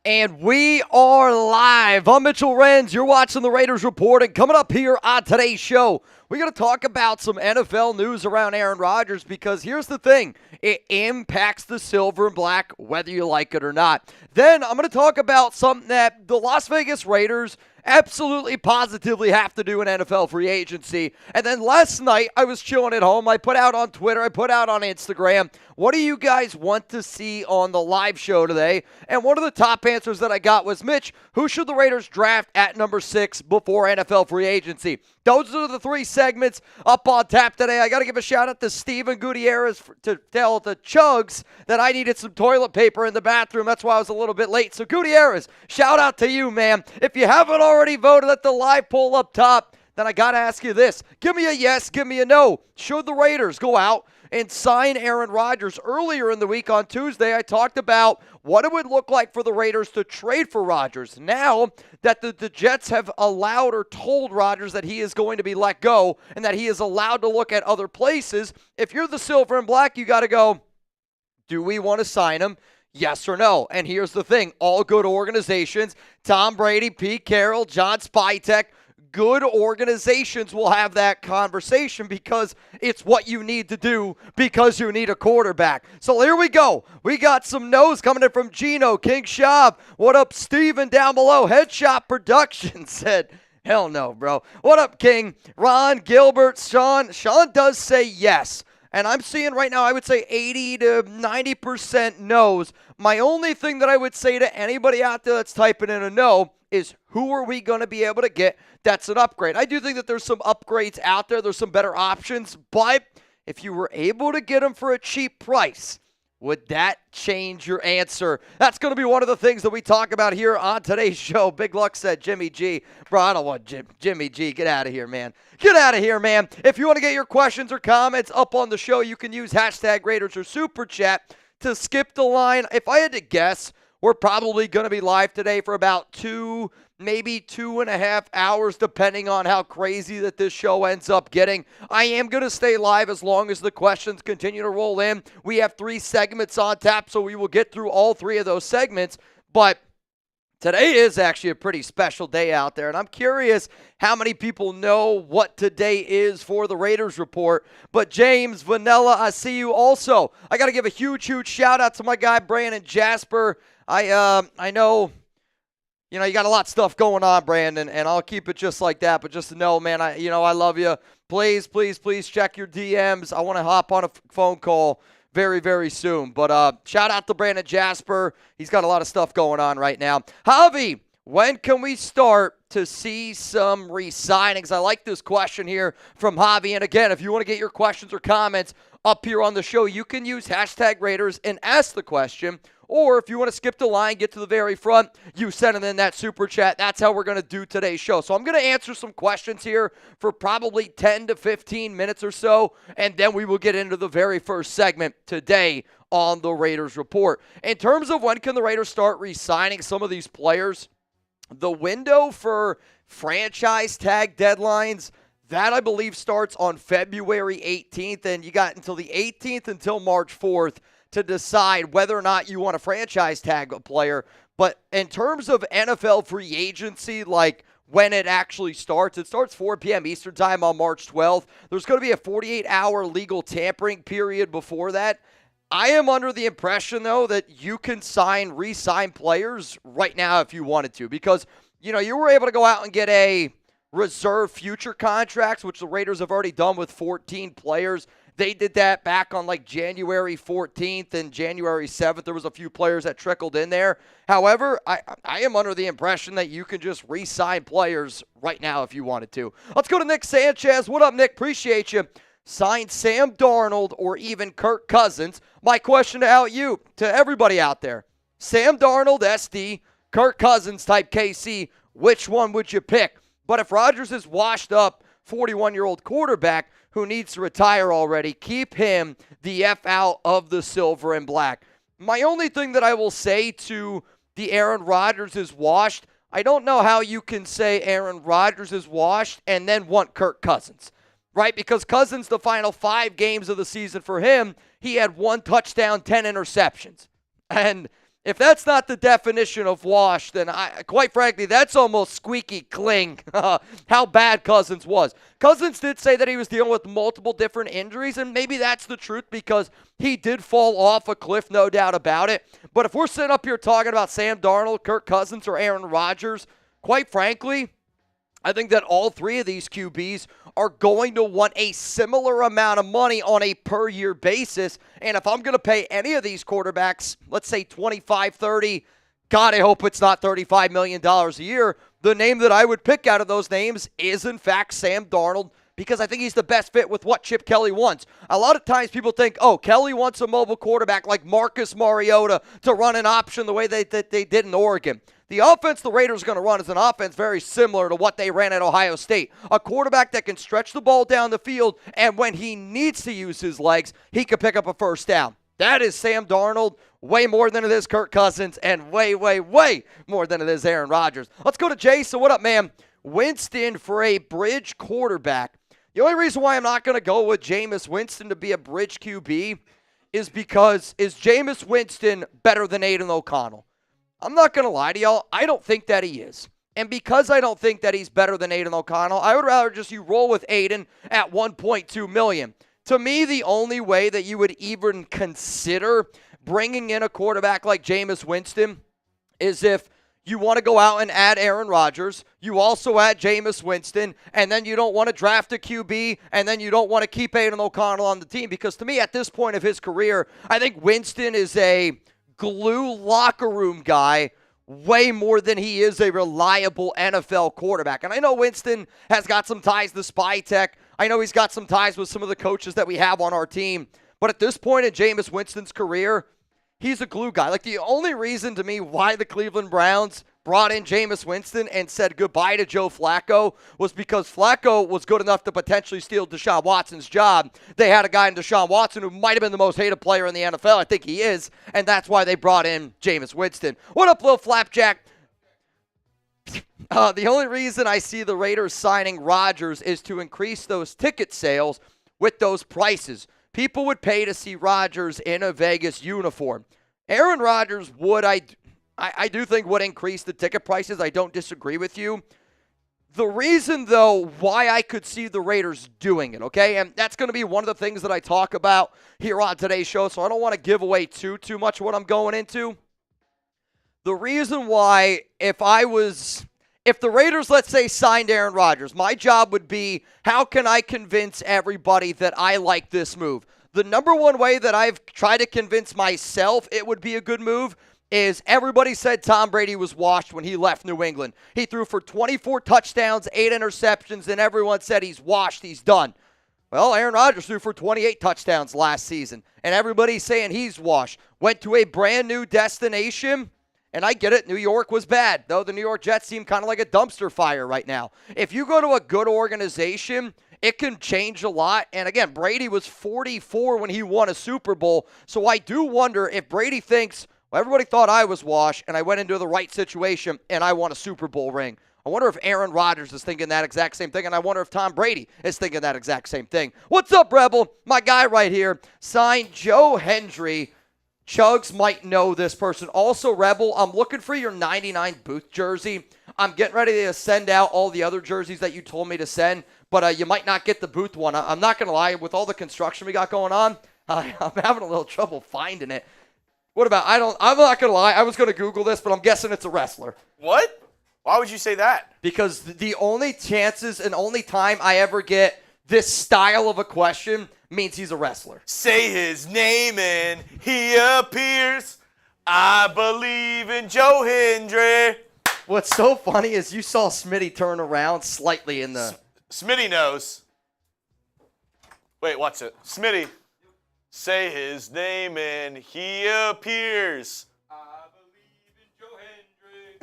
And we are live. I'm Mitchell Renz. You're watching the Raiders Report. And coming up here on today's show, we're going to talk about some NFL news around Aaron Rodgers because here's the thing. It impacts the silver and black whether you like it or not. Then I'm going to talk about something that the Las Vegas Raiders absolutely positively have to do in NFL free agency. And then last night, I was chilling at home. I put out on Twitter, I put out on Instagram, what do you guys want to see on the live show today? And one of the top answers that I got was, Mitch, who should the Raiders draft at number 6 before NFL free agency? Those are the 3 segments up on tap today. I got to give a shout out to Steven Gutierrez to tell the Chuggs that I needed some toilet paper in the bathroom. That's why I was a little bit late. So Gutierrez, shout out to you, man. If you haven't already voted at the live poll up top, then I got to ask you this. Give me a yes, give me a no. Should the Raiders go out and sign Aaron Rodgers? Earlier in the week on Tuesday, I talked about what it would look like for the Raiders to trade for Rodgers. Now that the Jets have allowed or told Rodgers that he is going to be let go and that he is allowed to look at other places, if you're the silver and black, you got to go, do we want to sign him? Yes or no? And here's the thing. All good organizations, Tom Brady, Pete Carroll, John Spytek, good organizations will have that conversation because it's what you need to do because you need a quarterback. So here we go. We got some no's coming in from Gino, King Shab. What up, Steven down below? Headshot Productions said, hell no, bro. What up, King? Ron, Gilbert, Sean. Sean does say yes. And I'm seeing right now, I would say 80 to 90% no's. My only thing that I would say to anybody out there that's typing in a no is who are we going to be able to get that's an upgrade? I do think that there's some upgrades out there. There's some better options. But if you were able to get them for a cheap price, would that change your answer? That's going to be one of the things that we talk about here on today's show. Big Luck said Jimmy G. Bro, I don't want Jimmy G. Get out of here, man. Get out of here, man. If you want to get your questions or comments up on the show, you can use hashtag Raiders or Super Chat to skip the line. If I had to guess, we're probably going to be live today for about 2, maybe 2.5 hours, depending on how crazy that this show ends up getting. I am going to stay live as long as the questions continue to roll in. We have 3 segments on tap, so we will get through all 3 of those segments. But today is actually a pretty special day out there, and I'm curious how many people know what today is for the Raiders Report. But James, Vanilla, I see you also. I got to give a huge shout-out to my guy, Brandon Jasper. I know, you got a lot of stuff going on, Brandon, and I'll keep it just like that. But just to know, man, I love you. Please check your DMs. I want to hop on a phone call very, very soon. But shout out to Brandon Jasper. He's got a lot of stuff going on right now. Javi, when can we start to see some re-signings? I like this question here from Javi. And again, if you want to get your questions or comments up here on the show, you can use hashtag Raiders and ask the question. Or if you want to skip the line, get to the very front, you send it in that super chat. That's how we're going to do today's show. So I'm going to answer some questions here for probably 10 to 15 minutes or so, and then we will get into the very first segment today on the Raiders Report. In terms of when can the Raiders start re-signing some of these players, the window for franchise tag deadlines, that I believe starts on February 18th, and you got until the 18th until March 4th to decide whether or not you want to franchise tag a player. But in terms of NFL free agency, like when it actually starts, it starts 4 p.m. Eastern time on March 12th. There's going to be a 48-hour legal tampering period before that. I am under the impression, though, that you can re-sign players right now if you wanted to, because, you were able to go out and get a reserve future contracts, which the Raiders have already done with 14 players. They did that back on January 14th and January 7th. There was a few players that trickled in there. However, I am under the impression that you can just re-sign players right now if you wanted to. Let's go to Nick Sanchez. What up, Nick? Appreciate you. Sign Sam Darnold or even Kirk Cousins. My question to everybody out there. Sam Darnold, SD, Kirk Cousins type KC, which one would you pick? But if Rodgers is washed up, 41-year-old quarterback who needs to retire already, keep him the F out of the silver and black. My only thing that I will say to the Aaron Rodgers is washed, I don't know how you can say Aaron Rodgers is washed and then want Kirk Cousins, right? Because Cousins, the final 5 games of the season for him, he had 1 touchdown, 10 interceptions. And If that's not the definition of wash, then quite frankly, that's almost squeaky clean how bad Cousins was. Cousins did say that he was dealing with multiple different injuries, and maybe that's the truth because he did fall off a cliff, no doubt about it. But if we're sitting up here talking about Sam Darnold, Kirk Cousins, or Aaron Rodgers, quite frankly, I think that all three of these QBs are going to want a similar amount of money on a per-year basis. And if I'm going to pay any of these quarterbacks, let's say 25, 30, God, I hope it's not $35 million a year, the name that I would pick out of those names is, in fact, Sam Darnold, because I think he's the best fit with what Chip Kelly wants. A lot of times people think, oh, Kelly wants a mobile quarterback like Marcus Mariota to run an option the way they did in Oregon. The offense the Raiders are going to run is an offense very similar to what they ran at Ohio State. A quarterback that can stretch the ball down the field, and when he needs to use his legs, he can pick up a first down. That is Sam Darnold, way more than it is Kirk Cousins, and way, way, way more than it is Aaron Rodgers. Let's go to Jason. What up, man? Winston for a bridge quarterback. The only reason why I'm not going to go with Jameis Winston to be a bridge QB is because is Jameis Winston better than Aiden O'Connell? I'm not going to lie to y'all. I don't think that he is. And because I don't think that he's better than Aiden O'Connell, I would rather just you roll with Aiden at $1.2 million. To me, the only way that you would even consider bringing in a quarterback like Jameis Winston is if you want to go out and add Aaron Rodgers, you also add Jameis Winston, and then you don't want to draft a QB, and then you don't want to keep Aiden O'Connell on the team. Because to me, at this point of his career, I think Winston is a glue locker room guy way more than he is a reliable NFL quarterback. And I know Winston has got some ties to Spytek. I know he's got some ties with some of the coaches that we have on our team. But at this point in Jameis Winston's career, he's a glue guy. Like, the only reason to me why the Cleveland Browns brought in Jameis Winston and said goodbye to Joe Flacco was because Flacco was good enough to potentially steal Deshaun Watson's job. They had a guy in Deshaun Watson who might have been the most hated player in the NFL. I think he is, and that's why they brought in Jameis Winston. What up, Lil Flapjack? The only reason I see the Raiders signing Rodgers is to increase those ticket sales with those prices. People would pay to see Rodgers in a Vegas uniform. Aaron Rodgers would, I do think, would increase the ticket prices. I don't disagree with you. The reason, though, why I could see the Raiders doing it, okay, and that's going to be one of the things that I talk about here on today's show, so I don't want to give away too much what I'm going into. The reason why, if the Raiders, let's say, signed Aaron Rodgers, my job would be, how can I convince everybody that I like this move? The number one way that I've tried to convince myself it would be a good move is everybody said Tom Brady was washed when he left New England. He threw for 24 touchdowns, 8 interceptions, and everyone said he's washed, he's done. Well, Aaron Rodgers threw for 28 touchdowns last season, and everybody's saying he's washed. Went to a brand new destination. And I get it, New York was bad, though the New York Jets seem kind of like a dumpster fire right now. If you go to a good organization, it can change a lot. And again, Brady was 44 when he won a Super Bowl. So I do wonder if Brady thinks, well, everybody thought I was washed, and I went into the right situation, and I won a Super Bowl ring. I wonder if Aaron Rodgers is thinking that exact same thing, and I wonder if Tom Brady is thinking that exact same thing. What's up, Rebel? My guy right here signed Joe Hendry. Chuggs might know this person. Also, Rebel, I'm looking for your 99 Booth jersey. I'm getting ready to send out all the other jerseys that you told me to send, but you might not get the Booth one. I'm not going to lie. With all the construction we got going on, I'm having a little trouble finding it. What about, I'm not going to lie. I was going to Google this, but I'm guessing it's a wrestler. What? Why would you say that? Because the only chances and only time I ever get this style of a question means he's a wrestler. Say his name and he appears. I believe in Joe Hendry. What's so funny is you saw Smitty turn around slightly in the... Smitty knows. Wait, watch it. Smitty. Say his name and he appears. I believe in Joe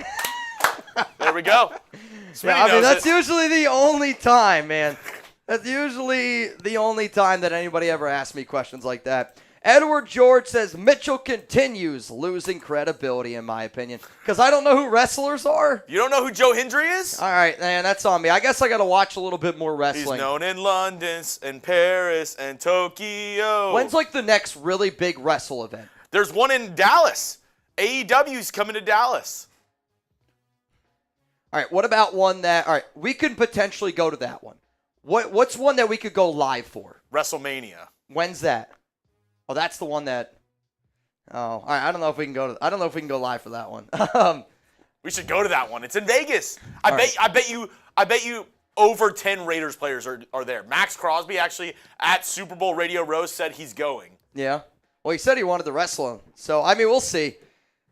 Hendry. There we go. Smitty yeah, I mean, knows that's it. usually the only time, man. That's usually the only time that anybody ever asks me questions like that. Edward George says, Mitchell continues losing credibility, in my opinion. Because I don't know who wrestlers are. You don't know who Joe Hendry is? All right, man, that's on me. I guess I got to watch a little bit more wrestling. He's known in London and Paris and Tokyo. When's, like, the next really big wrestle event? There's one in Dallas. AEW's coming to Dallas. All right, what about one that, all right, we could potentially go to that one. What's one that we could go live for? WrestleMania. When's that? Oh, that's the one that, all right, I don't know if we can go live for that one. We should go to that one. It's in Vegas. I bet you over 10 Raiders players are there. Maxx Crosby actually at Super Bowl Radio Row said he's going. Yeah. Well, he said he wanted to wrestle him. So, I mean, we'll see.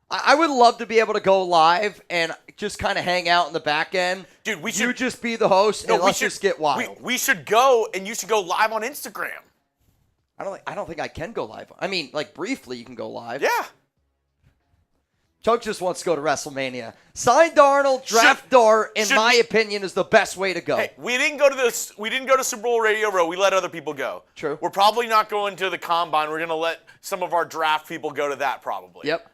I would love to be able to go live and just kind of hang out in the back end. Dude, you just be the host and let's just get wild. We should go, and you should go live on Instagram. I don't think I can go live. I mean, like, briefly you can go live. Yeah. Chuggs just wants to go to WrestleMania. Sign Darnold, draft Dart, in my opinion, is the best way to go. Hey, we didn't go to Super Bowl Radio Row. We let other people go. True. We're probably not going to the Combine. We're going to let some of our draft people go to that probably. Yep.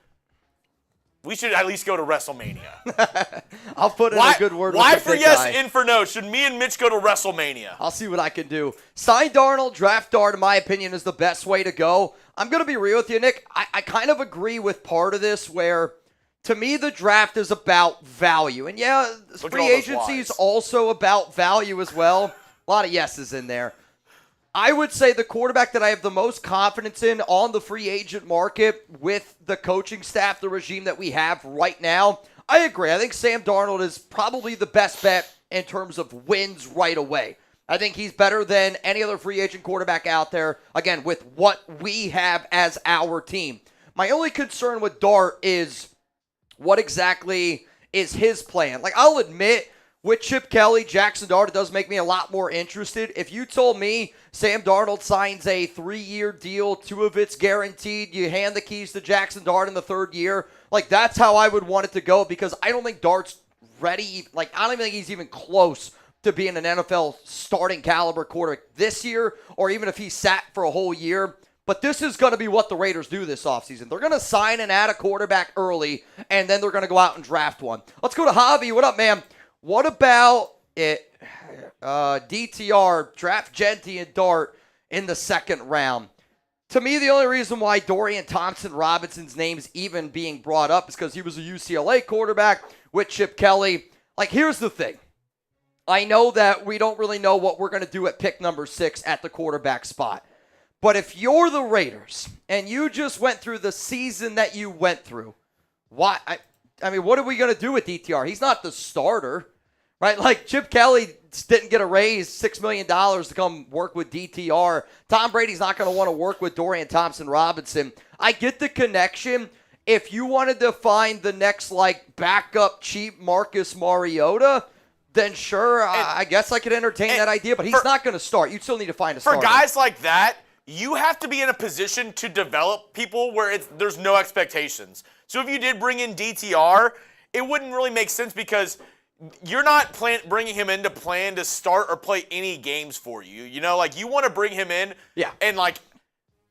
We should at least go to WrestleMania. I'll put in a good word with Why the for big yes, guy. in for no? Should me and Mitch go to WrestleMania? I'll see what I can do. Sign Darnold, draft Dart, in my opinion, is the best way to go. I'm going to be real with you, Nick. I kind of agree with part of this where, to me, the draft is about value. And yeah, free agency is also about value as well. A lot of yeses in there. I would say the quarterback that I have the most confidence in on the free agent market with the coaching staff, the regime that we have right now, I agree. I think Sam Darnold is probably the best bet in terms of wins right away. I think he's better than any other free agent quarterback out there, again, with what we have as our team. My only concern with Dart is what exactly is his plan. Like, I'll admit, with Chip Kelly, Jackson Dart, it does make me a lot more interested. If you told me Sam Darnold signs a 3-year deal, 2 of it's guaranteed, you hand the keys to Jackson Dart in the 3rd year, like, that's how I would want it to go, because I don't think Dart's ready. Like, I don't even think he's even close to being an NFL starting caliber quarterback this year, or even if he sat for a whole year. But this is going to be what the Raiders do this offseason. They're going to sign and add a quarterback early, and then they're going to go out and draft one. Let's go to Javi. What up, man? What about it? DTR, draft Genty and Dart in the 2nd round. To me, the only reason why Dorian Thompson-Robinson's name's even being brought up is because he was a UCLA quarterback with Chip Kelly. Like, here's the thing. I know that we don't really know what we're going to do at pick number 6 at the quarterback spot. But if you're the Raiders and you just went through the season that you went through, why? I mean, what are we going to do with DTR? He's not the starter, right? Like, Chip Kelly didn't get a raise, $6 million to come work with DTR. Tom Brady's not going to want to work with Dorian Thompson-Robinson. I get the connection. If you wanted to find the next, like, backup cheap Marcus Mariota, then sure, I guess I could entertain that idea. But he's not going to start. You still need to find a starter. For guys like that, you have to be in a position to develop people where there's no expectations. So if you did bring in DTR, it wouldn't really make sense because you're not bringing him in to plan to start or play any games for you. You know, like, you want to bring him in and, like,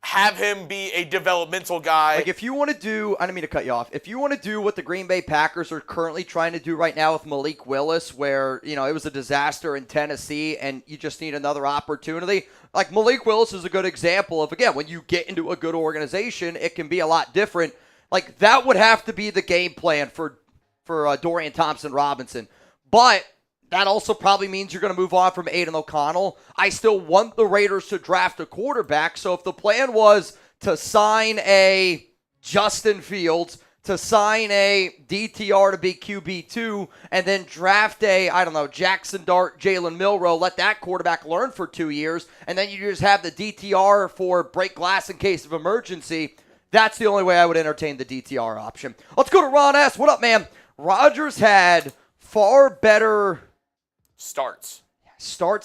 have him be a developmental guy. Like, if you want to do, I don't mean to cut you off. If you want to do what the Green Bay Packers are currently trying to do right now with Malik Willis, where, you know, it was a disaster in Tennessee and you just need another opportunity. Like, Malik Willis is a good example of, again, when you get into a good organization, it can be a lot different. Like, that would have to be the game plan for Dorian Thompson-Robinson. But that also probably means you're going to move on from Aiden O'Connell. I still want the Raiders to draft a quarterback. So if the plan was to sign a Justin Fields, to sign a DTR to be QB2, and then draft a, I don't know, Jackson Dart, Jalen Milroe, let that quarterback learn for 2 years, and then you just have the DTR for break glass in case of emergency, that's the only way I would entertain the DTR option. Let's go to Ron S. What up, man? Rodgers had far better starts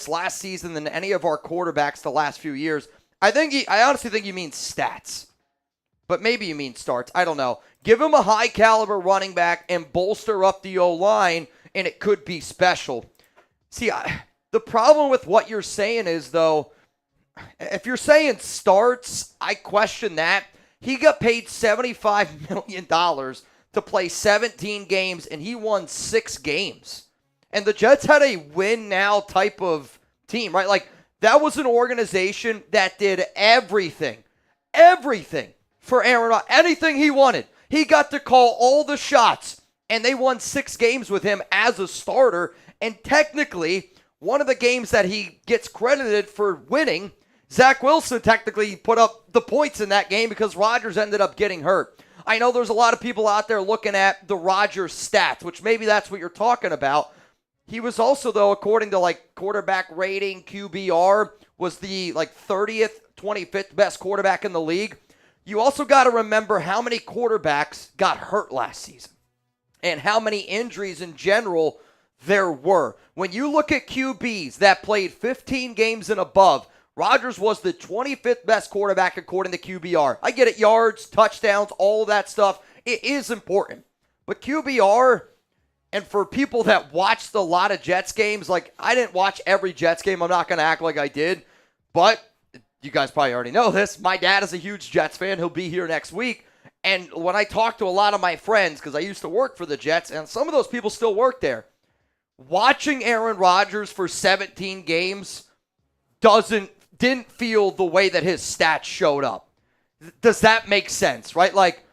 last season than any of our quarterbacks the last few years. I honestly think you mean stats. But maybe you mean starts. I don't know. Give him a high caliber running back and bolster up the O-line, and it could be special. See, the problem with what you're saying is, though, if you're saying starts, I question that. He got paid $75 million to play 17 games, and he won 6 games. And the Jets had a win-now type of team, right? Like, that was an organization that did everything for Aaron Rodgers. Anything he wanted. He got to call all the shots, and they won 6 games with him as a starter. And technically, one of the games that he gets credited for winning, Zach Wilson technically put up the points in that game because Rodgers ended up getting hurt. I know there's a lot of people out there looking at the Rodgers stats, which maybe that's what you're talking about. He was also, though, according to like quarterback rating, QBR, was the like 30th, 25th best quarterback in the league. You also got to remember how many quarterbacks got hurt last season and how many injuries in general there were. When you look at QBs that played 15 games and above, Rodgers was the 25th best quarterback according to QBR. I get it, yards, touchdowns, all that stuff. It is important. But QBR, and for people that watched a lot of Jets games, like I didn't watch every Jets game. I'm not going to act like I did. But you guys probably already know this. My dad is a huge Jets fan. He'll be here next week. And when I talk to a lot of my friends, because I used to work for the Jets, and some of those people still work there, watching Aaron Rodgers for 17 games didn't feel the way that his stats showed up. Does that make sense, right? Like,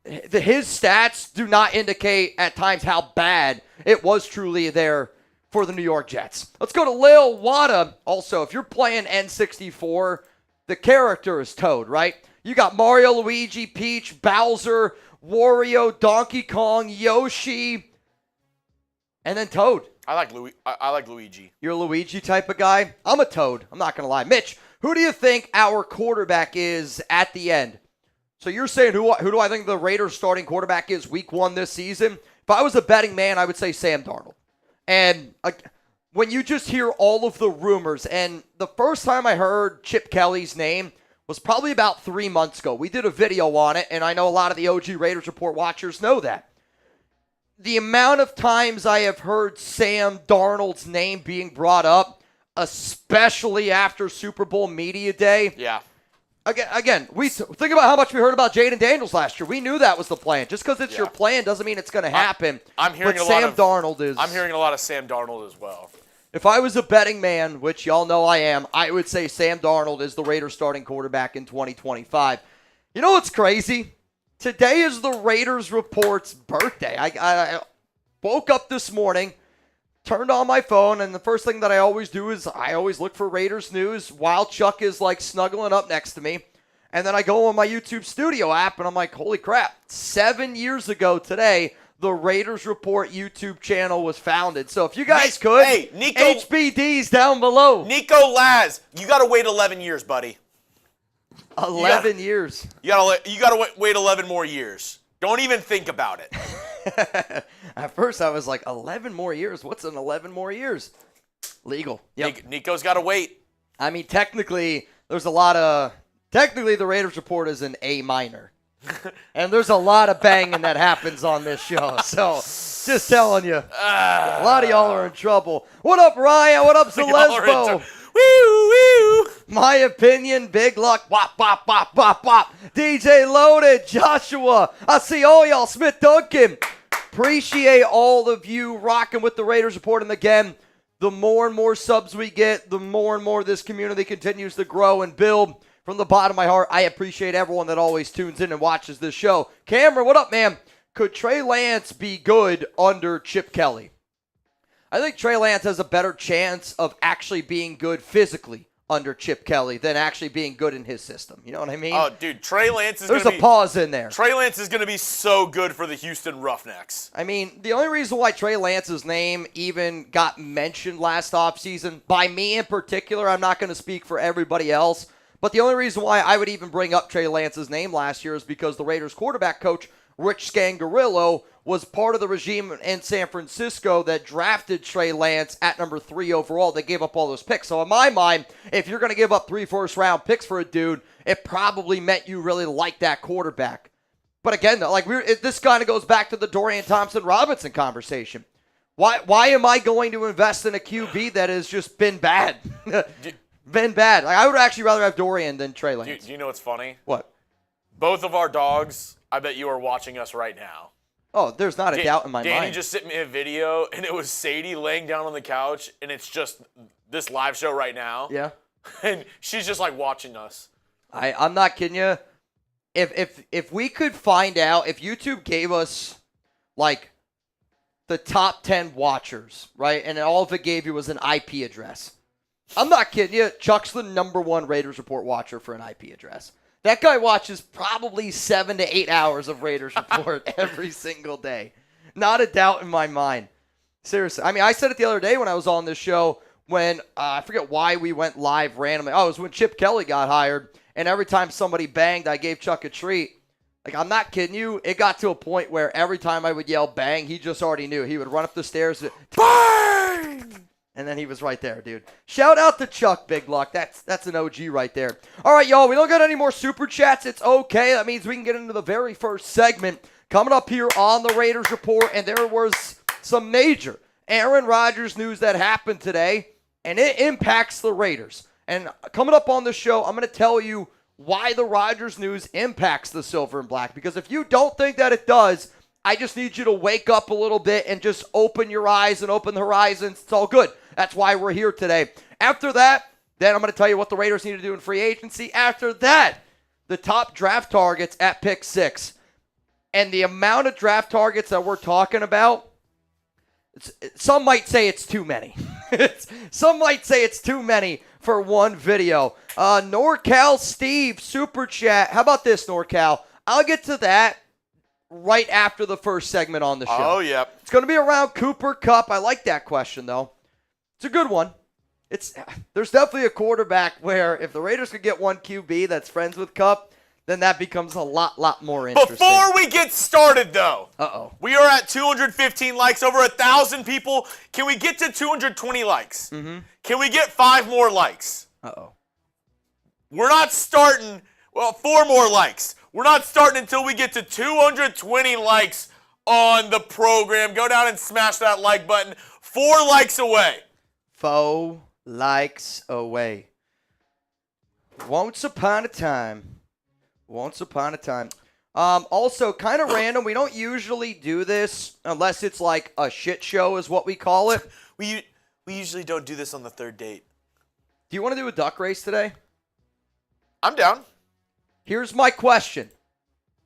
his stats do not indicate at times how bad it was truly there for the New York Jets. Let's go to Lil Wada. Also, if you're playing N64, the character is Toad, right? You got Mario, Luigi, Peach, Bowser, Wario, Donkey Kong, Yoshi, and then Toad. I like Luigi. You're a Luigi type of guy? I'm a Toad. I'm not going to lie. Mitch, who do you think our quarterback is at the end? So you're saying who do I think the Raiders starting quarterback is week 1 this season? If I was a betting man, I would say Sam Darnold. And when you just hear all of the rumors, and the first time I heard Chip Kelly's name was probably about 3 months ago. We did a video on it, and I know a lot of the OG Raiders Report watchers know that. The amount of times I have heard Sam Darnold's name being brought up, especially after Super Bowl Media Day. Yeah. Again, we think about how much we heard about Jaden Daniels last year. We knew that was the plan. Just because it's your plan doesn't mean it's going to happen. I'm hearing but Sam Darnold is. I'm hearing a lot of Sam Darnold as well. If I was a betting man, which y'all know I am, I would say Sam Darnold is the Raiders starting quarterback in 2025. You know what's crazy? Today is the Raiders Report's birthday. I woke up this morning, turned on my phone, and the first thing that I always do is I always look for Raiders news while Chuck is like snuggling up next to me. And then I go on my YouTube Studio app, and I'm like, holy crap, 7 years ago today, the Raiders Report YouTube channel was founded. So if you guys could, hey, Nico, HBD's down below. Nico Laz, you got to wait 11 years, buddy. 11 years. You gotta wait 11 more years. Don't even think about it. At first, I was like, 11 more years? What's an 11 more years? Legal. Yep. Nico's got to wait. I mean, technically, there's a lot of... Technically, the Raiders Report is an A minor. And there's a lot of banging that happens on this show. So, just telling you, a lot of y'all are in trouble. What up, Ryan? What up, Celesbo? Woo, woo. My opinion, big luck. Wop, wop, wop, wop, wop. DJ Loaded, Joshua. I see all y'all. Smith Duncan. Appreciate all of you rocking with the Raiders Report. And again, the more and more subs we get, the more and more this community continues to grow and build. From the bottom of my heart, I appreciate everyone that always tunes in and watches this show. Cameron, what up, man? Could Trey Lance be good under Chip Kelly? I think Trey Lance has a better chance of actually being good physically under Chip Kelly than actually being good in his system. You know what I mean? Oh, dude, Trey Lance is going to be... There's a pause in there. Trey Lance is going to be so good for the Houston Roughnecks. I mean, the only reason why Trey Lance's name even got mentioned last offseason, by me in particular, I'm not going to speak for everybody else, but the only reason why I would even bring up Trey Lance's name last year is because the Raiders quarterback coach, Rich Scangarillo, was part of the regime in San Francisco that drafted Trey Lance at number 3 overall. They gave up all those picks. So in my mind, if you're going to give up 3 first-round picks for a dude, it probably meant you really like that quarterback. But again, though, this kind of goes back to the Dorian Thompson-Robinson conversation. Why am I going to invest in a QB that has just been bad? Been bad. I would actually rather have Dorian than Trey Lance. Do you know what's funny? What? Both of our dogs, I bet you are watching us right now. Oh, there's not a doubt in my mind. Danny just sent me a video, and it was Sadie laying down on the couch, and it's just this live show right now. Yeah. And she's just like watching us. I'm not kidding you. if we could find out, if YouTube gave us like the top 10 watchers, right? And all of it gave you was an IP address. I'm not kidding you. Chuck's the #1 Raiders Report watcher for an IP address. That guy watches probably 7 to 8 hours of Raiders Report every single day. Not a doubt in my mind. Seriously. I mean, I said it the other day when I was on this show when, I forget why we went live randomly. Oh, it was when Chip Kelly got hired. And every time somebody banged, I gave Chuck a treat. Like, I'm not kidding you. It got to a point where every time I would yell bang, he just already knew. He would run up the stairs. Bang! And then he was right there, dude. Shout out to Chuck, Big Luck. That's an OG right there. All right, y'all. We don't got any more super chats. It's okay. That means we can get into the very first segment coming up here on the Raiders Report. And there was some major Aaron Rodgers news that happened today, and it impacts the Raiders. And coming up on the show, I'm going to tell you why the Rodgers news impacts the Silver and Black. Because if you don't think that it does, I just need you to wake up a little bit and just open your eyes and open the horizons. It's all good. That's why we're here today. After that, then I'm going to tell you what the Raiders need to do in free agency. After that, the top draft targets at pick 6. And the amount of draft targets that we're talking about, some might say it's too many. Some might say it's too many for one video. NorCal Steve, Super Chat. How about this, NorCal? I'll get to that right after the first segment on the show. Oh, yeah. It's going to be around Cooper Kupp. I like that question, though. It's a good one. There's definitely a quarterback where if the Raiders could get one QB that's friends with Kupp, then that becomes a lot more interesting. Before we get started, though, we are at 215 likes, over 1,000 people. Can we get to 220 likes? Mm-hmm. Can we get 5 more likes? We're not starting, 4 more likes. We're not starting until we get to 220 likes on the program. Go down and smash that like button. 4 likes away. 4 likes away. Once upon a time. Also, kind of random. We don't usually do this unless it's like a shit show is what we call it. We usually don't do this on the 3rd date. Do you want to do a duck race today? I'm down. Here's my question.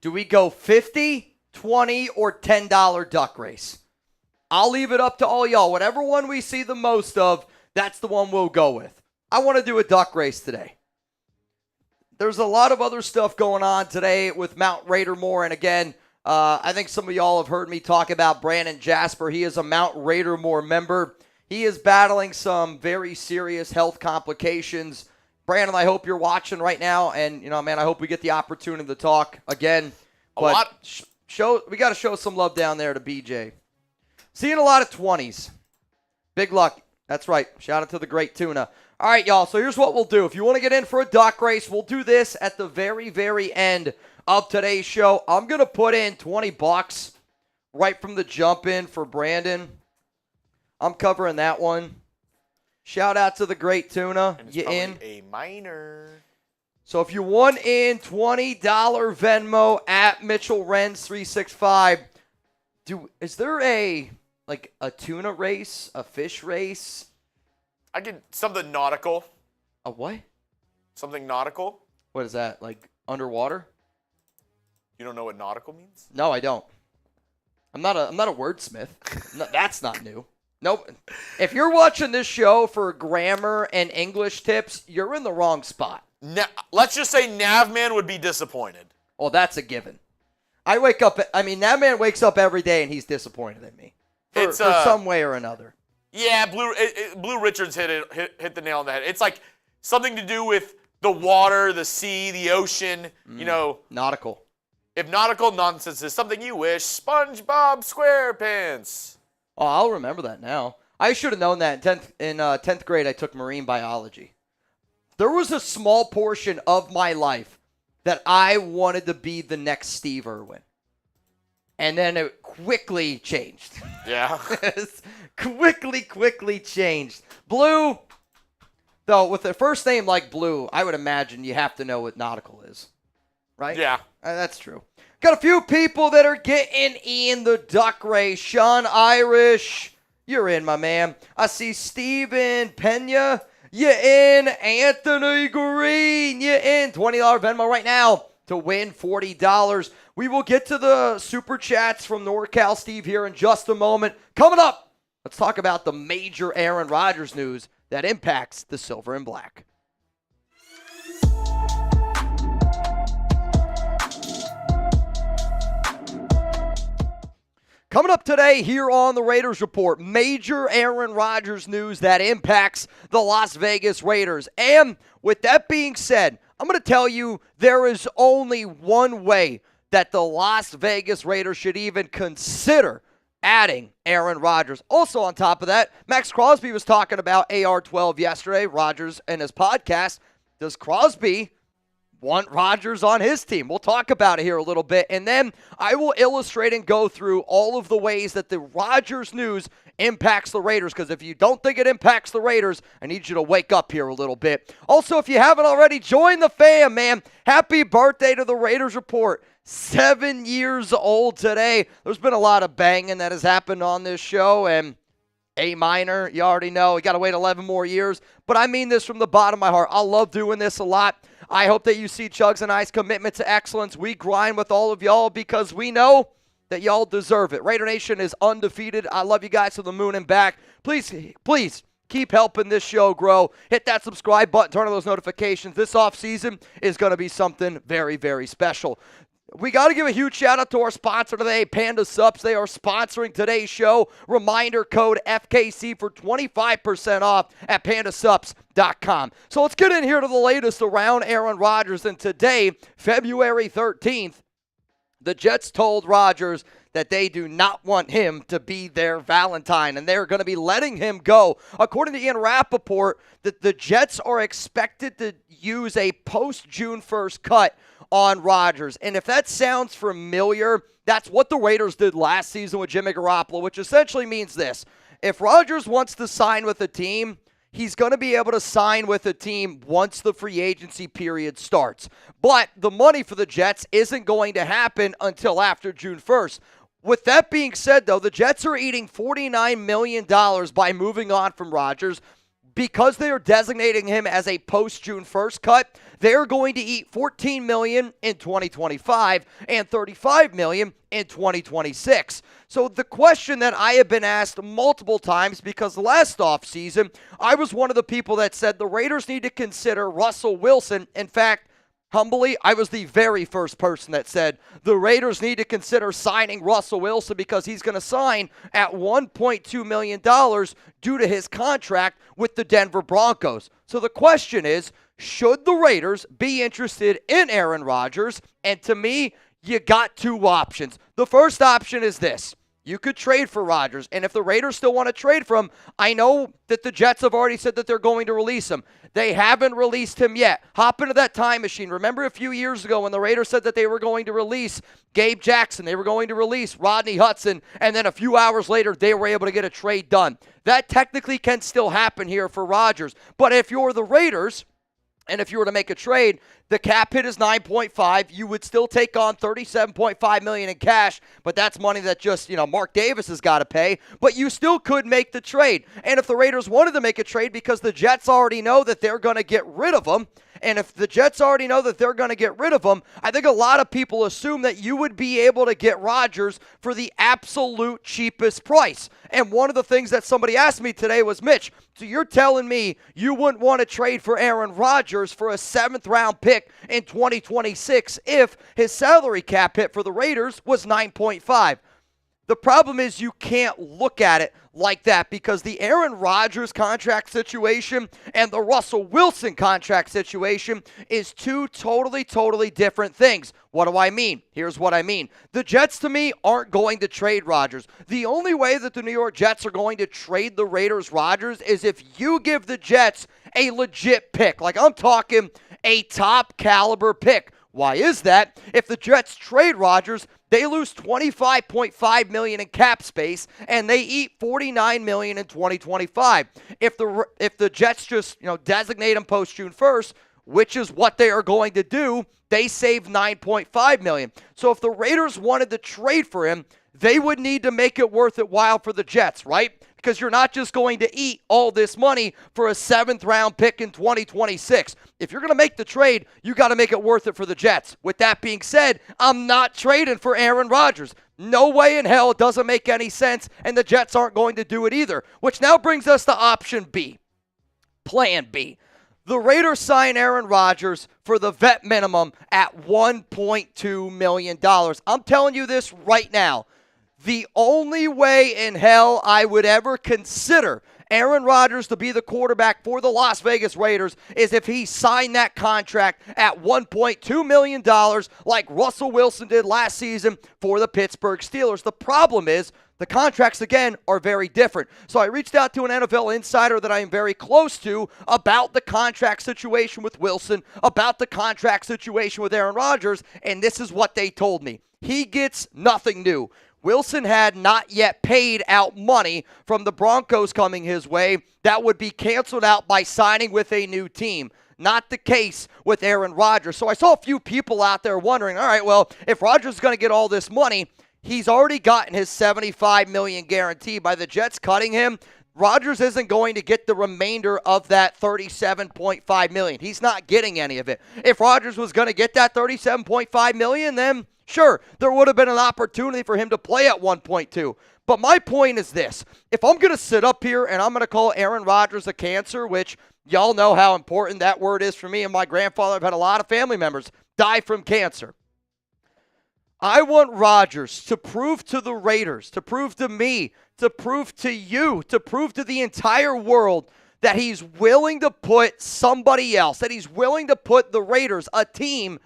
Do we go 50, 20, or $10 duck race? I'll leave it up to all y'all. Whatever one we see the most of, that's the one we'll go with. I want to do a duck race today. There's a lot of other stuff going on today with Mount Raidermore. And again, I think some of y'all have heard me talk about Brandon Jasper. He is a Mount Raidermore member. He is battling some very serious health complications. Brandon, I hope you're watching right now. And, man, I hope we get the opportunity to talk again. We got to show some love down there to BJ. Seeing a lot of 20s. Big luck. That's right. Shout out to the great tuna. All right, y'all, so here's what we'll do. If you want to get in for a duck race, we'll do this at the very, very end of today's show. I'm going to put in $20 right from the jump in for Brandon. I'm covering that one. Shout out to the great tuna. And it's you in? A minor. So if you want in $20 Venmo at Mitchell Renz 365, is there a tuna race, a fish race? I could something nautical. A what? Something nautical. What is that? Like underwater? You don't know what nautical means? No, I don't. I'm not a wordsmith. No, that's not new. Nope. If you're watching this show for grammar and English tips, you're in the wrong spot. Let's just say Navman would be disappointed. Oh, that's a given. That man wakes up every day and he's disappointed in me. For some way or another. Yeah, Blue Richards hit the nail on the head. It's like something to do with the water, the sea, the ocean, Nautical. If nautical nonsense is something you wish, SpongeBob SquarePants. Oh, I'll remember that now. I should have known that in 10th grade. I took marine biology. There was a small portion of my life that I wanted to be the next Steve Irwin. And then it quickly changed. Yeah. quickly changed. Blue, though, with a first name like Blue, I would imagine you have to know what nautical is. Right? Yeah. That's true. Got a few people that are getting in the duck race. Sean Irish, you're in, my man. I see Steven Pena, you're in. Anthony Green, you're in. $20 Venmo right now to win $40. We will get to the super chats from NorCal Steve here in just a moment. Coming up, let's talk about the major Aaron Rodgers news that impacts the Silver and Black. Coming up today here on the Raiders Report, major Aaron Rodgers news that impacts the Las Vegas Raiders. And with that being said, I'm going to tell you there is only one way that the Las Vegas Raiders should even consider adding Aaron Rodgers. Also on top of that, Maxx Crosby was talking about AR-12 yesterday, Rodgers and his podcast. Does Crosby want Rodgers on his team? We'll talk about it here a little bit, and then I will illustrate and go through all of the ways that the Rodgers news impacts the Raiders, because if you don't think it impacts the Raiders, I need you to wake up here a little bit. Also, if you haven't already, join the fam, man. Happy birthday to the Raiders Report. 7 years old today. There's been a lot of banging that has happened on this show, and A minor, you already know. You got to wait 11 more years. But I mean this from the bottom of my heart. I love doing this a lot. I hope that you see Chuggs and I's commitment to excellence. We grind with all of y'all because we know that y'all deserve it. Raider Nation is undefeated. I love you guys to the moon and back. Please keep helping this show grow. Hit that subscribe button. Turn on those notifications. This offseason is going to be something very, very special. We got to give a huge shout out to our sponsor today, Panda Sups. They are sponsoring today's show. Reminder code FKC for 25% off at pandasups.com. So let's get in here to the latest around Aaron Rodgers. And today, February 13th, the Jets told Rodgers that they do not want him to be their Valentine, and they're going to be letting him go. According to Ian Rappaport, that the Jets are expected to use a post-June 1st cut on Rodgers. And if that sounds familiar, that's what the Raiders did last season with Jimmy Garoppolo, which essentially means this. If Rodgers wants to sign with a team, he's going to be able to sign with a team once the free agency period starts. But the money for the Jets isn't going to happen until after June 1st. With that being said, though, the Jets are eating $49 million by moving on from Rodgers. Because they are designating him as a post-June 1st cut, they're going to eat $14 million in 2025 and $35 million in 2026. So the question that I have been asked multiple times, because last offseason, I was one of the people that said the Raiders need to consider Russell Wilson. In fact, humbly, I was the very first person that said the Raiders need to consider signing Russell Wilson because he's going to sign at $1.2 million due to his contract with the Denver Broncos. So the question is, should the Raiders be interested in Aaron Rodgers? And to me, you got two options. The first option is this. You could trade for Rodgers, and if the Raiders still want to trade for him, I know that the Jets have already said that they're going to release him. They haven't released him yet. Hop into that time machine. Remember a few years ago when the Raiders said that they were going to release Gabe Jackson, they were going to release Rodney Hudson, and then a few hours later, they were able to get a trade done. That technically can still happen here for Rodgers, but if you're the Raiders, and if you were to make a trade, the cap hit is 9.5. You would still take on $37.5 million in cash, but that's money that just, Mark Davis has got to pay. But you still could make the trade. And if the Raiders wanted to make a trade because the Jets already know that they're going to get rid of him, and if the Jets already know that they're going to get rid of him, I think a lot of people assume that you would be able to get Rodgers for the absolute cheapest price. And one of the things that somebody asked me today was, Mitch, so you're telling me you wouldn't want to trade for Aaron Rodgers for a 7th-round pick in 2026 if his salary cap hit for the Raiders was 9.5? The problem is you can't look at it like that because the Aaron Rodgers contract situation and the Russell Wilson contract situation is two totally different things. What do I mean? Here's what I mean. The Jets, to me, aren't going to trade Rodgers. The only way that the New York Jets are going to trade the Raiders Rodgers is if you give the Jets a legit pick. Like, I'm talking a top caliber pick. Why is that? If the Jets trade Rodgers, they lose $25.5 million in cap space, and they eat $49 million in 2025. If the Jets just designate him post June 1st, which is what they are going to do, they save $9.5 million. So if the Raiders wanted to trade for him, they would need to make it worth it while for the Jets, right? because you're not just going to eat all this money for a 7th-round pick in 2026. If you're going to make the trade, you got to make it worth it for the Jets. With that being said, I'm not trading for Aaron Rodgers. No way in hell. It doesn't make any sense, and the Jets aren't going to do it either, which now brings us to option B, plan B. The Raiders sign Aaron Rodgers for the vet minimum at $1.2 million. I'm telling you this right now. The only way in hell I would ever consider Aaron Rodgers to be the quarterback for the Las Vegas Raiders is if he signed that contract at $1.2 million like Russell Wilson did last season for the Pittsburgh Steelers. The problem is the contracts, again, are very different. So I reached out to an NFL insider that I am very close to about the contract situation with Wilson, about the contract situation with Aaron Rodgers, and this is what they told me. He gets nothing new. Wilson had not yet paid out money from the Broncos coming his way that would be canceled out by signing with a new team. Not the case with Aaron Rodgers. So I saw a few people out there wondering, all right, well, if Rodgers is going to get all this money, he's already gotten his $75 million guarantee by the Jets cutting him. Rodgers isn't going to get the remainder of that $37.5 million. He's not getting any of it. If Rodgers was going to get that $37.5 million, then sure, there would have been an opportunity for him to play at 1.2. But my point is this. If I'm going to sit up here and I'm going to call Aaron Rodgers a cancer, which y'all know how important that word is for me and my grandfather, I've had a lot of family members die from cancer. I want Rodgers to prove to the Raiders, to prove to me, to prove to you, to prove to the entire world that he's willing to put somebody else, that he's willing to put the Raiders, a team,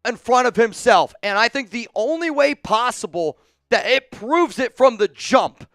in front of himself. And I think the only way possible that it proves it from the jump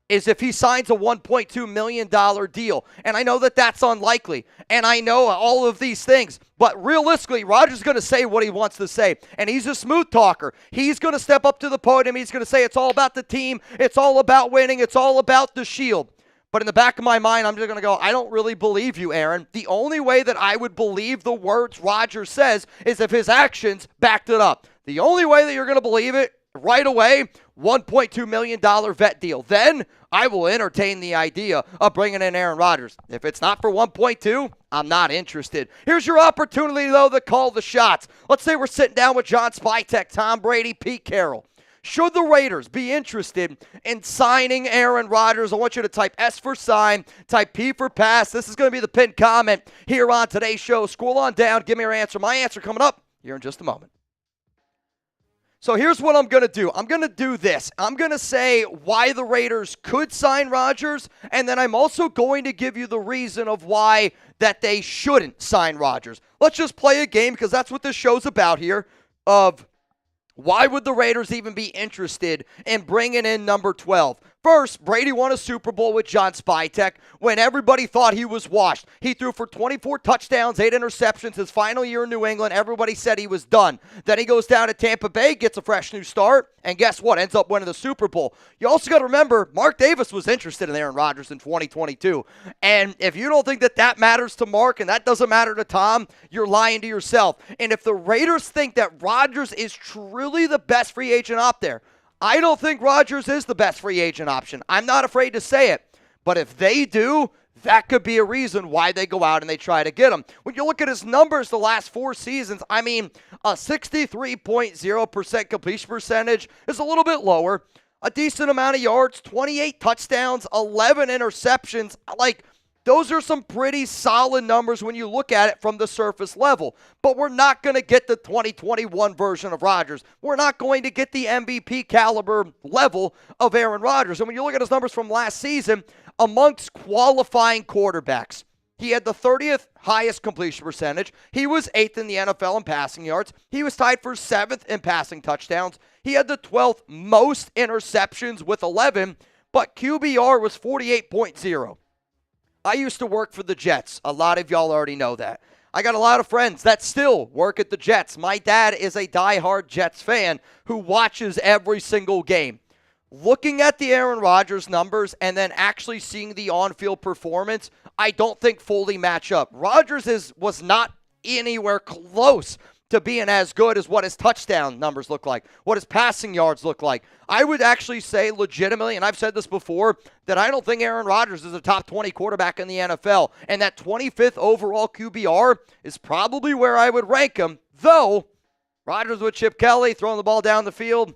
is if he signs a $1.2 million deal. And I know that that's unlikely. And I know all of these things. But realistically, Rodgers is going to say what he wants to say. And he's a smooth talker. He's going to step up to the podium. He's going to say it's all about the team. It's all about winning. It's all about the shield. But in the back of my mind, I'm just going to go, I don't really believe you, Aaron. The only way that I would believe the words Rodgers says is if his actions backed it up. The only way that you're going to believe it right away, $1.2 million vet deal. Then I will entertain the idea of bringing in Aaron Rodgers. If it's not for 1.2, I'm not interested. Here's your opportunity, though, to call the shots. Let's say we're sitting down with John Spytek, Tom Brady, Pete Carroll. Should the Raiders be interested in signing Aaron Rodgers? I want you to type S for sign, type P for pass. This is going to be the pinned comment here on today's show. Scroll on down. Give me your answer. My answer coming up here in just a moment. So here's what I'm going to do. I'm going to do this. I'm going to say why the Raiders could sign Rodgers, and then I'm also going to give you the reason of why that they shouldn't sign Rodgers. Let's just play a game because that's what this show's about here of why would the Raiders even be interested in bringing in number 12? First, Brady won a Super Bowl with John Spytek when everybody thought he was washed. He threw for 24 touchdowns, 8 interceptions. His final year in New England, everybody said he was done. Then he goes down to Tampa Bay, gets a fresh new start, and guess what? Ends up winning the Super Bowl. You also got to remember, Mark Davis was interested in Aaron Rodgers in 2022. And if you don't think that that matters to Mark and that doesn't matter to Tom, you're lying to yourself. And if the Raiders think that Rodgers is truly the best free agent out there, I don't think Rodgers is the best free agent option. I'm not afraid to say it. But if they do, that could be a reason why they go out and they try to get him. When you look at his numbers the last 4 seasons, I mean, a 63.0% completion percentage is a little bit lower. A decent amount of yards, 28 touchdowns, 11 interceptions. Like, those are some pretty solid numbers when you look at it from the surface level. But we're not going to get the 2021 version of Rodgers. We're not going to get the MVP caliber level of Aaron Rodgers. And when you look at his numbers from last season, amongst qualifying quarterbacks, he had the 30th highest completion percentage. He was 8th in the NFL in passing yards. He was tied for 7th in passing touchdowns. He had the 12th most interceptions with 11, but QBR was 48.0. I used to work for the Jets. A lot of y'all already know that. I got a lot of friends that still work at the Jets. My dad is a diehard Jets fan who watches every single game. Looking at the Aaron Rodgers numbers and then actually seeing the on-field performance, I don't think fully match up. Rodgers was not anywhere close to being as good as what his touchdown numbers look like, what his passing yards look like. I would actually say legitimately, and I've said this before, that I don't think Aaron Rodgers is a top 20 quarterback in the NFL. And that 25th overall QBR is probably where I would rank him, though Rodgers with Chip Kelly throwing the ball down the field,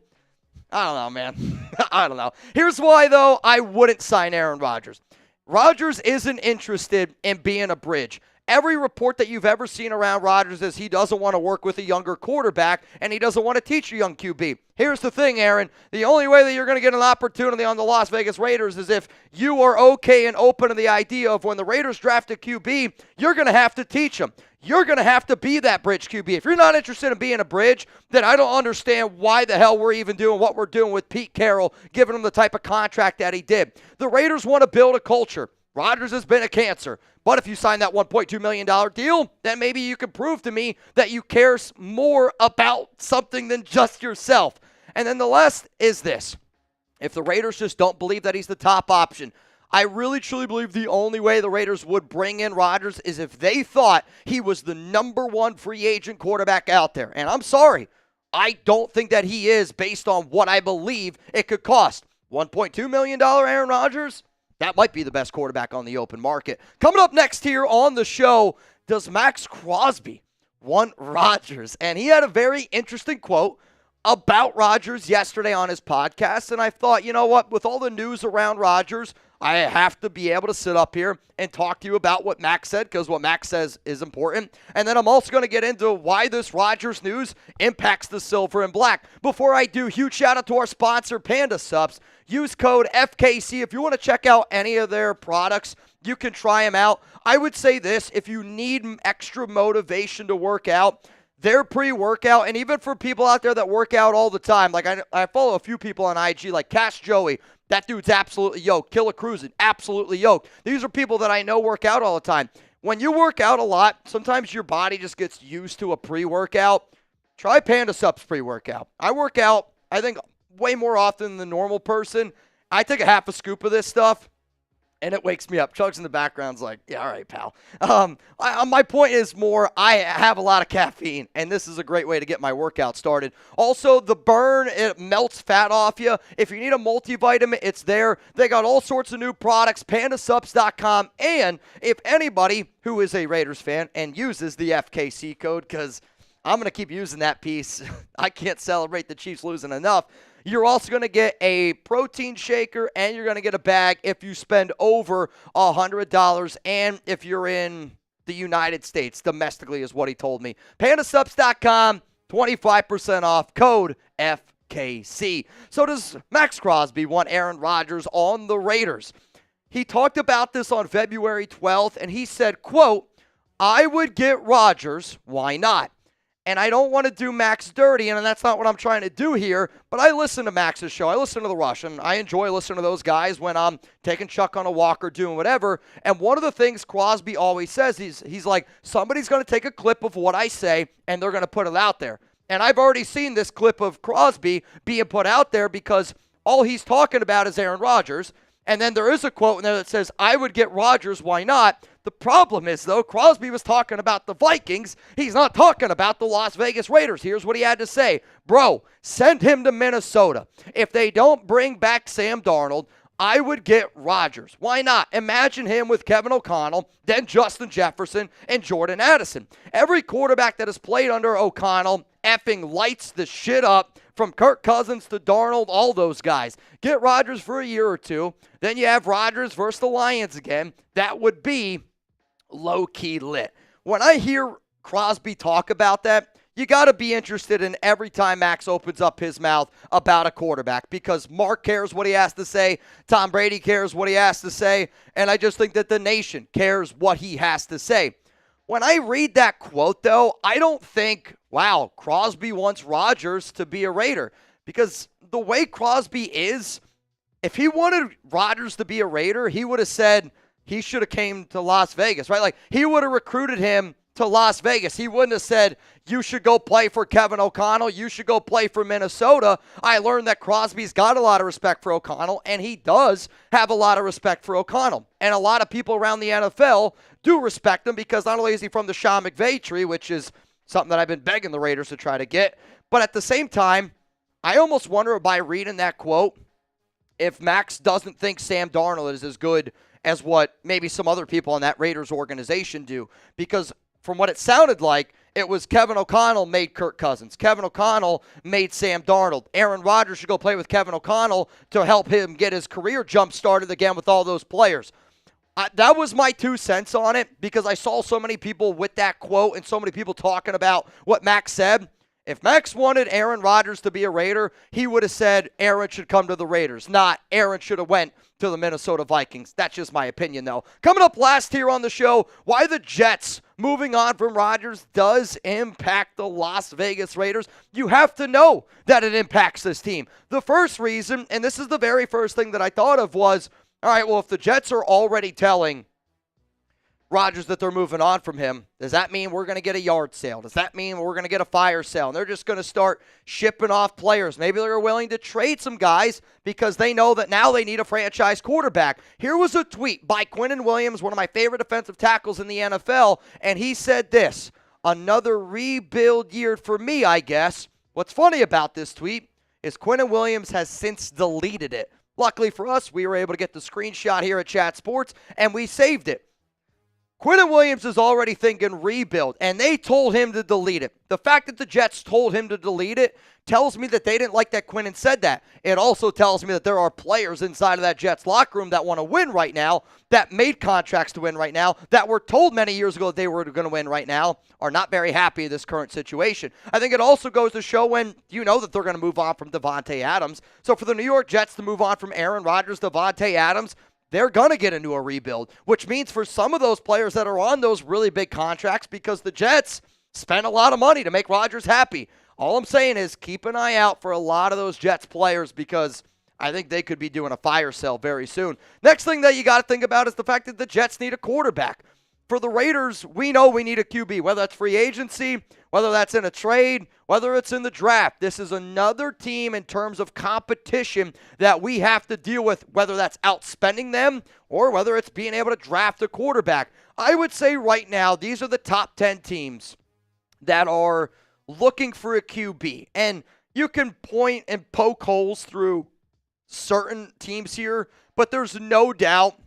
I don't know, man. I don't know. Here's why, though, I wouldn't sign Aaron Rodgers. Rodgers isn't interested in being a bridge. Every report that you've ever seen around Rodgers is he doesn't want to work with a younger quarterback and he doesn't want to teach a young QB. Here's the thing, Aaron. The only way that you're going to get an opportunity on the Las Vegas Raiders is if you are okay and open to the idea of when the Raiders draft a QB, you're going to have to teach them. You're going to have to be that bridge QB. If you're not interested in being a bridge, then I don't understand why the hell we're even doing what we're doing with Pete Carroll, giving him the type of contract that he did. The Raiders want to build a culture. Rodgers has been a cancer. But if you sign that $1.2 million deal, then maybe you can prove to me that you care more about something than just yourself. And then the last is this. If the Raiders just don't believe that he's the top option, I really, truly believe the only way the Raiders would bring in Rodgers is if they thought he was the number one free agent quarterback out there. And I'm sorry, I don't think that he is based on what I believe it could cost. $1.2 million Aaron Rodgers? That might be the best quarterback on the open market. Coming up next here on the show, does Maxx Crosby want Rodgers? And he had a very interesting quote about Rodgers yesterday on his podcast. And I thought, you know what? With all the news around Rodgers, I have to be able to sit up here and talk to you about what Max said, because what Max says is important. And then I'm also going to get into why this Rodgers news impacts the silver and black. Before I do, huge shout out to our sponsor, Panda Subs. Use code FKC. If you want to check out any of their products, you can try them out. I would say this, if you need extra motivation to work out, their pre-workout, and even for people out there that work out all the time, like I follow a few people on IG, like Cash Joey. That dude's absolutely yoked. Killer Cruising, absolutely yoked. These are people that I know work out all the time. When you work out a lot, sometimes your body just gets used to a pre-workout. Try Panda Subs pre-workout. I work out, I think, way more often than the normal person. I take a half a scoop of this stuff, and it wakes me up. Chuggs in the background's like, yeah, all right, pal. My point is more, I have a lot of caffeine, and this is a great way to get my workout started. Also, the burn, it melts fat off you. If you need a multivitamin, it's there. They got all sorts of new products, pandasubs.com. And if anybody who is a Raiders fan and uses the FKC code, because I'm going to keep using that piece. I can't celebrate the Chiefs losing enough. You're also going to get a protein shaker, and you're going to get a bag if you spend over $100. And if you're in the United States, domestically is what he told me. Pandasubs.com, 25% off, code FKC. So does Maxx Crosby want Aaron Rodgers on the Raiders? He talked about this on February 12th, and he said, quote, I would get Rodgers, why not? And I don't want to do Max dirty, and that's not what I'm trying to do here, but I listen to Max's show. I listen to The Rush, and I enjoy listening to those guys when I'm taking Chuck on a walk or doing whatever. And one of the things Crosby always says, he's like, somebody's going to take a clip of what I say, and they're going to put it out there. And I've already seen this clip of Crosby being put out there because all he's talking about is Aaron Rodgers. And then there is a quote in there that says, I would get Rodgers, why not? The problem is, though, Crosby was talking about the Vikings. He's not talking about the Las Vegas Raiders. Here's what he had to say. Bro, send him to Minnesota. If they don't bring back Sam Darnold, I would get Rodgers. Why not? Imagine him with Kevin O'Connell, then Justin Jefferson, and Jordan Addison. Every quarterback that has played under O'Connell effing lights the shit up, from Kirk Cousins to Darnold, all those guys. Get Rodgers for a year or two. Then you have Rodgers versus the Lions again. That would be low-key lit. When I hear Crosby talk about that, you got to be interested in every time Max opens up his mouth about a quarterback, because Mark cares what he has to say, Tom Brady cares what he has to say, and I just think that the nation cares what he has to say. When I read that quote, though, I don't think, wow, Crosby wants Rodgers to be a Raider, because the way Crosby is, if he wanted Rodgers to be a Raider, he would have said he should have came to Las Vegas, right? Like, he would have recruited him to Las Vegas. He wouldn't have said, you should go play for Kevin O'Connell. You should go play for Minnesota. I learned that Crosby's got a lot of respect for O'Connell, and he does have a lot of respect for O'Connell. And a lot of people around the NFL do respect him, because not only is he from the Sean McVay tree, which is something that I've been begging the Raiders to try to get. But at the same time, I almost wonder by reading that quote if Max doesn't think Sam Darnold is as good as what maybe some other people on that Raiders organization do. Because from what it sounded like, it was Kevin O'Connell made Kirk Cousins. Kevin O'Connell made Sam Darnold. Aaron Rodgers should go play with Kevin O'Connell to help him get his career jump-started again with all those players. That was my 2 cents on it because I saw so many people with that quote and so many people talking about what Max said. If Max wanted Aaron Rodgers to be a Raider, he would have said Aaron should come to the Raiders, not Aaron should have went to the Minnesota Vikings. That's just my opinion, though. Coming up last here on the show, why the Jets moving on from Rodgers does impact the Las Vegas Raiders. You have to know that it impacts this team. The first reason, and this is the very first thing that I thought of, was, all right, well, if the Jets are already telling Rodgers that they're moving on from him, does that mean we're going to get a yard sale? Does that mean we're going to get a fire sale? And they're just going to start shipping off players. Maybe they're willing to trade some guys because they know that now they need a franchise quarterback. Here was a tweet by Quinnen Williams, one of my favorite defensive tackles in the NFL, and he said this: another rebuild year for me, I guess. What's funny about this tweet is Quinnen Williams has since deleted it. Luckily for us, we were able to get the screenshot here at Chat Sports, and we saved it. Quinnen Williams is already thinking rebuild, and they told him to delete it. The fact that the Jets told him to delete it tells me that they didn't like that Quinnen said that. It also tells me that there are players inside of that Jets locker room that want to win right now, that made contracts to win right now, that were told many years ago that they were going to win right now, are not very happy in this current situation. I think it also goes to show when you know that they're going to move on from Davante Adams. So for the New York Jets to move on from Aaron Rodgers, Davante Adams, they're going to get into a rebuild, which means for some of those players that are on those really big contracts, because the Jets spent a lot of money to make Rodgers happy. All I'm saying is keep an eye out for a lot of those Jets players because I think they could be doing a fire sale very soon. Next thing that you got to think about is the fact that the Jets need a quarterback. For the Raiders, we know we need a QB, whether that's free agency, whether that's in a trade, whether it's in the draft. This is another team in terms of competition that we have to deal with, whether that's outspending them or whether it's being able to draft a quarterback. I would say right now, these are the top 10 teams that are looking for a QB. And you can point and poke holes through certain teams here, but there's no doubt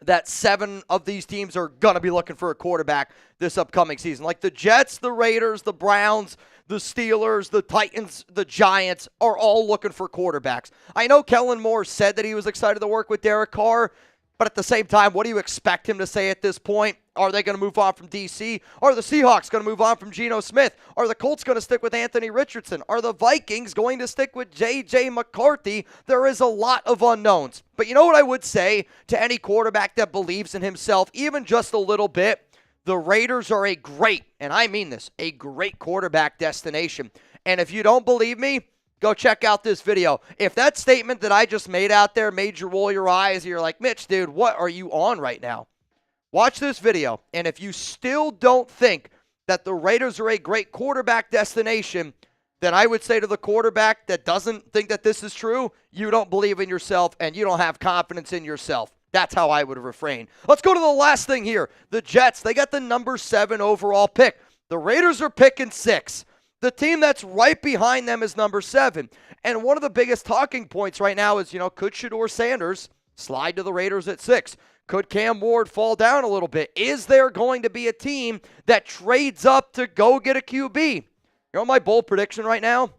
that 7 of these teams are going to be looking for a quarterback this upcoming season. Like the Jets, the Raiders, the Browns, the Steelers, the Titans, the Giants are all looking for quarterbacks. I know Kellen Moore said that he was excited to work with Derek Carr, but at the same time, what do you expect him to say at this point? Are they going to move on from D.C.? Are the Seahawks going to move on from Geno Smith? Are the Colts going to stick with Anthony Richardson? Are the Vikings going to stick with J.J. McCarthy? There is a lot of unknowns. But you know what I would say to any quarterback that believes in himself, even just a little bit? The Raiders are a great, and I mean this, a great quarterback destination. And if you don't believe me, go check out this video. If that statement that I just made out there made you roll your eyes, you're like, Mitch, dude, what are you on right now? Watch this video, and if you still don't think that the Raiders are a great quarterback destination, then I would say to the quarterback that doesn't think that this is true, you don't believe in yourself and you don't have confidence in yourself. That's how I would refrain. Let's go to the last thing here. The Jets, they got the number 7 overall pick. The Raiders are picking 6. The team that's right behind them is number 7. And one of the biggest talking points right now is, could Shador Sanders slide to the Raiders at 6? Could Cam Ward fall down a little bit? Is there going to be a team that trades up to go get a QB? You know my bold prediction right now?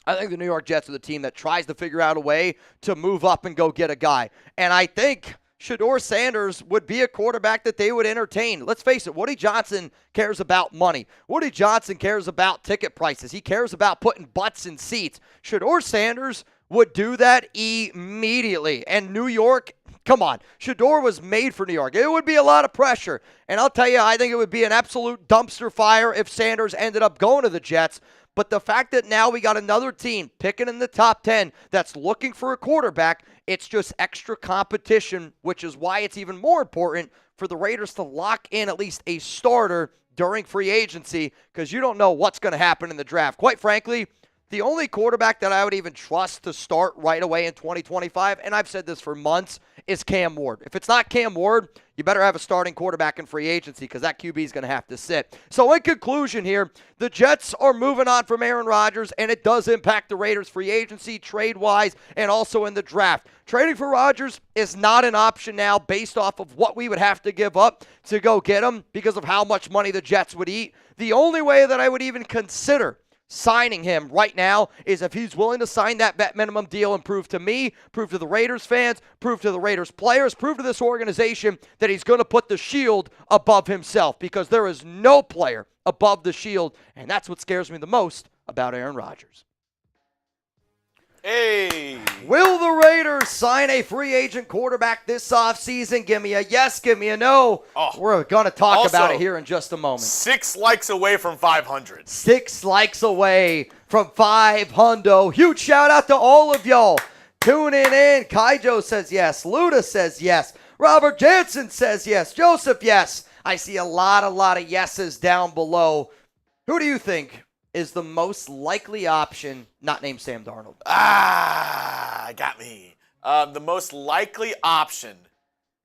I think the New York Jets are the team that tries to figure out a way to move up and go get a guy. And I think Shador Sanders would be a quarterback that they would entertain. Let's face it, Woody Johnson cares about money. Woody Johnson cares about ticket prices. He cares about putting butts in seats. Shador Sanders would do that immediately. And New York, come on, Shador was made for New York. It would be a lot of pressure. And I'll tell you, I think it would be an absolute dumpster fire if Sanders ended up going to the Jets. But the fact that now we got another team picking in the top 10 that's looking for a quarterback, it's just extra competition, which is why it's even more important for the Raiders to lock in at least a starter during free agency because you don't know what's going to happen in the draft. Quite frankly, The only quarterback that I would even trust to start right away in 2025, and I've said this for months, is Cam Ward. If it's not Cam Ward, you better have a starting quarterback in free agency because that QB is going to have to sit. So in conclusion here, the Jets are moving on from Aaron Rodgers, and it does impact the Raiders' free agency, trade-wise, and also in the draft. Trading for Rodgers is not an option now based off of what we would have to give up to go get him because of how much money the Jets would eat. The only way that I would even consider signing him right now is if he's willing to sign that vet minimum deal and prove to me, prove to the Raiders fans, prove to the Raiders players, prove to this organization that he's going to put the shield above himself, because there is no player above the shield, and that's what scares me the most about Aaron Rodgers. Hey. Will the Raiders sign a free agent quarterback this offseason? Give me a yes, give me a no. We're going to talk about it here in just a moment. 6 likes away from 500. 6 likes away from 500. Huge shout out to all of y'all tuning in. Kaijo says yes. Luda says yes. Robert Jansen says yes. Joseph, yes. I see a lot of yeses down below. Who do you think is the most likely option not named Sam Darnold? Got me. The most likely option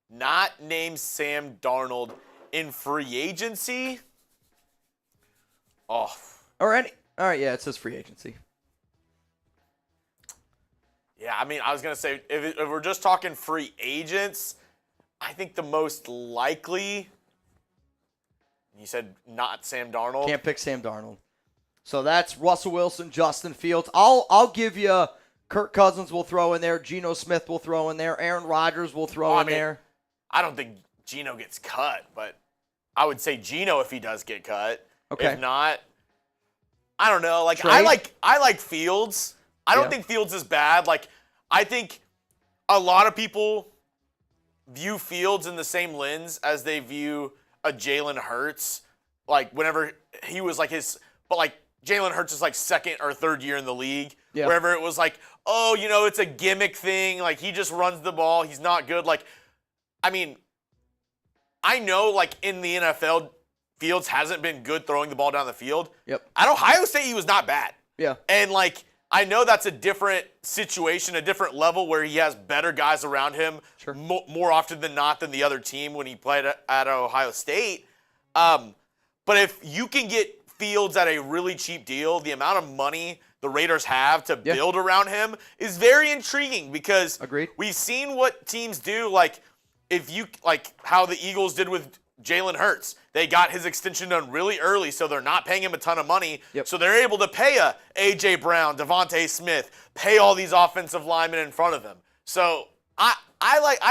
not named Sam Darnold in free agency? All right, yeah, it says free agency. Yeah, I mean, I was going to say, if we're just talking free agents, I think the most likely, you said not Sam Darnold? Can't pick Sam Darnold. So that's Russell Wilson, Justin Fields. I'll give you Kirk Cousins will throw in there. Geno Smith will throw in there. Aaron Rodgers will throw in there. I don't think Geno gets cut, but I would say Geno if he does get cut. Okay. If not, I don't know. Like Trade? I like Fields. I don't think Fields is bad. Like, I think a lot of people view Fields in the same lens as they view a Jalen Hurts. Like, whenever he was like but like, Jalen Hurts is like second or third year in the league. Yeah. Wherever it was like, oh, it's a gimmick thing. Like, he just runs the ball. He's not good. Like, I mean, I know, like, in the NFL, Fields hasn't been good throwing the ball down the field. Yep. At Ohio State, he was not bad. Yeah. And, like, I know that's a different situation, a different level where he has better guys around him more often than not than the other team when he played at Ohio State. But if you can get Fields at a really cheap deal, the amount of money the Raiders have to build around him is very intriguing because we've seen what teams do. Like, how the Eagles did with Jalen Hurts. They got his extension done really early, so they're not paying him a ton of money. Yep. So they're able to pay a A.J. Brown, Devontae Smith, pay all these offensive linemen in front of them. So I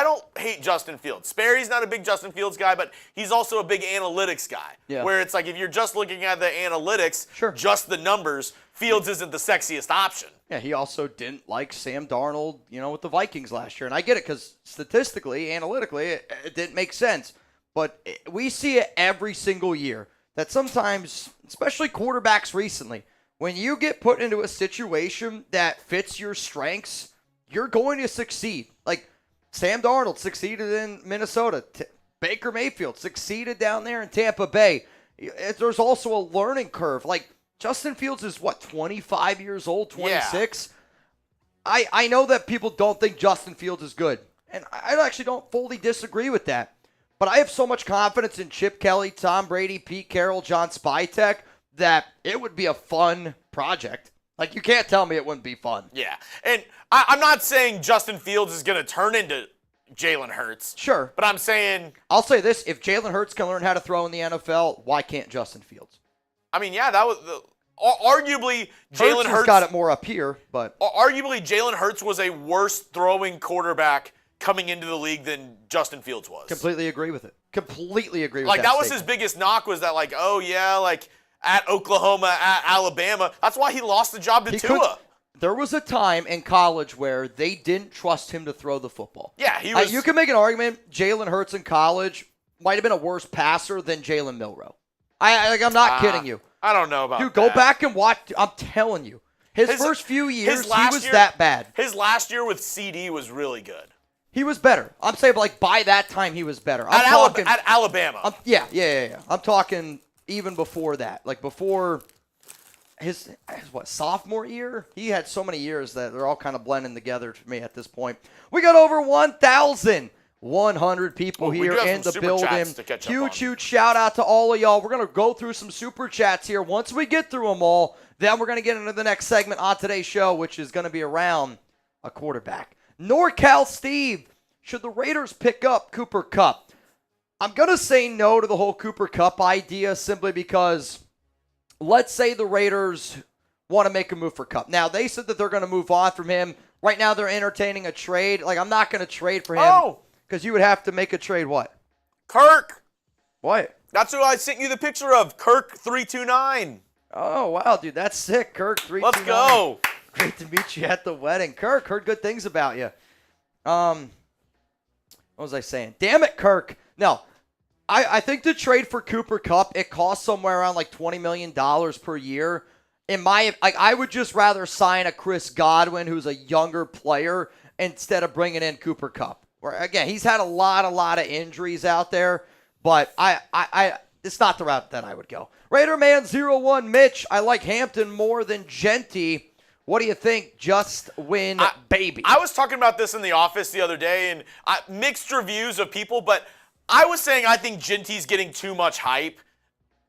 don't hate Justin Fields. Sperry's not a big Justin Fields guy, but he's also a big analytics guy. Yeah. Where it's like if you're just looking at the analytics, just the numbers, Fields isn't the sexiest option. Yeah, he also didn't like Sam Darnold, with the Vikings last year. And I get it because statistically, analytically, it didn't make sense. But we see it every single year that sometimes, especially quarterbacks recently, when you get put into a situation that fits your strengths, you're going to succeed. Like, Sam Darnold succeeded in Minnesota. Baker Mayfield succeeded down there in Tampa Bay. There's also a learning curve. Like, Justin Fields is, 25 years old, 26? Yeah. I know that people don't think Justin Fields is good. And I actually don't fully disagree with that. But I have so much confidence in Chip Kelly, Tom Brady, Pete Carroll, John Spytek that it would be a fun project. Like, you can't tell me it wouldn't be fun. Yeah. And I'm not saying Justin Fields is going to turn into Jalen Hurts. Sure. But I'm saying... I'll say this. If Jalen Hurts can learn how to throw in the NFL, why can't Justin Fields? I mean, yeah, that was... Arguably, Jalen Hurts... got it more up here, but... Arguably, Jalen Hurts was a worse throwing quarterback coming into the league than Justin Fields was. Completely agree with it. Completely agree with that. Like, that was statement. his biggest knock was that, like, oh, yeah, like... at Oklahoma, at Alabama. That's why he lost the job to Tua. There was a time in college where they didn't trust him to throw the football. Yeah, he was. You can make an argument Jalen Hurts in college might have been a worse passer than Jalen Milroe. I'm not kidding you. I don't know about that. Dude, go back and watch. I'm telling you. His first few years, he was that bad. His last year with CD was really good. He was better. I'm saying, like, by that time, he was better. At Alabama. Yeah. I'm talking even before that. Like, before his sophomore year. He had so many years that they're all kind of blending together for me at this point. We got over 1,100 people here in the building. Huge shout out to all of y'all. We're going to go through some super chats here. Once we get through them all, then we're going to get into the next segment on today's show, which is going to be around a quarterback. NorCal Steve, should the Raiders pick up Cooper Kupp? I'm going to say no to the whole Cooper Kupp idea simply because let's say the Raiders want to make a move for Kupp. Now, they said that they're going to move on from him. Right now, they're entertaining a trade. Like, I'm not going to trade for him because you would have to make a trade what? Kirk. What? That's who I sent you the picture of, Kirk 329. Oh, wow, dude, that's sick, Kirk 329. Let's go. Great to meet you at the wedding. Kirk, heard good things about you. What was I saying? Damn it, Kirk. No, I think the trade for Cooper Kupp, it costs somewhere around like $20 million per year. I would just rather sign a Chris Godwin, who's a younger player, instead of bringing in Cooper Kupp. Where again, he's had a lot of injuries out there, but it's not the route that I would go. Raiderman01 Mitch, I like Hampton more than Genty. What do you think? Just win, baby. I was talking about this in the office the other day, and mixed reviews of people, but I was saying I think Genty's getting too much hype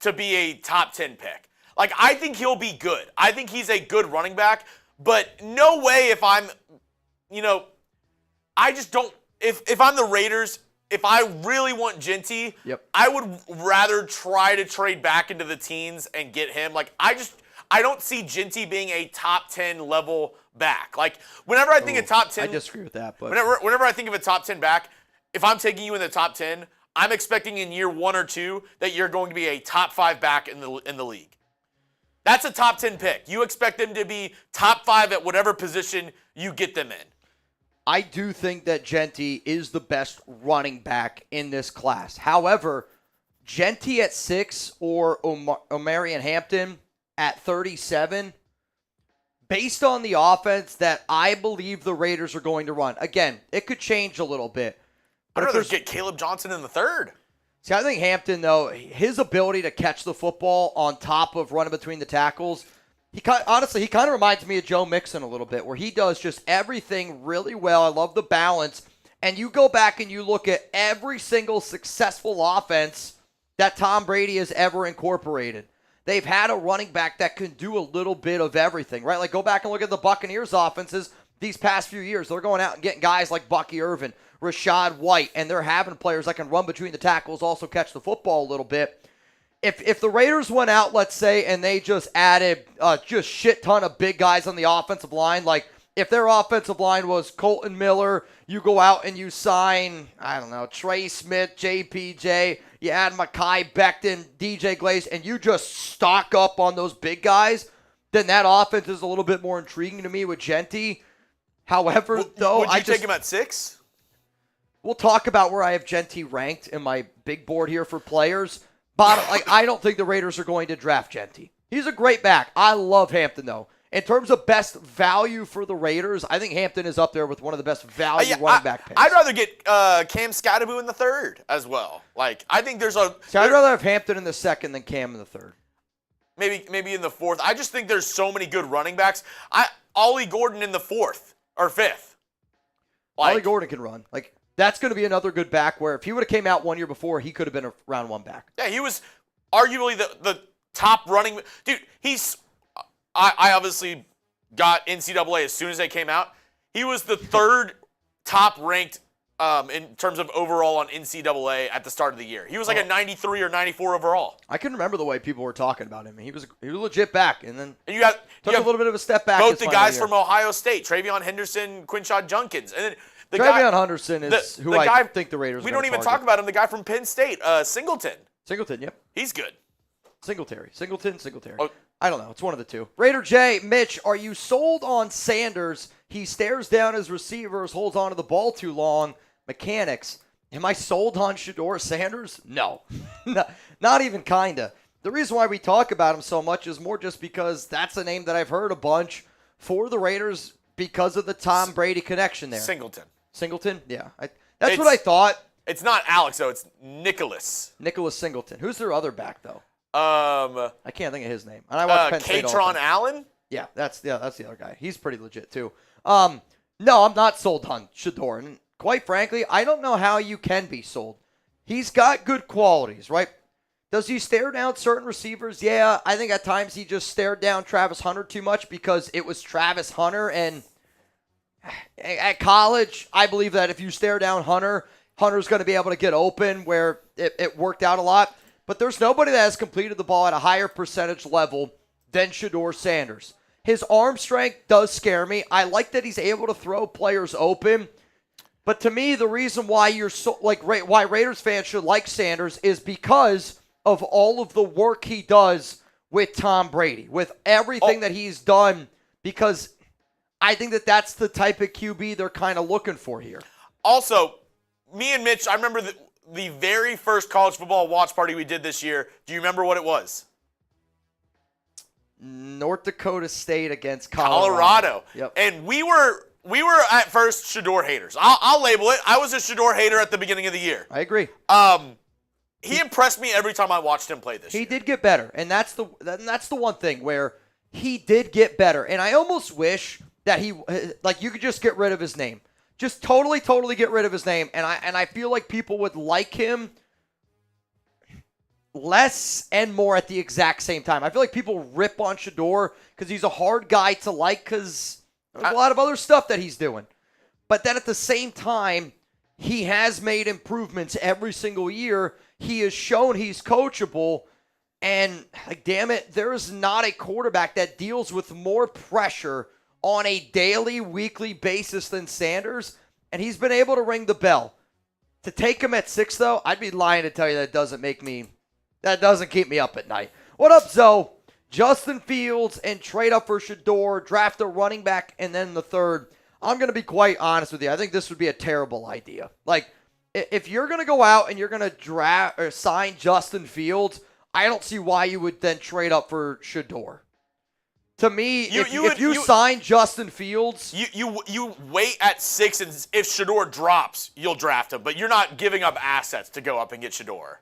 to be a top 10 pick. Like, I think he'll be good. I think he's a good running back, but no way if I'm, I just don't, if I'm the Raiders, if I really want Genty, I would rather try to trade back into the teens and get him. Like, I don't see Genty being a top 10 level back. Like, whenever I think of top 10. I disagree with that. But whenever I think of a top 10 back, if I'm taking you in the top 10, I'm expecting in year 1 or 2 that you're going to be a top 5 back in the league. That's a top 10 pick. You expect them to be top 5 at whatever position you get them in. I do think that Genty is the best running back in this class. However, Genty at 6 or Omarion Hampton at 37, based on the offense that I believe the Raiders are going to run. Again, it could change a little bit. I'd rather get Caleb Johnson in the 3rd. See, I think Hampton, though, his ability to catch the football on top of running between the tackles, he kind of reminds me of Joe Mixon a little bit, where he does just everything really well. I love the balance. And you go back and you look at every single successful offense that Tom Brady has ever incorporated. They've had a running back that can do a little bit of everything, right? Like, go back and look at the Buccaneers offenses these past few years. They're going out and getting guys like Bucky Irvin, Rashad White, and they're having players that can run between the tackles, also catch the football a little bit. If the Raiders went out, let's say, and they just added just shit ton of big guys on the offensive line, like if their offensive line was Colton Miller, you go out and you sign, I don't know, Trey Smith, JPJ, you add Mekhi Becton, DJ Glaze, and you just stock up on those big guys, then that offense is a little bit more intriguing to me with Genty. However, though, would you take him at 6? We'll talk about where I have Genty ranked in my big board here for players. But I don't think the Raiders are going to draft Genty. He's a great back. I love Hampton, though. In terms of best value for the Raiders, I think Hampton is up there with one of the best value running back picks. I'd rather get Cam Scatterbo in the 3rd as well. Like, I think there's a... See, I'd rather have Hampton in the 2nd than Cam in the 3rd. Maybe in the 4th. I just think there's so many good running backs. Ollie Gordon in the 4th or 5th. Ollie Gordon can run. Like, that's going to be another good back where if he would have came out 1 year before, he could have been a round 1 back. Yeah, he was arguably the top running... Dude, I obviously got NCAA as soon as they came out. He was the 3rd top ranked in terms of overall on NCAA at the start of the year. He was like a 93 or 94 overall. I can remember the way people were talking about him. He was a legit back, and then took a little bit of a step back. Both the guys from Ohio State, Travion Henderson, Quinshad Junkins, and then Travion Henderson is I think the Raiders. We don't even talk about him. The guy from Penn State, Singleton. Singleton, yep. He's good. Singletary. Oh. I don't know. It's one of the two. Raider J, Mitch, are you sold on Sanders? He stares down his receivers, holds on to the ball too long. Mechanics. Am I sold on Shador Sanders? No. Not even kinda. The reason why we talk about him so much is more just because that's a name that I've heard a bunch for the Raiders because of the Tom Brady connection there. Singleton? Yeah. That's what I thought. It's not Alex, though. It's Nicholas. Nicholas Singleton. Who's their other back, though? I can't think of his name. And I watch Penn State all the Katron time. Allen? Yeah, that's the other guy. He's pretty legit too. No, I'm not sold on Shador. And quite frankly, I don't know how you can be sold. He's got good qualities, right? Does he stare down certain receivers? Yeah, I think at times he just stared down Travis Hunter too much because it was Travis Hunter. And at college, I believe that if you stare down Hunter's going to be able to get open where it worked out a lot. But there's nobody that has completed the ball at a higher percentage level than Shador Sanders. His arm strength does scare me. I like that he's able to throw players open. But to me, the reason why why Raiders fans should like Sanders is because of all of the work he does with Tom Brady, with everything that he's done, because I think that that's the type of QB they're kind of looking for here. Also, me and Mitch, I remember the very first college football watch party we did this year. Do you remember what it was? North Dakota State against Colorado. Colorado. Yep. And we were at first Shador haters. I'll label it. I was a Shador hater at the beginning of the year. I agree. He impressed me every time I watched him play this year. He did get better, and that's the one thing where he did get better. And I almost wish that you could just get rid of his name. Just totally get rid of his name. And I feel like people would like him less and more at the exact same time. I feel like people rip on Shador because he's a hard guy to like because there's a lot of other stuff that he's doing. But then at the same time, he has made improvements every single year. He has shown he's coachable. And, damn it, there is not a quarterback that deals with more pressure on a daily, weekly basis than Sanders. And he's been able to ring the bell. To take him at 6, though, I'd be lying to tell you that doesn't keep me up at night. What up, Zoe? Justin Fields and trade up for Shador, draft a running back, and then the third. I'm going to be quite honest with you. I think this would be a terrible idea. If you're going to go out and you're going to draft or sign Justin Fields, I don't see why you would then trade up for Shador. To me, if you sign Justin Fields, you wait at 6, and if Shador drops, you'll draft him. But you're not giving up assets to go up and get Shador.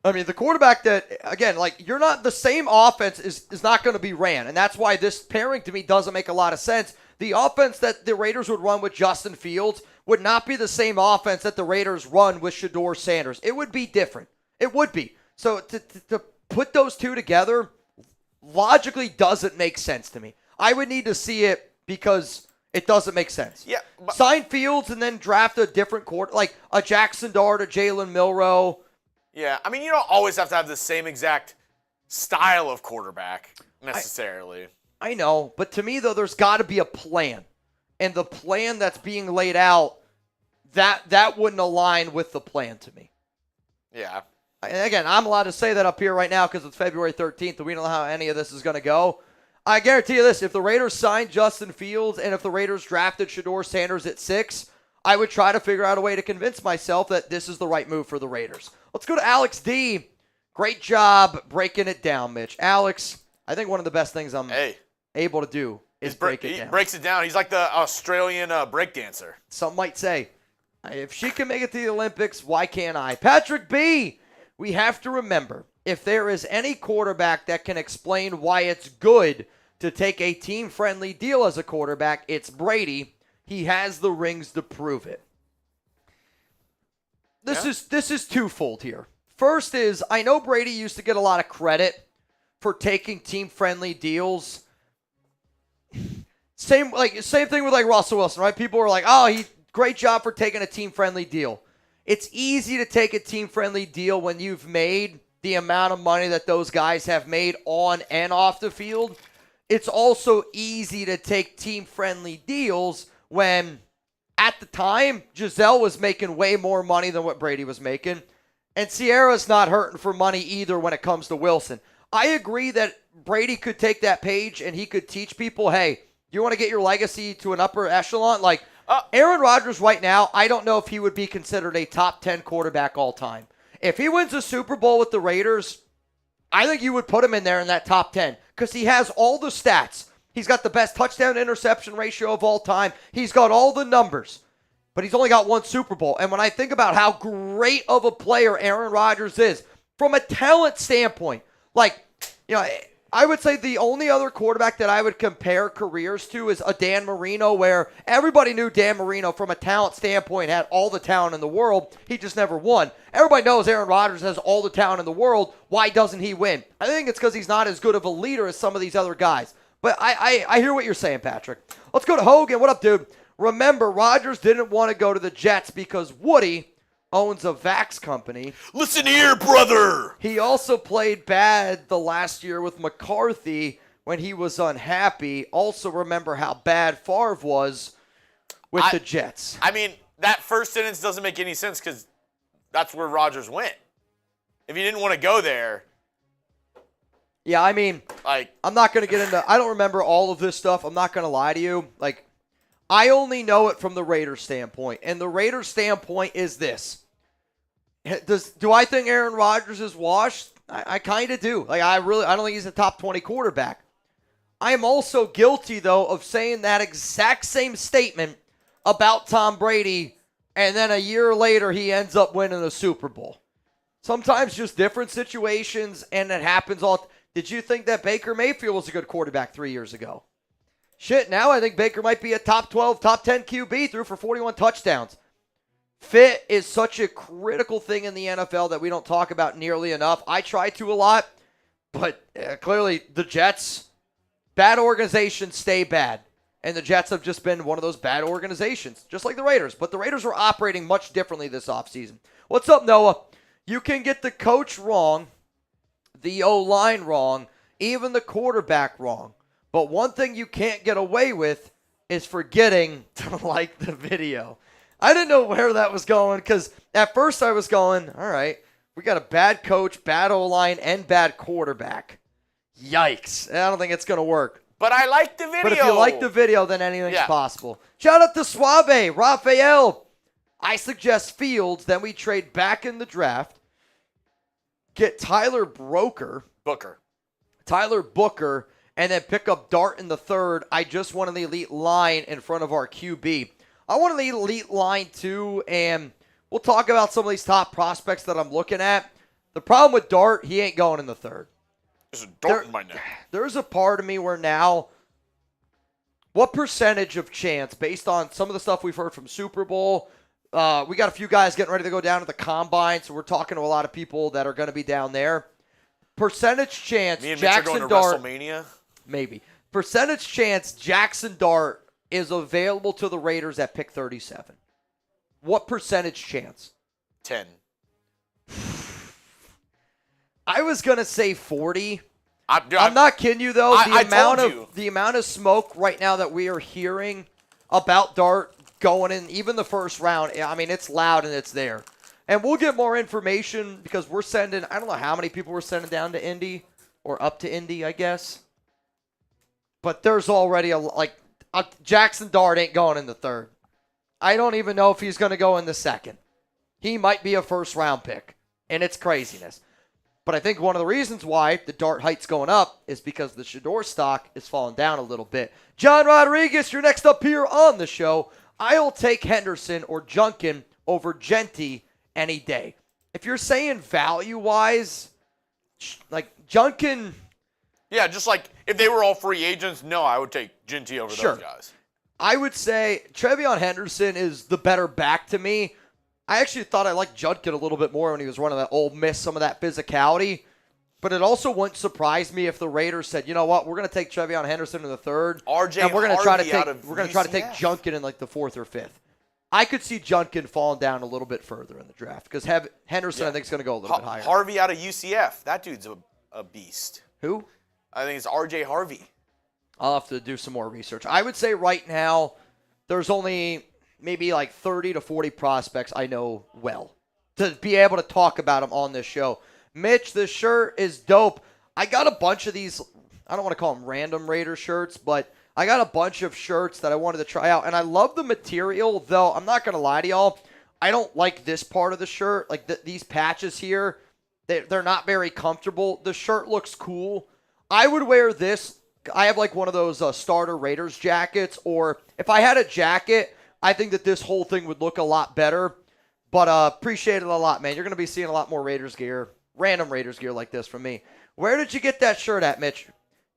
I mean, the quarterback that, again, you're not, the same offense is not going to be ran. And that's why this pairing to me doesn't make a lot of sense. The offense that the Raiders would run with Justin Fields would not be the same offense that the Raiders run with Shador Sanders. It would be different. It would be. So to put those two together logically doesn't make sense to me. I would need to see it because it doesn't make sense. Yeah. Sign Fields and then draft a different quarter, like a Jackson Dart, a Jalen Milroe. Yeah, I mean, you don't always have to have the same exact style of quarterback necessarily. I know, but to me, though, there's got to be a plan. And the plan that's being laid out, that wouldn't align with the plan to me. Yeah. And again, I'm allowed to say that up here right now because it's February 13th and we don't know how any of this is going to go. I guarantee you this, if the Raiders signed Justin Fields and if the Raiders drafted Shador Sanders at 6, I would try to figure out a way to convince myself that this is the right move for the Raiders. Let's go to Alex D. Great job breaking it down, Mitch. Alex, I think one of the best things I'm able to do is break it down. He breaks it down. He's like the Australian breakdancer. Some might say, if she can make it to the Olympics, why can't I? Patrick B., we have to remember, if there is any quarterback that can explain why it's good to take a team-friendly deal as a quarterback, it's Brady. He has the rings to prove it. This is twofold here. First is, I know Brady used to get a lot of credit for taking team-friendly deals. Same thing with Russell Wilson, right? People were like, oh, great job for taking a team-friendly deal. It's easy to take a team-friendly deal when you've made the amount of money that those guys have made on and off the field. It's also easy to take team-friendly deals when, at the time, Giselle was making way more money than what Brady was making. And Sierra's not hurting for money either when it comes to Wilson. I agree that Brady could take that page and he could teach people, hey, you want to get your legacy to an upper echelon? Aaron Rodgers right now, I don't know if he would be considered a top 10 quarterback all time. If he wins a Super Bowl with the Raiders, I think you would put him in there in that top 10 because he has all the stats. He's got the best touchdown-interception ratio of all time. He's got all the numbers, but he's only got one Super Bowl. And when I think about how great of a player Aaron Rodgers is, from a talent standpoint. Like, I would say the only other quarterback that I would compare careers to is a Dan Marino, where everybody knew Dan Marino from a talent standpoint had all the talent in the world. He just never won. Everybody knows Aaron Rodgers has all the talent in the world. Why doesn't he win? I think it's because he's not as good of a leader as some of these other guys. But I hear what you're saying, Patrick. Let's go to Hogan. What up, dude? Remember, Rodgers didn't want to go to the Jets because Woody owns a Vax company. Listen here, brother. He also played bad the last year with McCarthy when he was unhappy. Also remember how bad Favre was with the Jets. I mean, that first sentence doesn't make any sense because that's where Rodgers went. If he didn't want to go there. Yeah, I mean, I'm not going to get into – I don't remember all of this stuff. I'm not going to lie to you. I only know it from the Raiders standpoint. And the Raiders standpoint is this. Do I think Aaron Rodgers is washed? I kind of do. I don't think he's a top 20 quarterback. I am also guilty, though, of saying that exact same statement about Tom Brady, and then a year later he ends up winning the Super Bowl. Sometimes just different situations, and it happens all. Did you think that Baker Mayfield was a good quarterback 3 years ago? Shit, now I think Baker might be a top 12, top 10 QB, threw for 41 touchdowns. Fit is such a critical thing in the NFL that we don't talk about nearly enough. I try to a lot, but clearly the Jets, bad organizations stay bad. And the Jets have just been one of those bad organizations, just like the Raiders. But the Raiders are operating much differently this offseason. What's up, Noah? You can get the coach wrong, the O-line wrong, even the quarterback wrong. But one thing you can't get away with is forgetting to like the video. I didn't know where that was going because at first I was going, all right, we got a bad coach, bad O-line, and bad quarterback. Yikes. I don't think it's going to work. But I like the video. But if you like the video, then anything's possible. Shout out to Suave, Raphael. I suggest Fields, then we trade back in the draft, get Tyler Booker, and then pick up Dart in the third. I just want an elite line in front of our QB. I want an elite line too, and we'll talk about some of these top prospects that I'm looking at. The problem with Dart, he ain't going in the third. There's a dart in my neck. There's a part of me where now, what percentage of chance, based on some of the stuff we've heard from Super Bowl, we got a few guys getting ready to go down to the Combine, so we're talking to a lot of people that are going to be down there. Percentage chance, me and Jackson Mitch are going to Dart, WrestleMania? Maybe. Percentage chance, Jackson Dart is available to the Raiders at pick 37. What percentage chance? 10. I was going to say 40. I'm not kidding you, though. The amount of smoke right now that we are hearing about Dart going in even the first round, I mean, it's loud and it's there. And we'll get more information because we're sending, I don't know how many people we're sending down to Indy or up to Indy, I guess. But there's already Jackson Dart ain't going in the third. I don't even know if he's going to go in the second. He might be a first-round pick, and it's craziness. But I think one of the reasons why the Dart height's going up is because the Shador stock is falling down a little bit. John Rodriguez, you're next up here on the show. I'll take Henderson or Junkin over Genty any day. If you're saying value-wise, Junkin... Yeah, just like if they were all free agents, no, I would take Genty over those guys. I would say Trevion Henderson is the better back to me. I actually thought I liked Judkins a little bit more when he was running that Ole Miss, some of that physicality. But it also wouldn't surprise me if the Raiders said, you know what, we're going to take Trevion Henderson in the third, and we're going to try to take Junkin in the fourth or fifth. I could see Junkin falling down a little bit further in the draft because Henderson I think is going to go a little bit higher. Harvey out of UCF, that dude's a beast. Who? I think it's R.J. Harvey. I'll have to do some more research. I would say right now there's only maybe 30 to 40 prospects I know well to be able to talk about them on this show. Mitch, this shirt is dope. I got a bunch of these, I don't want to call them random Raider shirts, but I got a bunch of shirts that I wanted to try out. And I love the material, though I'm not going to lie to y'all. I don't like this part of the shirt. These patches here, they're not very comfortable. The shirt looks cool. I would wear this. I have one of those starter Raiders jackets, or if I had a jacket, I think that this whole thing would look a lot better. But appreciate it a lot, man. You're going to be seeing a lot more Raiders gear random Raiders gear like this from me. Where did you get that shirt at, Mitch?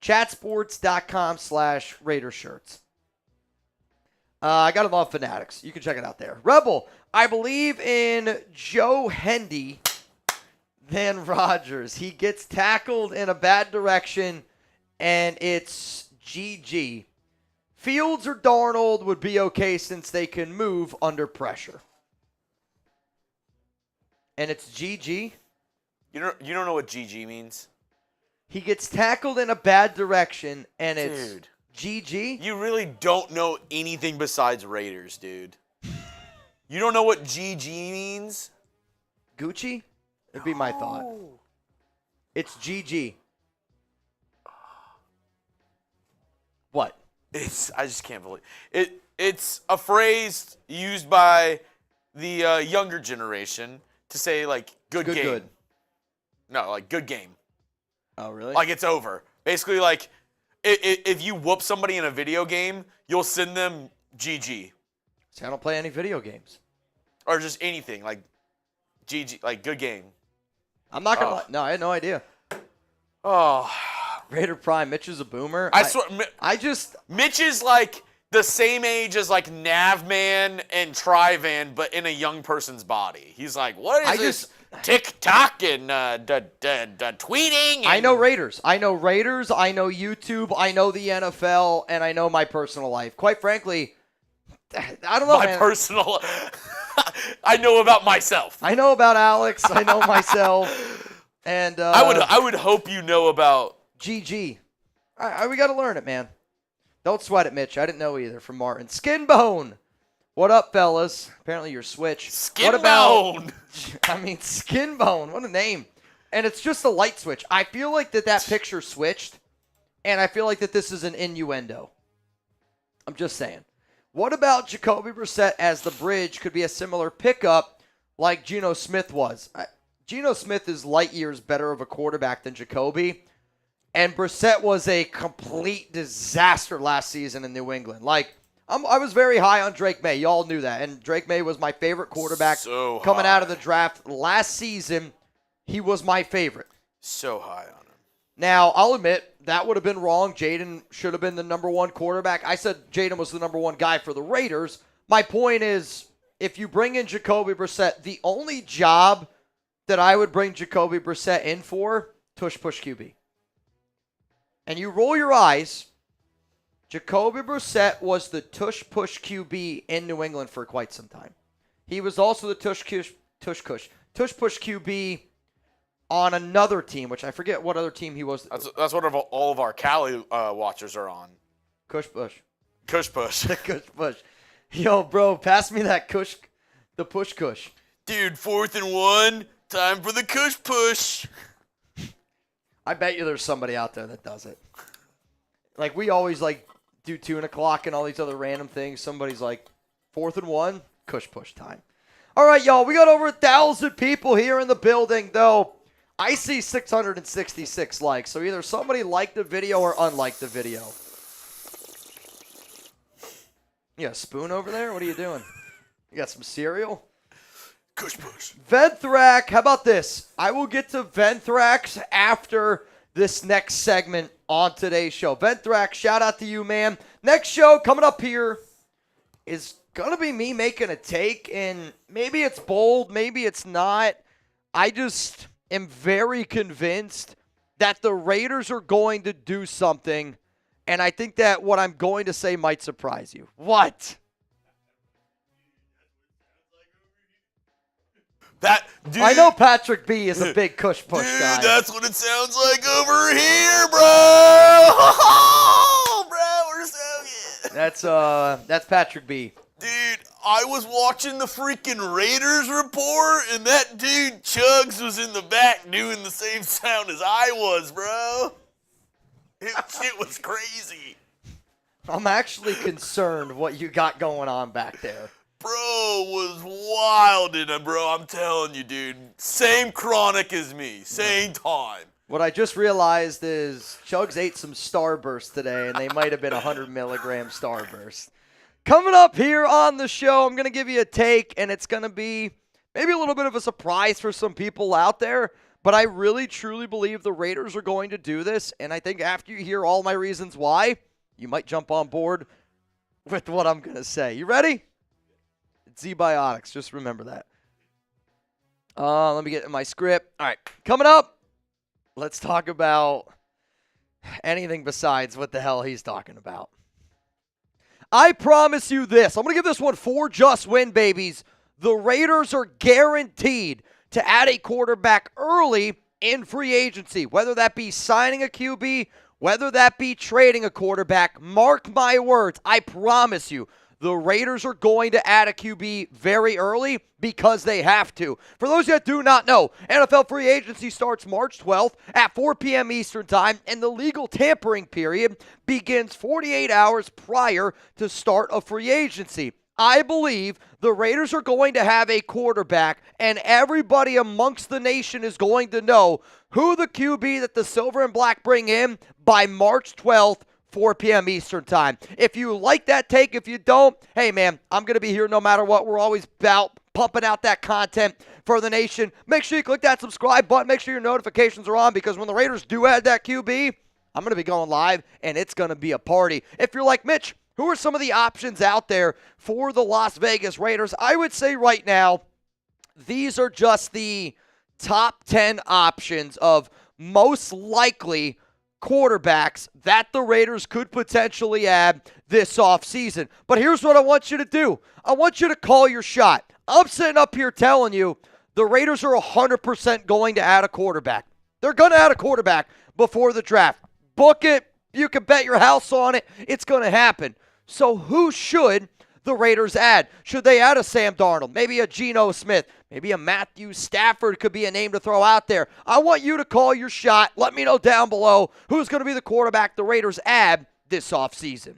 Chatsports.com/Raiders shirts. I got it on Fanatics. You can check it out there. Rebel, I believe in Joe Hendy than Rodgers. He gets tackled in a bad direction, and it's GG. Fields or Darnold would be okay since they can move under pressure. And it's GG. You don't know what GG means? He gets tackled in a bad direction, and it's Dude. GG. You really don't know anything besides Raiders, dude. You don't know what GG means? Gucci? It'd be my thought. It's GG. What? I just can't believe it. It's a phrase used by the younger generation to say like good game. Good. No, like good game. Oh, really? Like it's over. Basically, like if you whoop somebody in a video game, you'll send them GG. See, I don't play any video games. Or just anything like GG, like good game. I'm not gonna lie. No, I had no idea. Oh, Raider Prime. Mitch is a boomer. I swear, Mitch is like the same age as like Navman and Trivan, but in a young person's body. He's like, what is this? TikTok and tweeting. And I know Raiders. I know YouTube. I know the NFL, and I know my personal life. Quite frankly, I don't know. My personal. I know about myself. I know about Alex. I know myself. And I would hope you know about GG. We got to learn it, man. Don't sweat it, Mitch. I didn't know either from Martin. Skinbone. What up, fellas? Apparently you're switch. Skinbone. Skinbone. What a name. And it's just a light switch. I feel like that picture switched, and I feel like that this is an innuendo. I'm just saying. What about Jacoby Brissett as the bridge could be a similar pickup like Geno Smith was? Geno Smith is light years better of a quarterback than Jacoby, and Brissett was a complete disaster last season in New England. I was very high on Drake May. Y'all knew that. And Drake May was my favorite quarterback coming out of the draft. Last season, he was my favorite. So high on him. Now, I'll admit, that would have been wrong. Jaden should have been the number one quarterback. I said Jaden was the number one guy for the Raiders. My point is, if you bring in Jacoby Brissett, the only job that I would bring Jacoby Brissett in for, tush-push QB. And you roll your eyes. Jacoby Brissett was the tush-push QB in New England for quite some time. He was also the tush-push QB on another team, which I forget what other team he was. That's what all of our Cali watchers are on. Cush-push. Cush-push. The Cush-push. Yo, bro, pass me that Cush, the push-cush. Dude, 4th and 1, time for the Cush-push. I bet you there's somebody out there that does it. Like, we always, do 2 o'clock and all these other random things. Somebody's like, 4th and 1, Cush-push time. All right, y'all, we got over 1,000 people here in the building, though. I see 666 likes, so either somebody liked the video or unliked the video. You got a spoon over there? What are you doing? You got some cereal? Cush-push. Venthrak, how about this? I will get to Venthrax after this next segment on today's show. Venthrak, shout out to you, man. Next show coming up here is going to be me making a take, and maybe it's bold, maybe it's not. I just am very convinced that the Raiders are going to do something, and I think that what I'm going to say might surprise you. What? Dude, I know Patrick B is a big Cush-push guy. Dude, that's what it sounds like over here, bro. Bro, we're so good. That's Patrick B. Dude, I was watching the freaking Raiders report, and that dude Chuggs was in the back doing the same sound as I was, bro. It was crazy. I'm actually concerned what you got going on back there. Bro was wildin', bro. I'm telling you, dude. Same chronic as me. Same time. What I just realized is Chuggs ate some Starburst today, and they might have been 100 milligram Starburst. Coming up here on the show, I'm going to give you a take, and it's going to be maybe a little bit of a surprise for some people out there. But I really, truly believe the Raiders are going to do this, and I think after you hear all my reasons why, you might jump on board with what I'm going to say. You ready? It's Z-Biotics. Just remember that. Let me get in my script. All right, coming up, let's talk about anything besides what the hell he's talking about. I promise you this. I'm going to give this one 4 just win, babies. The Raiders are guaranteed to add a quarterback early in free agency, whether that be signing a QB, whether that be trading a quarterback. Mark my words. I promise you, the Raiders are going to add a QB very early because they have to. For those that do not know, NFL free agency starts March 12th at 4 p.m. Eastern Time, and the legal tampering period begins 48 hours prior to start of free agency. I believe the Raiders are going to have a quarterback, and everybody amongst the nation is going to know who the QB that the Silver and Black bring in by March 12th, 4 p.m. Eastern Time. If you like that take, if you don't, hey, man, I'm going to be here no matter what. We're always about pumping out that content for the nation. Make sure you click that subscribe button. Make sure your notifications are on, because when the Raiders do add that QB, I'm going to be going live, and it's going to be a party. If you're like Mitch, who are some of the options out there for the Las Vegas Raiders? I would say right now, these are just the top 10 options of most likely quarterbacks that the Raiders could potentially add this offseason. But here's what I want you to do. I want you to call your shot. I'm sitting up here telling you the Raiders are 100% going to add a quarterback. They're going to add a quarterback before the draft. Book it. You can bet your house on it. It's going to happen. So who should the Raiders add? Should they add a Sam Darnold? Maybe a Geno Smith? Maybe a Matthew Stafford could be a name to throw out there. I want you to call your shot. Let me know down below who's going to be the quarterback the Raiders add this offseason.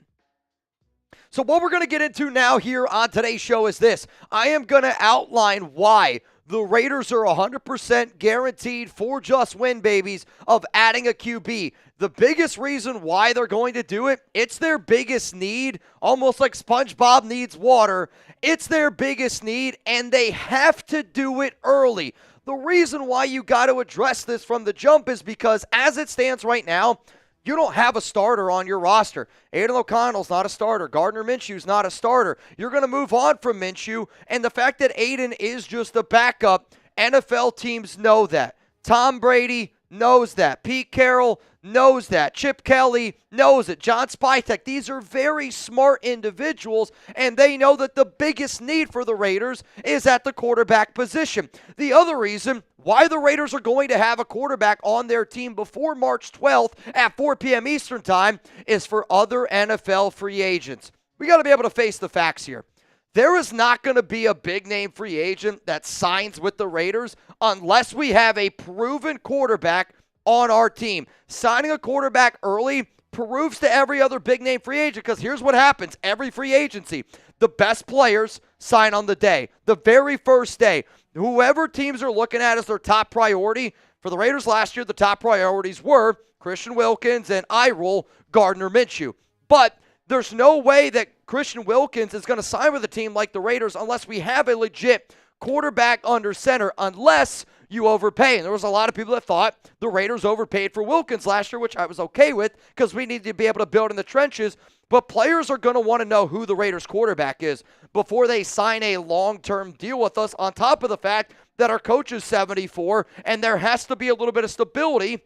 So what we're going to get into now here on today's show is this. I am going to outline why the Raiders are 100% guaranteed for just win, babies, of adding a QB. The biggest reason why they're going to do it, it's their biggest need, almost like SpongeBob needs water. It's their biggest need, and they have to do it early. The reason why you got to address this from the jump is because as it stands right now, you don't have a starter on your roster. Aiden O'Connell's not a starter. Gardner Minshew's not a starter. You're going to move on from Minshew, and the fact that Aiden is just a backup, NFL teams know that. Tom Brady knows that. Pete Carroll knows that. Chip Kelly knows it. John Spytek. These are very smart individuals, and they know that the biggest need for the Raiders is at the quarterback position. The other reason why the Raiders are going to have a quarterback on their team before March 12th at 4 p.m. Eastern Time is for other NFL free agents. We got to be able to face the facts here. There is not going to be a big-name free agent that signs with the Raiders unless we have a proven quarterback on our team. Signing a quarterback early proves to every other big-name free agent, because here's what happens. Every free agency, the best players sign on the day, the very first day. Whoever teams are looking at as their top priority, for the Raiders last year, the top priorities were Christian Wilkins and Gardner Minshew. But there's no way that Christian Wilkins is going to sign with a team like the Raiders unless we have a legit quarterback under center, unless you overpay. And there was a lot of people that thought the Raiders overpaid for Wilkins last year, which I was okay with because we need to be able to build in the trenches. But players are going to want to know who the Raiders quarterback is before they sign a long-term deal with us, on top of the fact that our coach is 74 and there has to be a little bit of stability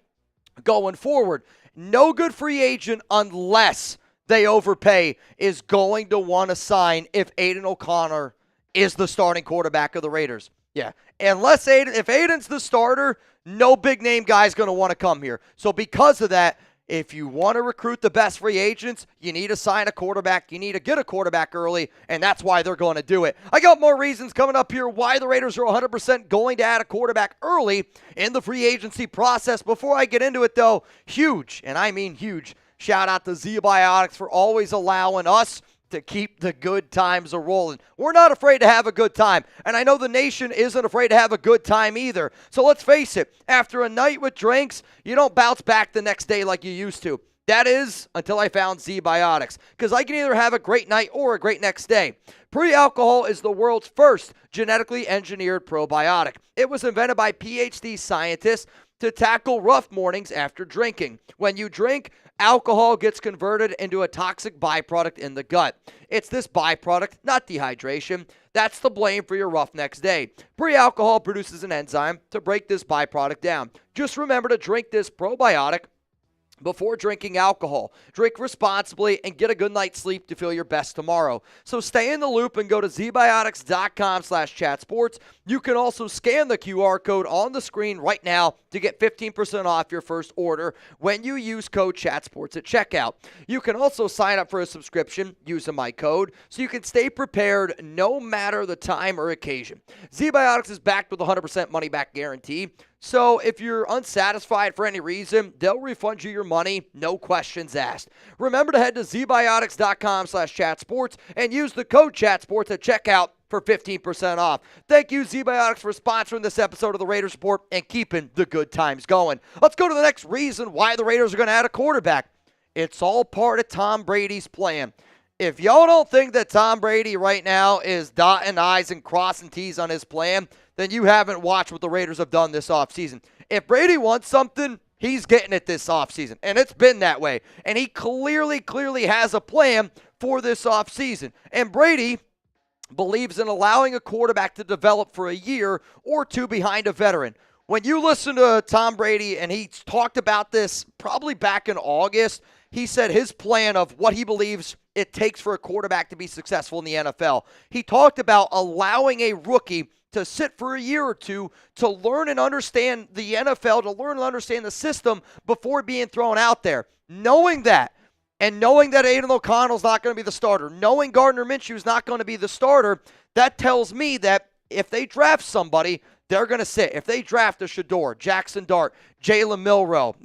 going forward. No good free agent, unless they overpay, is going to want to sign if Aiden O'Connell is the starting quarterback of the Raiders. Yeah, if Aiden's the starter, no big-name guy's going to want to come here. So because of that, if you want to recruit the best free agents, you need to sign a quarterback. You need to get a quarterback early, and that's why they're going to do it. I got more reasons coming up here why the Raiders are 100% going to add a quarterback early in the free agency process. Before I get into it, though, huge, and I mean huge, shout out to Z-Biotics for always allowing us to keep the good times a-rolling. We're not afraid to have a good time, and I know the nation isn't afraid to have a good time either. So let's face it, after a night with drinks, you don't bounce back the next day like you used to. That is, until I found Z-Biotics, because I can either have a great night or a great next day. Pre-alcohol is the world's first genetically engineered probiotic. It was invented by PhD scientists to tackle rough mornings after drinking. When you drink, alcohol gets converted into a toxic byproduct in the gut. It's this byproduct, not dehydration, that's the blame for your rough next day. Pre-alcohol produces an enzyme to break this byproduct down. Just remember to drink this probiotic before drinking alcohol. Drink responsibly and get a good night's sleep to feel your best tomorrow. So stay in the loop and go to zbiotics.com/chatsports. You can also scan the QR code on the screen right now to get 15% off your first order when you use code chatsports at checkout. You can also sign up for a subscription using my code so you can stay prepared no matter the time or occasion. ZBiotics is backed with a 100% money back guarantee. So if you're unsatisfied for any reason, they'll refund you your money, no questions asked. Remember to head to zbiotics.com/chatsports and use the code chatsports at checkout for 15% off. Thank you, ZBiotics, for sponsoring this episode of the Raiders Report and keeping the good times going. Let's go to the next reason why the Raiders are going to add a quarterback. It's all part of Tom Brady's plan. If y'all don't think that Tom Brady right now is dotting I's and crossing T's on his plan, then you haven't watched what the Raiders have done this offseason. If Brady wants something, he's getting it this offseason, and it's been that way. And he clearly has a plan for this offseason. And Brady believes in allowing a quarterback to develop for a year or two behind a veteran. When you listen to Tom Brady, and he talked about this probably back in August, he said his plan of what he believes it takes for a quarterback to be successful in the NFL. He talked about allowing a rookie to sit for a year or two to learn and understand the NFL, to learn and understand the system before being thrown out there. Knowing that, and knowing that Aiden O'Connell's not going to be the starter, knowing Gardner Minshew's not going to be the starter, that tells me that if they draft somebody, they're going to sit. If they draft a Shador, Jackson Dart, Jalen Milroe,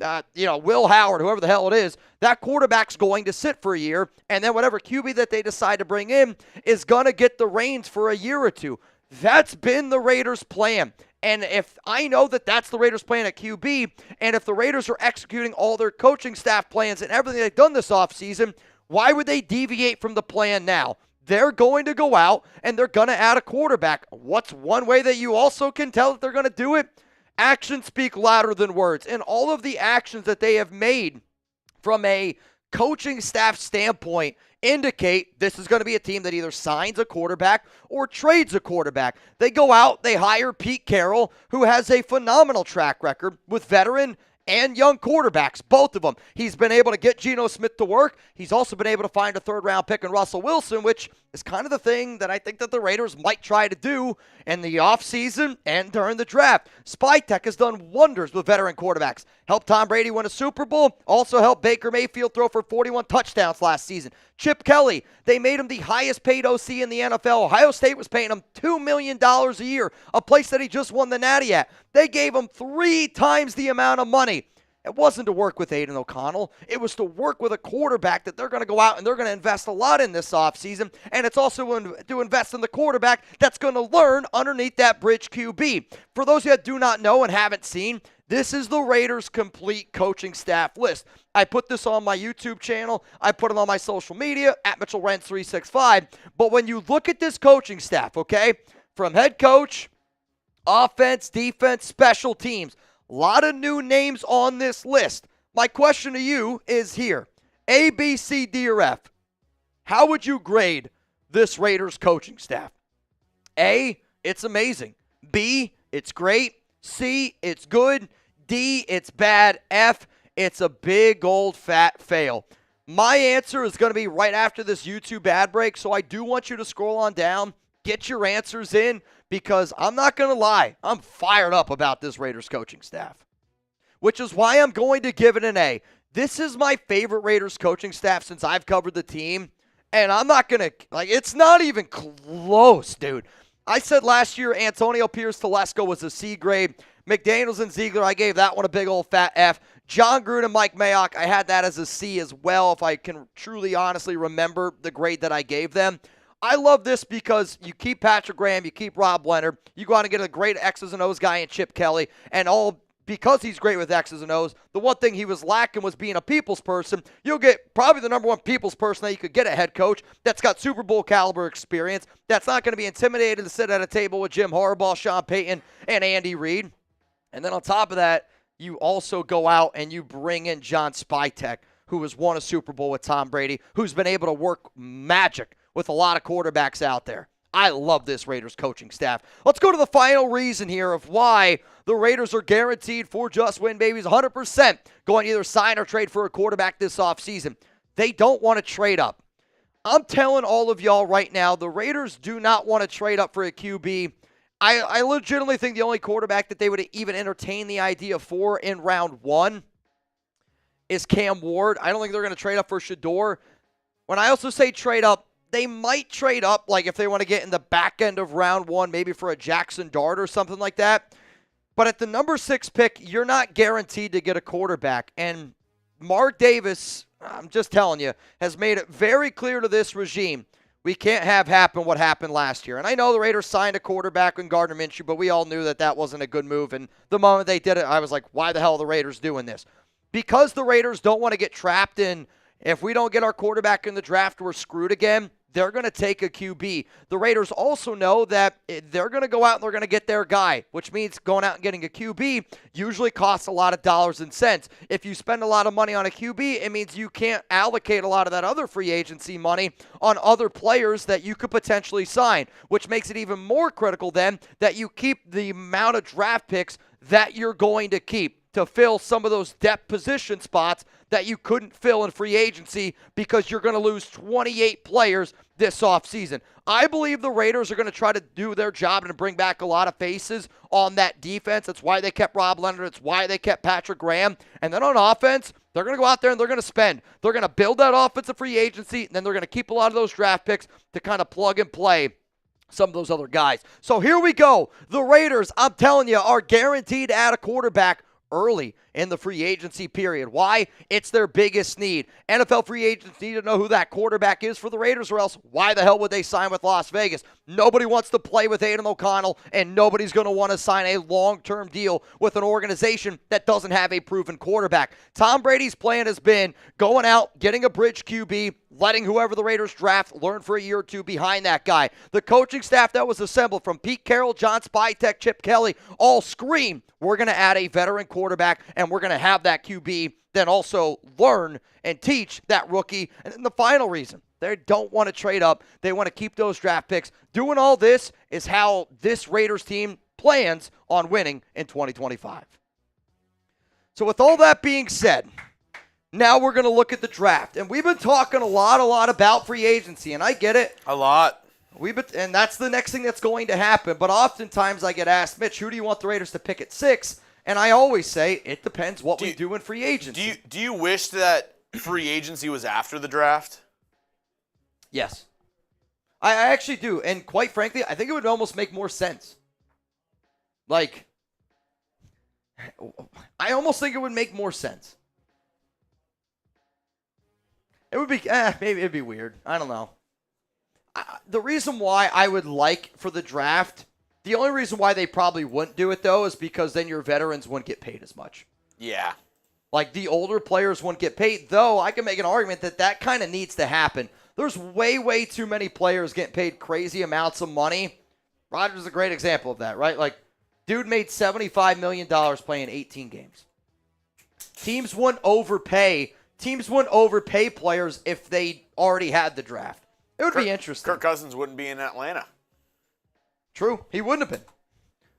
Will Howard, whoever the hell it is, that quarterback's going to sit for a year, and then whatever QB that they decide to bring in is going to get the reins for a year or two. That's been the Raiders' plan. And if I know that that's the Raiders' plan at QB, and if the Raiders are executing all their coaching staff plans and everything they've done this offseason, why would they deviate from the plan now? They're going to go out and they're going to add a quarterback. What's one way that you also can tell that they're going to do it? Actions speak louder than words. And all of the actions that they have made from a coaching staff standpoint indicate this is going to be a team that either signs a quarterback or trades a quarterback. They go out, they hire Pete Carroll, who has a phenomenal track record with veteran and young quarterbacks, both of them. He's been able to get Geno Smith to work. He's also been able to find a third-round pick in Russell Wilson, which is kind of the thing that I think that the Raiders might try to do in the offseason and during the draft. Spytek has done wonders with veteran quarterbacks. Helped Tom Brady win a Super Bowl. Also helped Baker Mayfield throw for 41 touchdowns last season. Chip Kelly, they made him the highest paid OC in the NFL. Ohio State was paying him $2 million a year, a place that he just won the Natty at. They gave him 3 times the amount of money. It wasn't to work with Aiden O'Connell. It was to work with a quarterback that they're going to go out and they're going to invest a lot in this offseason. And it's also to invest in the quarterback that's going to learn underneath that bridge QB. For those of you that do not know and haven't seen, this is the Raiders' complete coaching staff list. I put this on my YouTube channel. I put it on my social media, at Mitchell Renz 365. But when you look at this coaching staff, okay, from head coach, offense, defense, special teams, a lot of new names on this list. My question to you is here. A, B, C, D, or F. How would you grade this Raiders coaching staff? A, it's amazing. B, it's great. C, it's good. D, it's bad. F, it's a big old fat fail. My answer is going to be right after this YouTube ad break, so I do want you to scroll on down, get your answers in, because I'm not going to lie, I'm fired up about this Raiders coaching staff, which is why I'm going to give it an A. This is my favorite Raiders coaching staff since I've covered the team, and I'm not going to, it's not even close, dude. I said last year Antonio Pierce-Telesco was a C grade. McDaniels and Ziegler, I gave that one a big old fat F. John Gruden and Mike Mayock, I had that as a C as well, if I can truly honestly remember the grade that I gave them. I love this because you keep Patrick Graham, you keep Rob Leonard, you go out and get a great X's and O's guy in Chip Kelly, and all because he's great with X's and O's, the one thing he was lacking was being a people's person. You'll get probably the number one people's person that you could get a head coach that's got Super Bowl caliber experience, that's not going to be intimidated to sit at a table with Jim Harbaugh, Sean Payton, and Andy Reid. And then on top of that, you also go out and you bring in John Spytek, who has won a Super Bowl with Tom Brady, who's been able to work magic with a lot of quarterbacks out there. I love this Raiders coaching staff. Let's go to the final reason here of why the Raiders are guaranteed for just win babies 100% going to either sign or trade for a quarterback this offseason. They don't want to trade up. I'm telling all of y'all right now, the Raiders do not want to trade up for a QB. I legitimately think the only quarterback that they would even entertain the idea for in round 1 is Cam Ward. I don't think they're going to trade up for Shador. When I also say trade up, they might trade up, like if they want to get in the back end of round 1, maybe for a Jackson Dart or something like that. But at the number 6 pick, you're not guaranteed to get a quarterback. And Mark Davis, I'm just telling you, has made it very clear to this regime, we can't have happen what happened last year. And I know the Raiders signed a quarterback in Gardner Minshew, but we all knew that that wasn't a good move. And the moment they did it, I was like, why the hell are the Raiders doing this? Because the Raiders don't want to get trapped in, if we don't get our quarterback in the draft, we're screwed again. They're going to take a QB. The Raiders also know that they're going to go out and they're going to get their guy, which means going out and getting a QB usually costs a lot of dollars and cents. If you spend a lot of money on a QB, it means you can't allocate a lot of that other free agency money on other players that you could potentially sign, which makes it even more critical then that you keep the amount of draft picks that you're going to keep to fill some of those depth position spots that you couldn't fill in free agency because you're going to lose 28 players this offseason. I believe the Raiders are going to try to do their job and bring back a lot of faces on that defense. That's why they kept Rob Leonard. It's why they kept Patrick Graham. And then on offense, they're going to go out there and they're going to spend. They're going to build that offensive free agency, and then they're going to keep a lot of those draft picks to kind of plug and play some of those other guys. So here we go. The Raiders, I'm telling you, are guaranteed to add a quarterback early in the free agency period. Why? It's their biggest need. NFL free agents need to know who that quarterback is for the Raiders, or else why the hell would they sign with Las Vegas? Nobody wants to play with Aiden O'Connell, and nobody's going to want to sign a long-term deal with an organization that doesn't have a proven quarterback. Tom Brady's plan has been going out, getting a bridge QB, letting whoever the Raiders draft learn for a year or two behind that guy. The coaching staff that was assembled from Pete Carroll, John Spytek, Chip Kelly, all scream, we're going to add a veteran quarterback, and we're going to have that QB then also learn and teach that rookie. And then the final reason, they don't want to trade up. They want to keep those draft picks. Doing all this is how this Raiders team plans on winning in 2025. So with all that being said, now we're going to look at the draft. And we've been talking a lot about free agency, and I get it. A lot. And that's the next thing that's going to happen. But oftentimes I get asked, Mitch, who do you want the Raiders to pick at 6? And I always say it depends what we do in free agency. Do you wish that free agency was after the draft? Yes. I actually do. And quite frankly, I think it would almost make more sense. Like, I almost think it would make more sense. It would be, maybe it'd be weird. I don't know. The reason why I would like for the draft, the only reason why they probably wouldn't do it, though, is because then your veterans wouldn't get paid as much. Yeah. Like, the older players wouldn't get paid, though I can make an argument that that kind of needs to happen. There's way too many players getting paid crazy amounts of money. Rodgers is a great example of that, right? Like, dude made $75 million playing 18 games. Teams wouldn't overpay players if they already had the draft. It would be interesting. Kirk Cousins wouldn't be in Atlanta. True. He wouldn't have been.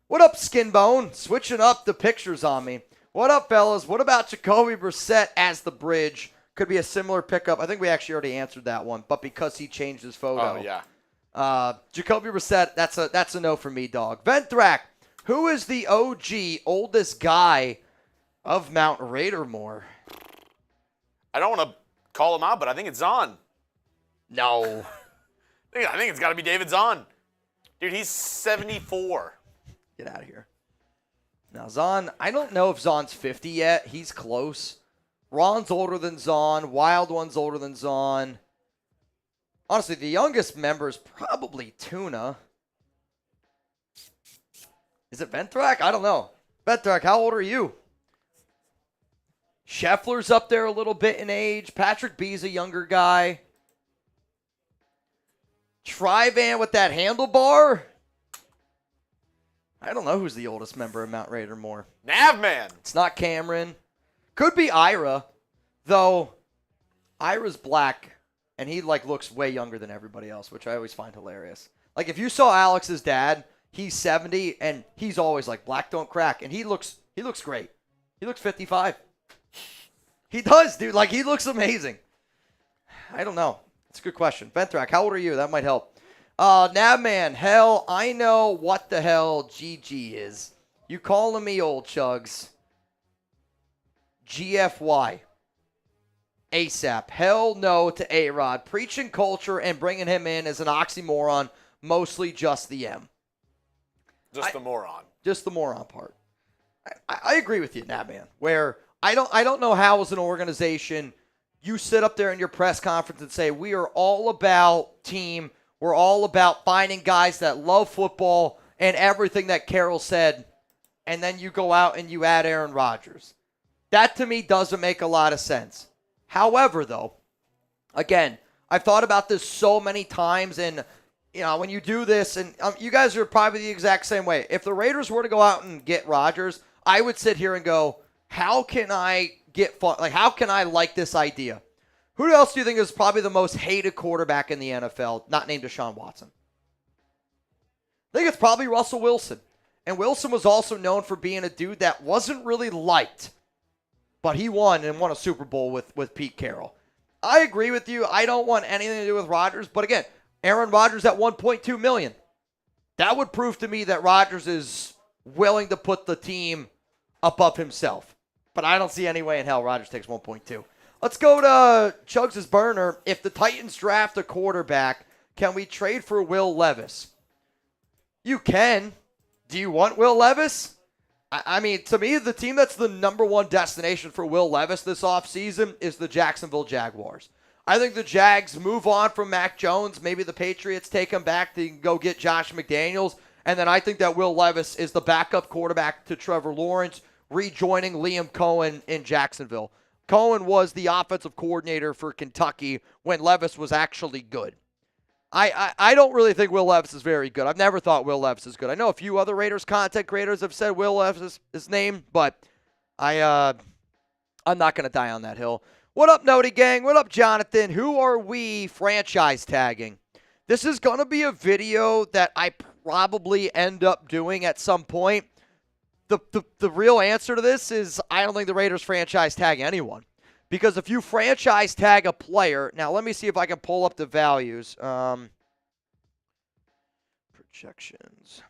What up, Skinbone? Switching up the pictures on me. What up, fellas? What about Jacoby Brissett as the bridge? Could be a similar pickup. I think we actually already answered that one, but because he changed his photo. Oh, yeah. Jacoby Brissett, that's a no for me, dog. Ventrack, who is the OG, oldest guy of Mount Raidermore? I don't want to call him out, but I think it's Zahn. No. I think it's got to be David Zahn. Dude, he's 74. Get out of here. Now, Zahn, I don't know if Zahn's 50 yet. He's close. Ron's older than Zahn. Wild One's older than Zahn. Honestly, the youngest member is probably Tuna. Is it Ventrack? I don't know. Betrek, how old are you? Scheffler's up there a little bit in age. Patrick B's a younger guy. Tri-Van with that handlebar. I don't know who's the oldest member of Mount Raider more. Navman. It's not Cameron. Could be Ira, though Ira's black, and he looks way younger than everybody else, which I always find hilarious. Like, if you saw Alex's dad, he's 70, and he's always like, black don't crack, and he looks great. He looks 55. He does, dude. He looks amazing. I don't know. It's a good question. Ventrack, how old are you? That might help. Navman, hell, I know what the hell GG is. You calling me old, Chuggs. GFY. ASAP. Hell no to A-Rod. Preaching culture and bringing him in is an oxymoron. Mostly just the M. Just the moron. Just the moron part. I agree with you, Navman, where I don't know how as an organization you sit up there in your press conference and say, we are all about team. We're all about finding guys that love football and everything that Carroll said, and then you go out and you add Aaron Rodgers. That, to me, doesn't make a lot of sense. However, though, again, I've thought about this so many times, and when you do this, and you guys are probably the exact same way. If the Raiders were to go out and get Rodgers, I would sit here and go, how can I get fun? How can I like this idea? Who else do you think is probably the most hated quarterback in the NFL, not named Deshaun Watson? I think it's probably Russell Wilson. And Wilson was also known for being a dude that wasn't really liked, but he won a Super Bowl with Pete Carroll. I agree with you. I don't want anything to do with Rodgers, but again, Aaron Rodgers at $1.2 million. That would prove to me that Rodgers is willing to put the team above himself. But I don't see any way in hell Rodgers takes 1.2. Let's go to Chuggs' burner. If the Titans draft a quarterback, can we trade for Will Levis? You can. Do you want Will Levis? I mean, to me, the team that's the number one destination for Will Levis this offseason is the Jacksonville Jaguars. I think the Jags move on from Mac Jones. Maybe the Patriots take him back to go get Josh McDaniels. And then I think that Will Levis is the backup quarterback to Trevor Lawrence, rejoining Liam Cohen in Jacksonville. Cohen was the offensive coordinator for Kentucky when Levis was actually good. I don't really think Will Levis is very good. I've never thought Will Levis is good. I know a few other Raiders content creators have said Will Levis is his name, but I'm not going to die on that hill. What up, Noti Gang? What up, Jonathan? Who are we franchise tagging? This is going to be a video that I probably end up doing at some point. The real answer to this is I don't think the Raiders franchise tag anyone. Because if you franchise tag a player, now let me see if I can pull up the values. Projections.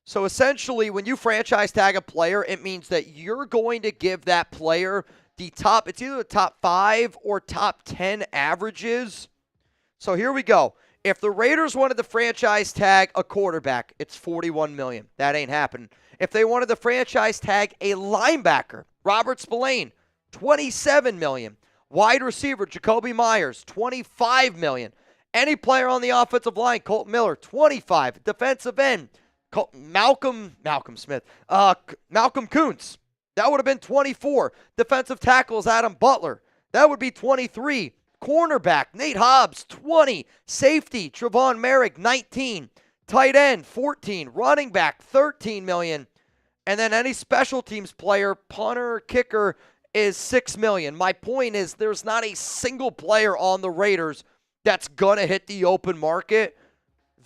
So essentially, when you franchise tag a player, it means that you're going to give that player it's either the top 5 or top 10 averages. So here we go. If the Raiders wanted to franchise tag a quarterback, it's $41 million. That ain't happening. If they wanted to franchise tag a linebacker, Robert Spillane, $27 million. Wide receiver, Jacoby Myers, $25 million. Any player on the offensive line, Colton Miller, $25. Defensive end, Malcolm Kuntz, that would have been $24. Defensive tackles, Adam Butler, that would be $23. Cornerback, Nate Hobbs, $20. Safety, Trevon Merrick, $19. Tight end, $14. Running back, $13 million. And then any special teams player, punter, kicker, is $6 million. My point is there's not a single player on the Raiders that's going to hit the open market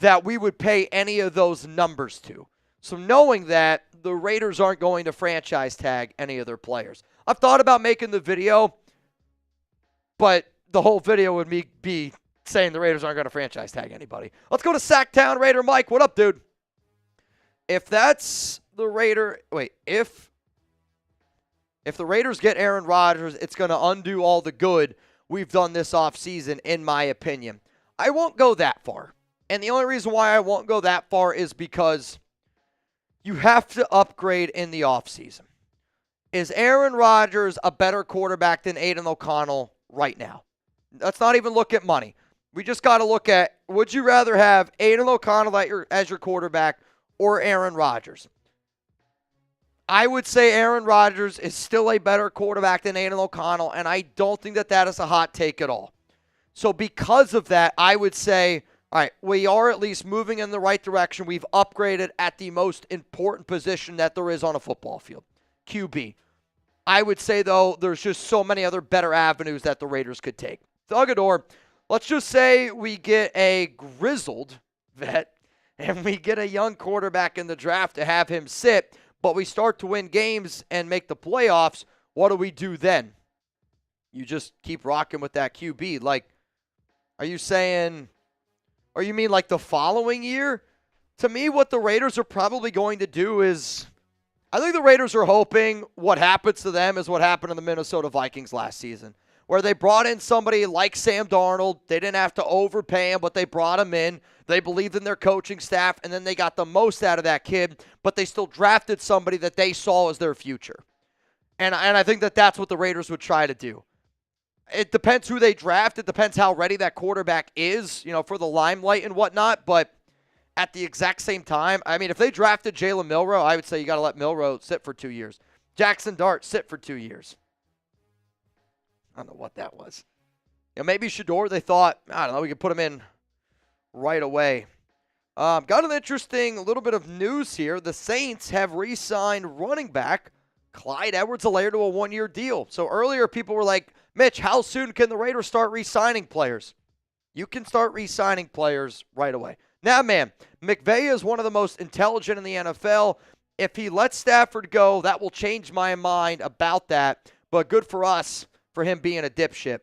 that we would pay any of those numbers to. So knowing that, the Raiders aren't going to franchise tag any of their players. I've thought about making the video, but the whole video would be saying the Raiders aren't going to franchise tag anybody. Let's go to Sacktown Raider Mike. What up, dude? If that's the Raider, if the Raiders get Aaron Rodgers, it's going to undo all the good we've done this offseason, in my opinion. I won't go that far. And the only reason why I won't go that far is because you have to upgrade in the offseason. Is Aaron Rodgers a better quarterback than Aiden O'Connell right now? Let's not even look at money. We just got to look at, would you rather have Aiden O'Connell as your quarterback or Aaron Rodgers? I would say Aaron Rodgers is still a better quarterback than Aiden O'Connell, and I don't think that that is a hot take at all. So because of that, I would say, all right, we are at least moving in the right direction. We've upgraded at the most important position that there is on a football field, QB. I would say, though, there's just so many other better avenues that the Raiders could take. Thugador, let's just say we get a grizzled vet and we get a young quarterback in the draft to have him sit, but we start to win games and make the playoffs. What do we do then? You just keep rocking with that QB. Like, are you saying, or you mean like the following year? To me, what the Raiders are probably going to do is, I think the Raiders are hoping what happens to them is what happened to the Minnesota Vikings last season, where they brought in somebody like Sam Darnold. They didn't have to overpay him, but they brought him in. They believed in their coaching staff, and then they got the most out of that kid, but they still drafted somebody that they saw as their future. And I think that that's what the Raiders would try to do. It depends who they draft. It depends how ready that quarterback is, for the limelight and whatnot, but at the exact same time, I mean, if they drafted Jalen Milroe, I would say you got to let Milroe sit for 2 years. Jackson Dart, sit for 2 years. I don't know what that was. Maybe Shador, they thought, I don't know, we could put him in right away. Got an interesting little bit of news here. The Saints have re-signed running back Clyde Edwards-Helaire to a 1-year deal. So earlier people were like, Mitch, how soon can the Raiders start re-signing players? You can start re-signing players right away. Now, man, McVay is one of the most intelligent in the NFL. If he lets Stafford go, that will change my mind about that. But good for us for him being a dipshit.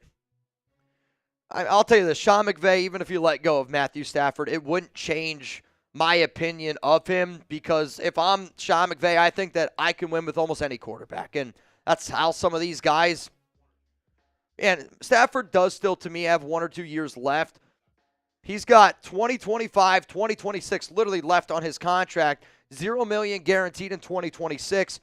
I'll tell you this, Sean McVay, even if you let go of Matthew Stafford, it wouldn't change my opinion of him, because if I'm Sean McVay, I think that I can win with almost any quarterback. And that's how some of these guys, and Stafford does still, to me, have 1 or 2 years left. He's got 2025, 2026 literally left on his contract, $0 million guaranteed in 2026.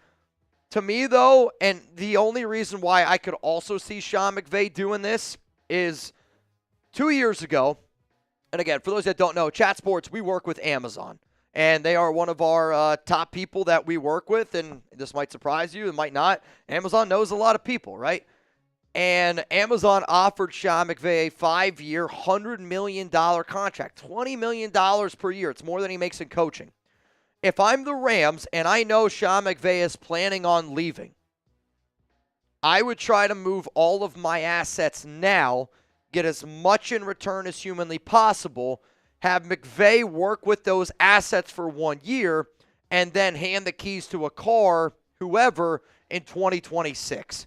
To me, though, and the only reason why I could also see Sean McVay doing this is 2 years ago, and again, for those that don't know, Chat Sports, we work with Amazon, and they are one of our top people that we work with, and this might surprise you, it might not. Amazon knows a lot of people, right? And Amazon offered Sean McVay a 5-year, $100 million contract, $20 million per year. It's more than he makes in coaching. If I'm the Rams and I know Sean McVay is planning on leaving, I would try to move all of my assets now, get as much in return as humanly possible, have McVay work with those assets for 1 year, and then hand the keys to a car, whoever, in 2026.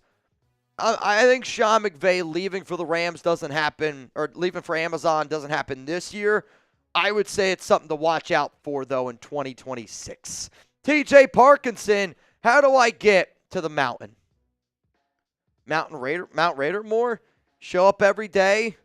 I think Sean McVay leaving for the Rams doesn't happen, or leaving for Amazon doesn't happen this year. I would say it's something to watch out for, though, in 2026. TJ Parkinson, how do I get to the mountain? Mount Raider more? Show up every day.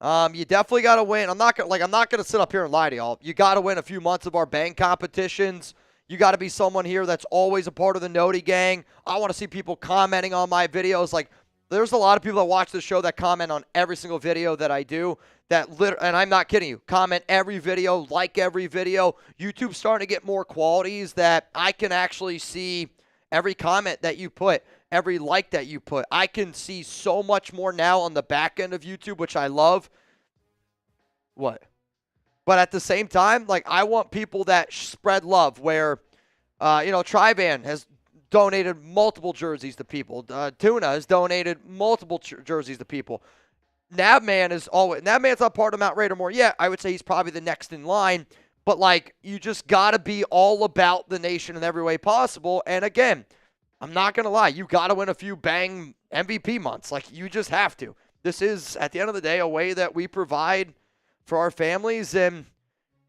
You definitely got to win. I'm not gonna sit up here and lie to y'all. You got to win a few months of our bang competitions. You got to be someone here that's always a part of the Noti gang. I want to see people commenting on my videos. Like, there's a lot of people that watch the show that comment on every single video that I do. And I'm not kidding you. Comment every video, like every video. YouTube's starting to get more qualities that I can actually see every comment that you put, every like that you put. I can see so much more now on the back end of YouTube, which I love. What? But at the same time, like, I want people that spread love, where, Trivan has donated multiple jerseys to people. Tuna has donated multiple jerseys to people. Nabman's not part of Mount Raider more yet. I would say he's probably the next in line. But, like, you just got to be all about the nation in every way possible. And, again, I'm not going to lie. You got to win a few bang MVP months. Like, you just have to. This is, at the end of the day, a way that we provide for our families, and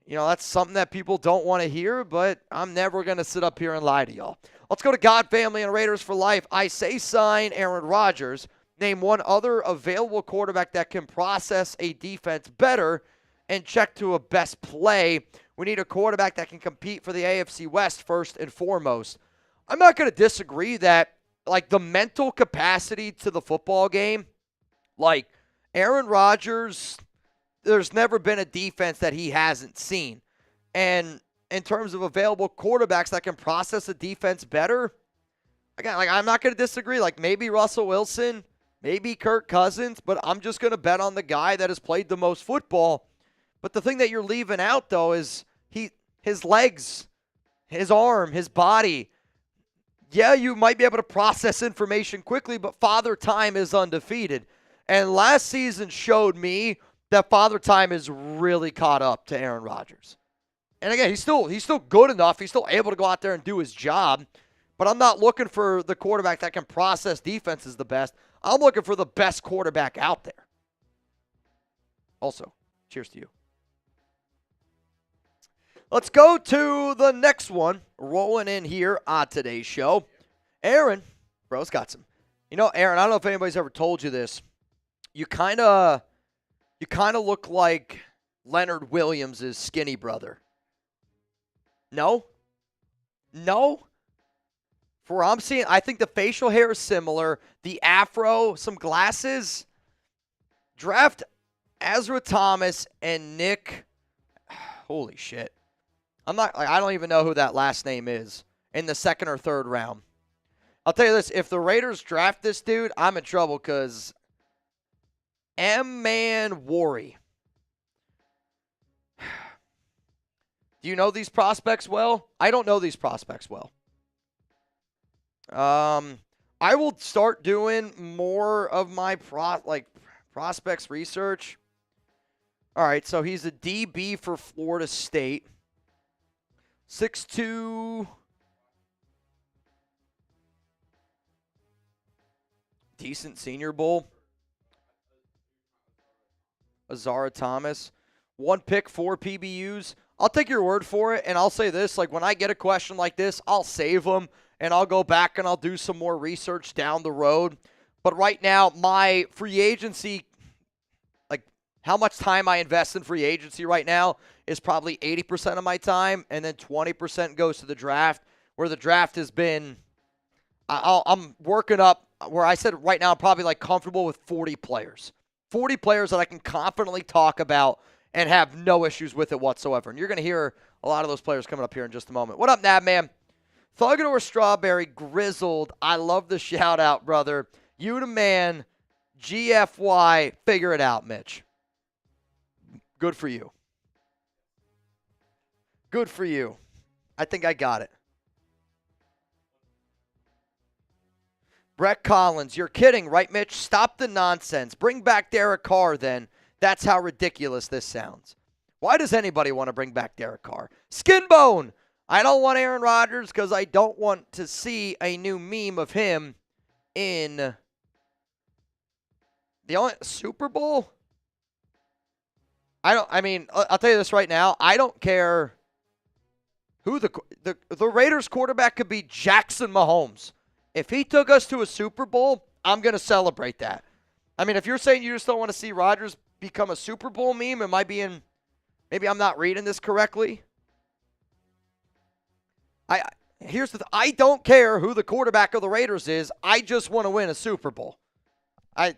that's something that people don't want to hear, but I'm never going to sit up here and lie to y'all. Let's go to God Family and Raiders for Life. I say sign Aaron Rodgers. Name one other available quarterback that can process a defense better and check to a best play. We need a quarterback that can compete for the AFC West first and foremost. I'm not going to disagree that, like, the mental capacity to the football game, like, Aaron Rodgers, there's never been a defense that he hasn't seen. And in terms of available quarterbacks that can process a defense better, Again, like, I'm not going to disagree. Like, maybe Russell Wilson, maybe Kirk Cousins, but I'm just going to bet on the guy that has played the most football. But the thing that you're leaving out, though, is his legs, his arm, his body. Yeah, you might be able to process information quickly, but Father Time is undefeated. And last season showed me that Father Time is really caught up to Aaron Rodgers. And again, he's still good enough. He's still able to go out there and do his job. But I'm not looking for the quarterback that can process defenses the best. I'm looking for the best quarterback out there. Also, cheers to you. Let's go to the next one. Rolling in here on today's show. Aaron, bro's got some. You know, Aaron, I don't know if anybody's ever told you this. You kind of look like Leonard Williams' skinny brother. No? No? For what I'm seeing, I think the facial hair is similar. The afro, some glasses. Draft Ezra Thomas and Nick. Holy shit. I don't even know who that last name is in the second or third round. I'll tell you this, if the Raiders draft this dude, I'm in trouble because M-Man Worry. Do you know these prospects well? I don't know these prospects well. I will start doing more of my prospects research. All right, so he's a DB for Florida State. 6'2". Decent Senior Bowl. Azara Thomas. 1 pick, 4 PBUs. I'll take your word for it, and I'll say this. Like, when I get a question like this, I'll save them, and I'll go back and I'll do some more research down the road. But right now, my free agency, like how much time I invest in free agency right now is probably 80% of my time, and then 20% goes to the draft, where the draft has been, I'm working up where I said right now I'm probably like comfortable with 40 players. 40 players that I can confidently talk about and have no issues with it whatsoever. And you're going to hear a lot of those players coming up here in just a moment. What up, Nab, man? Thugador Strawberry, Grizzled. I love the shout-out, brother. You the man. GFY. Figure it out, Mitch. Good for you. Good for you. I think I got it. Brett Collins, you're kidding, right, Mitch? Stop the nonsense. Bring back Derek Carr, then. That's how ridiculous this sounds. Why does anybody want to bring back Derek Carr? Skinbone! I don't want Aaron Rodgers because I don't want to see a new meme of him in the only Super Bowl. I'll tell you this right now. I don't care who the Raiders quarterback could be. Jackson Mahomes. If he took us to a Super Bowl, I'm going to celebrate that. I mean, if you're saying you just don't want to see Rodgers become a Super Bowl meme, maybe I'm not reading this correctly. I don't care who the quarterback of the Raiders is. I just want to win a Super Bowl.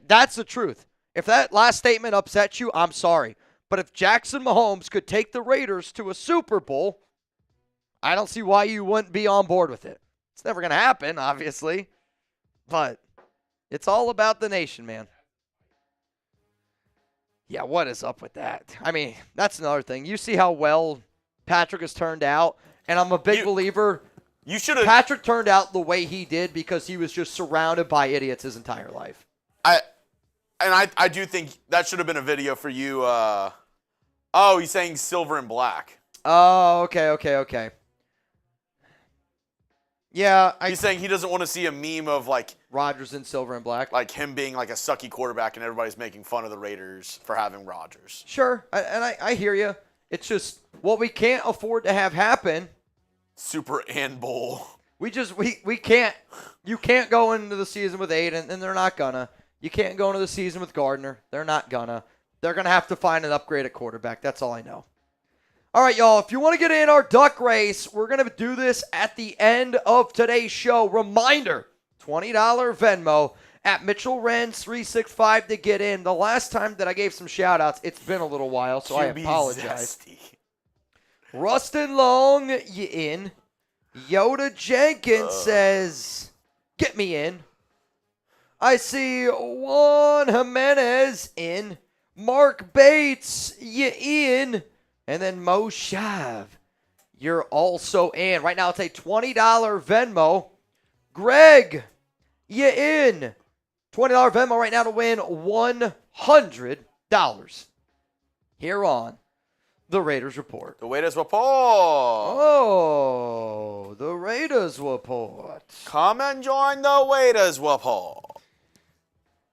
That's the truth. If that last statement upsets you, I'm sorry. But if Jackson Mahomes could take the Raiders to a Super Bowl, I don't see why you wouldn't be on board with it. It's never going to happen, obviously. But it's all about the nation, man. Yeah, what is up with that? I mean, that's another thing. You see how well Patrick has turned out, and I'm a big believer. You should have. Patrick turned out the way he did because he was just surrounded by idiots his entire life. I do think that should have been a video for you. He's saying silver and black. Oh, okay. Yeah, he's saying he doesn't want to see a meme of like Rodgers in silver and black, like him being like a sucky quarterback, and everybody's making fun of the Raiders for having Rodgers. Sure, I hear you. It's just what we can't afford to have happen. Super and Bowl. We can't. You can't go into the season with Aiden, and they're not gonna. You can't go into the season with Gardner. They're not gonna. They're gonna have to find an upgrade at quarterback. That's all I know. All right, y'all, if you want to get in our duck race, we're going to do this at the end of today's show. Reminder, $20 Venmo at Mitchell Renz 365 to get in. The last time that I gave some shout-outs, it's been a little while, so I apologize. Zesty. Rustin Long, you in. Yoda Jenkins says, get me in. I see Juan Jimenez in. Mark Bates, you in. And then Mo Shav, you're also in. Right now it's a $20 Venmo. Greg, you in. $20 Venmo right now to win $100 here on the Raiders Report. The Raiders Report. Oh, the Raiders Report. Come and join the Raiders Report.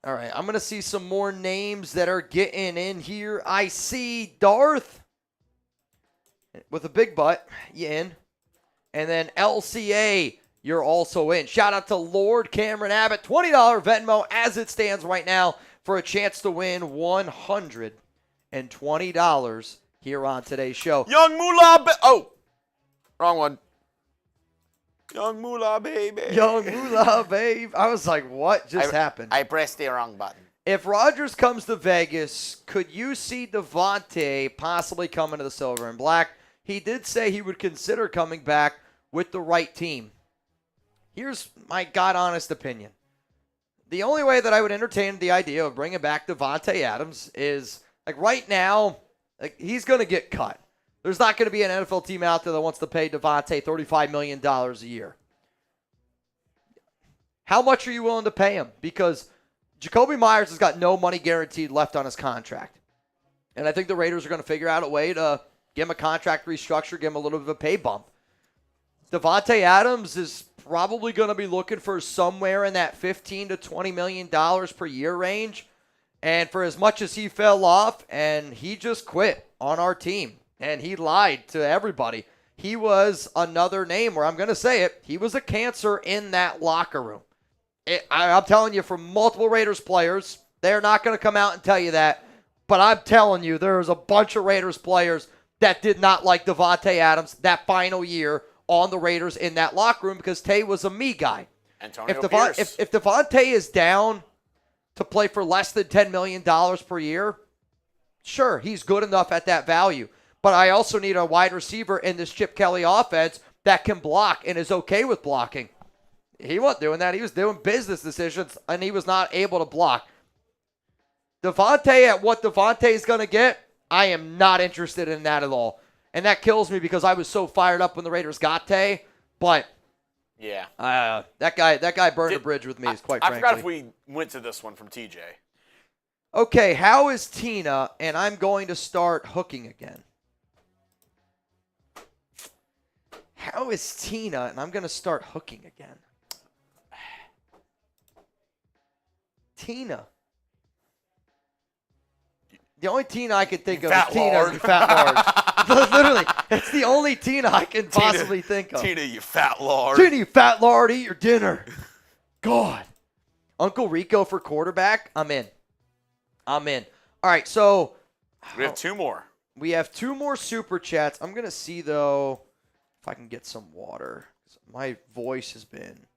All right, I'm going to see some more names that are getting in here. I see Darth with a big butt, you in. And then LCA, you're also in. Shout out to Lord Cameron Abbott, $20 Venmo as it stands right now for a chance to win $120 here on today's show. Young Moolah. Oh, wrong one. Young Moolah, baby. Young Moolah, babe. I was like, what just happened? I pressed the wrong button. If Rodgers comes to Vegas, could you see Devontae possibly coming to the Silver and Black? He did say he would consider coming back with the right team. Here's my God-honest opinion. The only way that I would entertain the idea of bringing back Devontae Adams is, like, right now, like, he's going to get cut. There's not going to be an NFL team out there that wants to pay Devontae $35 million a year. How much are you willing to pay him? Because Jacoby Myers has got no money guaranteed left on his contract. And I think the Raiders are going to figure out a way to give him a contract restructure, give him a little bit of a pay bump. Devontae Adams is probably going to be looking for somewhere in that $15 to $20 million per year range. And for as much as he fell off, and he just quit on our team, and he lied to everybody, he was another name where I'm going to say it, he was a cancer in that locker room. I'm telling you, from multiple Raiders players, they're not going to come out and tell you that, but I'm telling you, there's a bunch of Raiders players that did not like Devontae Adams that final year on the Raiders in that locker room because Tay was a me guy. Antonio Pierce. If Devontae is down to play for less than $10 million per year, sure, he's good enough at that value. But I also need a wide receiver in this Chip Kelly offense that can block and is okay with blocking. He wasn't doing that. He was doing business decisions, and he was not able to block. Devontae, at what Devontae is going to get, I am not interested in that at all. And that kills me because I was so fired up when the Raiders got Tay. But yeah, that guy burned a bridge with me, quite frankly. I forgot if we went to this one from TJ. Okay, how is Tina? And I'm going to start hooking again. How is Tina? And I'm going to start hooking again. Tina. The only Tina I can think of is Tina, you fat lard. Literally, it's the only Tina I can possibly think of. Tina, you fat lard. Tina, you fat lard, eat your dinner. God. Uncle Rico for quarterback? I'm in. All right, so. We have two more. We have two more super chats. I'm going to see, though, if I can get some water. My voice has been.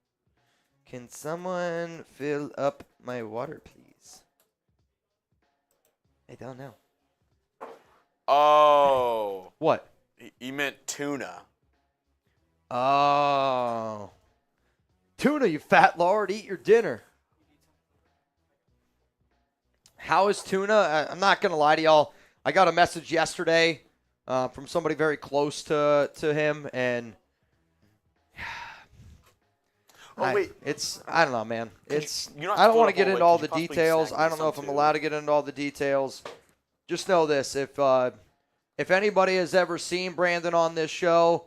Can someone fill up my water, please? I don't know. Oh. What? You meant tuna. Oh. Tuna, you fat lord, eat your dinner. How is Tuna? I'm not going to lie to y'all. I got a message yesterday from somebody very close to him, and I don't know, man. I don't want to get into all the details. I don't know if I'm allowed to get into all the details. Just know this: if anybody has ever seen Brandon on this show,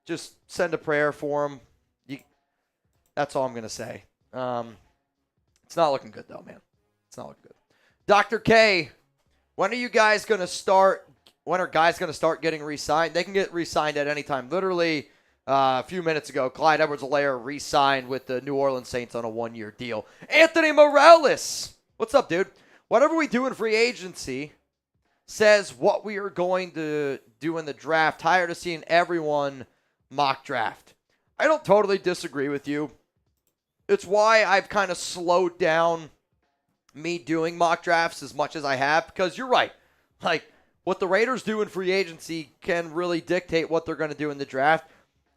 just send a prayer for him. That's all I'm gonna say. It's not looking good though, man. It's not looking good. Dr. K, when are you guys gonna start? When are guys gonna start getting re-signed? They can get re-signed at any time. Literally. A few minutes ago, Clyde Edwards-Helaire re-signed with the New Orleans Saints on a one-year deal. Anthony Morales, what's up, dude? Whatever we do in free agency says what we are going to do in the draft. Tired of seeing everyone mock draft. I don't totally disagree with you. It's why I've kind of slowed down me doing mock drafts as much as I have, because you're right. Like, what the Raiders do in free agency can really dictate what they're going to do in the draft.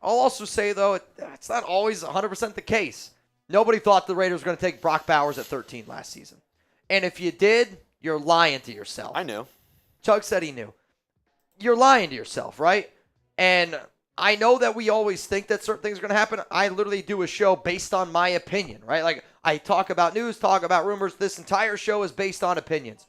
I'll also say, though, it's not always 100% the case. Nobody thought the Raiders were going to take Brock Bowers at 13 last season. And if you did, you're lying to yourself. I knew. Chuggs said he knew. You're lying to yourself, right? And I know that we always think that certain things are going to happen. I literally do a show based on my opinion, right? Like, I talk about news, talk about rumors. This entire show is based on opinions.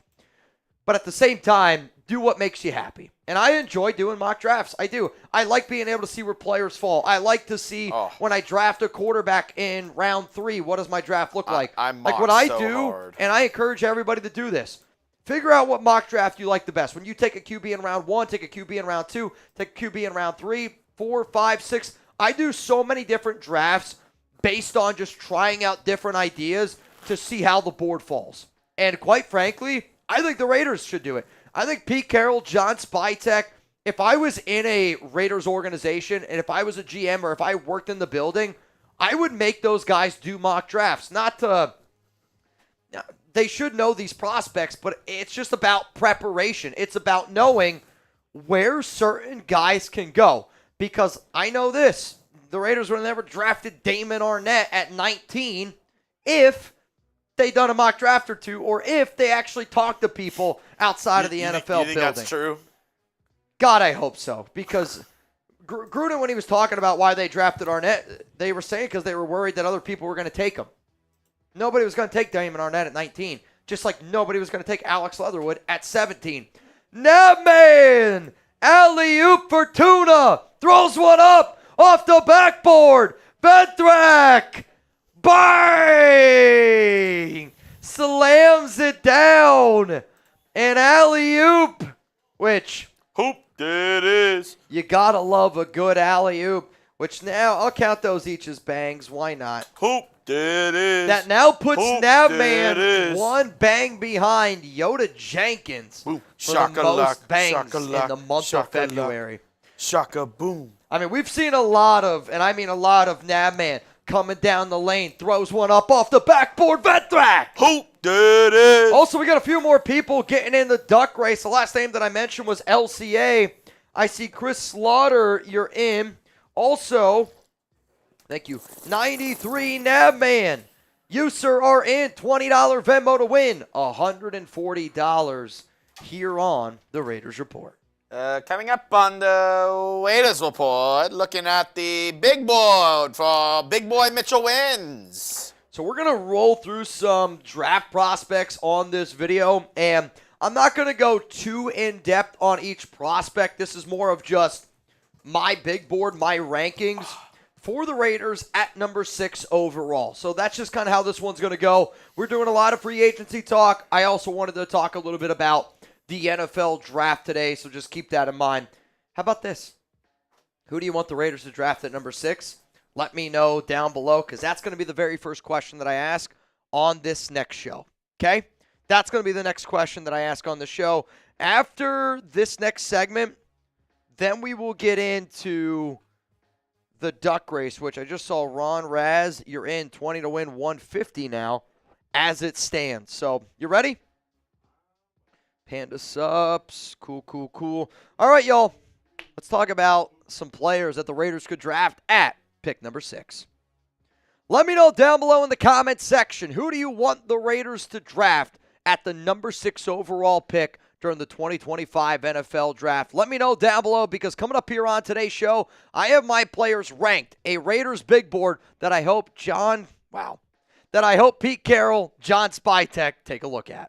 But at the same time, do what makes you happy. And I enjoy doing mock drafts. I do. I like being able to see where players fall. I like to see when I draft a quarterback in round 3, what does my draft look like? Like what I do, hard. And I encourage everybody to do this. Figure out what mock draft you like the best. When you take a QB in round 1, take a QB in round 2, take a QB in round 3, 4, 5, 6. I do so many different drafts based on just trying out different ideas to see how the board falls. And quite frankly, I think the Raiders should do it. I think Pete Carroll, John Spytek, if I was in a Raiders organization and if I was a GM or if I worked in the building, I would make those guys do mock drafts. Not to, they should know these prospects, but it's just about preparation. It's about knowing where certain guys can go. Because I know this, the Raiders would have never drafted Damon Arnett at 19 if they done a mock draft or two, or if they actually talked to people outside of the NFL building. You think that's true? God, I hope so. Because Gruden, when he was talking about why they drafted Arnett, they were saying because they were worried that other people were going to take him. Nobody was going to take Damon Arnett at 19, just like nobody was going to take Alex Leatherwood at 17. Nabman! Alley-oop for Tuna! Throws one up off the backboard! Benthrak! Bang! Slams it down. And alley-oop, which Hoop it is. You got to love a good alley-oop, which now I'll count those each as bangs. Why not? Hoop it is. That now puts Hoop Navman it is. one bang behind Yoda Jenkins Boom. for the most bangs in the month of February. Shaka boom. I mean, we've seen a lot of, and I mean a lot of Navman coming down the lane, throws one up off the backboard, Venthrak! Hoop it is. Also, we got a few more people getting in the duck race. The last name that I mentioned was LCA. I see Chris Slaughter, you're in. Also, thank you, 93 Navman. You, sir, are in. $20 Venmo to win. $140 here on the Raiders Report. Coming up on the Raiders Report, looking at the big board for Big Boy Mitchell Renz. So we're going to roll through some draft prospects on this video, and I'm not going to go too in-depth on each prospect. This is more of just my big board, my rankings for the Raiders at number 6 overall. So that's just kind of how this one's going to go. We're doing a lot of free agency talk. I also wanted to talk a little bit about the NFL draft today, so just keep that in mind. How about this? Who do you want the Raiders to draft at number 6? Let me know down below, because that's going to be the very first question that I ask on this next show. Okay? That's going to be the next question that I ask on the show. After this next segment, then we will get into the duck race, which I just saw Ron Raz. You're in 20 to win 150 now as it stands. So, you ready? Panda subs. Cool, cool, cool. All right, y'all. Let's talk about some players that the Raiders could draft at pick number 6. Let me know down below in the comments section, who do you want the Raiders to draft at the number 6 overall pick during the 2025 NFL draft? Let me know down below, because coming up here on today's show, I have my players ranked, a Raiders big board that I hope Pete Carroll, John Spytek take a look at.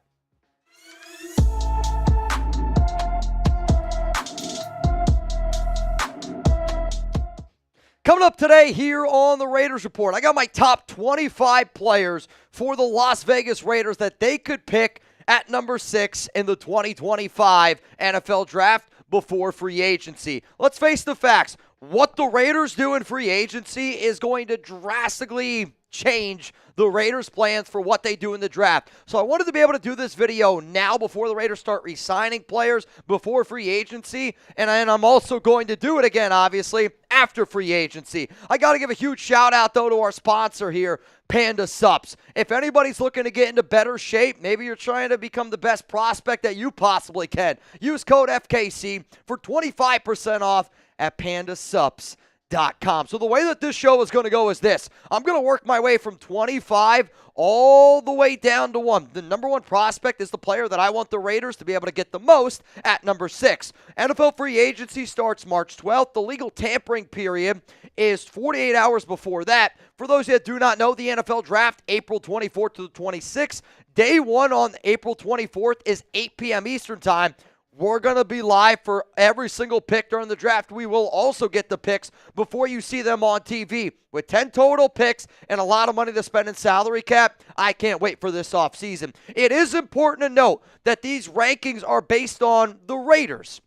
Coming up today here on the Raiders Report, I got my top 25 players for the Las Vegas Raiders that they could pick at number 6 in the 2025 NFL Draft before free agency. Let's face the facts. What the Raiders do in free agency is going to drastically change the Raiders' plans for what they do in the draft. So I wanted to be able to do this video now before the Raiders start re-signing players before free agency, and I'm also going to do it again, obviously, after free agency. I got to give a huge shout-out, though, to our sponsor here, Panda Sups. If anybody's looking to get into better shape, maybe you're trying to become the best prospect that you possibly can, use code FKC for 25% off at pandasups.com. Spytek.com. So the way that this show is going to go is this. I'm going to work my way from 25 all the way down to 1. The number 1 prospect is the player that I want the Raiders to be able to get the most at number 6. NFL free agency starts March 12th. The legal tampering period is 48 hours before that. For those that do not know, the NFL draft, April 24th to the 26th. Day 1 on April 24th is 8 p.m. Eastern Time. We're going to be live for every single pick during the draft. We will also get the picks before you see them on TV. With 10 total picks and a lot of money to spend in salary cap, I can't wait for this offseason. It is important to note that these rankings are based on the Raiders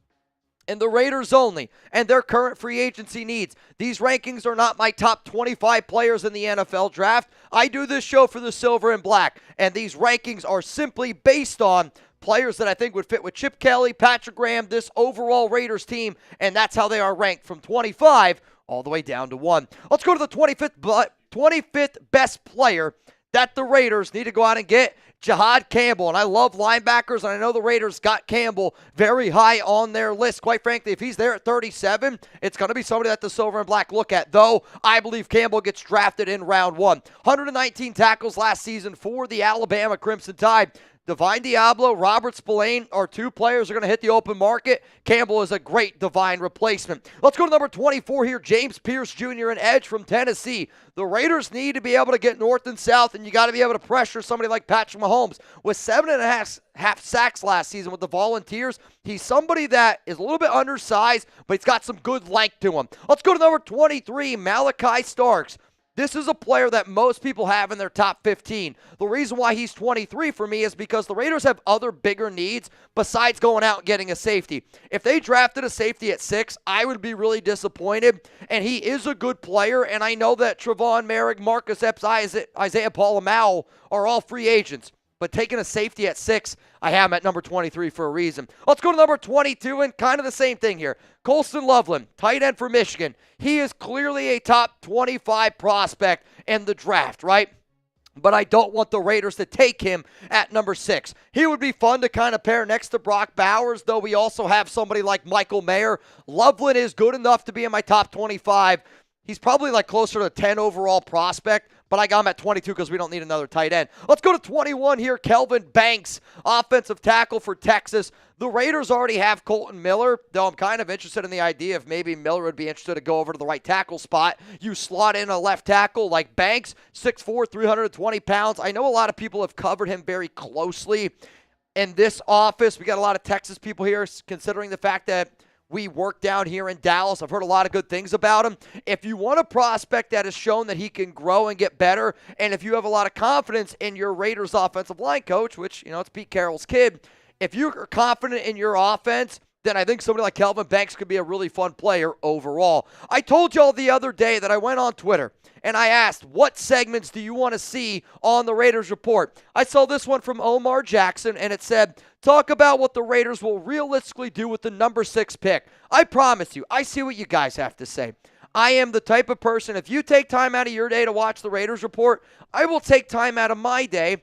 and the Raiders only and their current free agency needs. These rankings are not my top 25 players in the NFL draft. I do this show for the silver and black, and these rankings are simply based on players that I think would fit with Chip Kelly, Patrick Graham, this overall Raiders team, and that's how they are ranked from 25 all the way down to 1. Let's go to the 25th best player that the Raiders need to go out and get. Jihad Campbell, and I love linebackers, and I know the Raiders got Campbell very high on their list. Quite frankly, if he's there at 37, it's going to be somebody that the silver and black look at, though I believe Campbell gets drafted in round 1. 119 tackles last season for the Alabama Crimson Tide. Divine Diablo, Robert Spillane are 2 players who are going to hit the open market. Campbell is a great Divine replacement. Let's go to number 24 here, James Pierce Jr., an edge from Tennessee. The Raiders need to be able to get north and south, and you got to be able to pressure somebody like Patrick Mahomes. With 7.5 sacks last season with the Volunteers, he's somebody that is a little bit undersized, but he's got some good length to him. Let's go to number 23, Malachi Starks. This is a player that most people have in their top 15. The reason why he's 23 for me is because the Raiders have other bigger needs besides going out and getting a safety. If they drafted a safety at 6, I would be really disappointed. And he is a good player, and I know that Trevon Merrick, Marcus Epps, Isaiah Paul-Amal are all free agents. But taking a safety at 6, I have him at number 23 for a reason. Let's go to number 22, and kind of the same thing here. Colston Loveland, tight end for Michigan. He is clearly a top 25 prospect in the draft, right? But I don't want the Raiders to take him at number 6. He would be fun to kind of pair next to Brock Bowers, though we also have somebody like Michael Mayer. Loveland is good enough to be in my top 25. He's probably like closer to 10 overall prospect, but I got him at 22 because we don't need another tight end. Let's go to 21 here. Kelvin Banks, offensive tackle for Texas. The Raiders already have Colton Miller, though I'm kind of interested in the idea if maybe Miller would be interested to go over to the right tackle spot. You slot in a left tackle like Banks, 6'4", 320 pounds. I know a lot of people have covered him very closely in this office. We got a lot of Texas people here considering the fact that we work down here in Dallas. I've heard a lot of good things about him. If you want a prospect that has shown that he can grow and get better, and if you have a lot of confidence in your Raiders offensive line coach, which, you know, it's Pete Carroll's kid, if you're confident in your offense, then I think somebody like Kelvin Banks could be a really fun player overall. I told y'all the other day that I went on Twitter and I asked, what segments do you want to see on the Raiders Report? I saw this one from Omar Jackson, and it said, talk about what the Raiders will realistically do with the number 6 pick. I promise you, I see what you guys have to say. I am the type of person, if you take time out of your day to watch the Raiders Report, I will take time out of my day.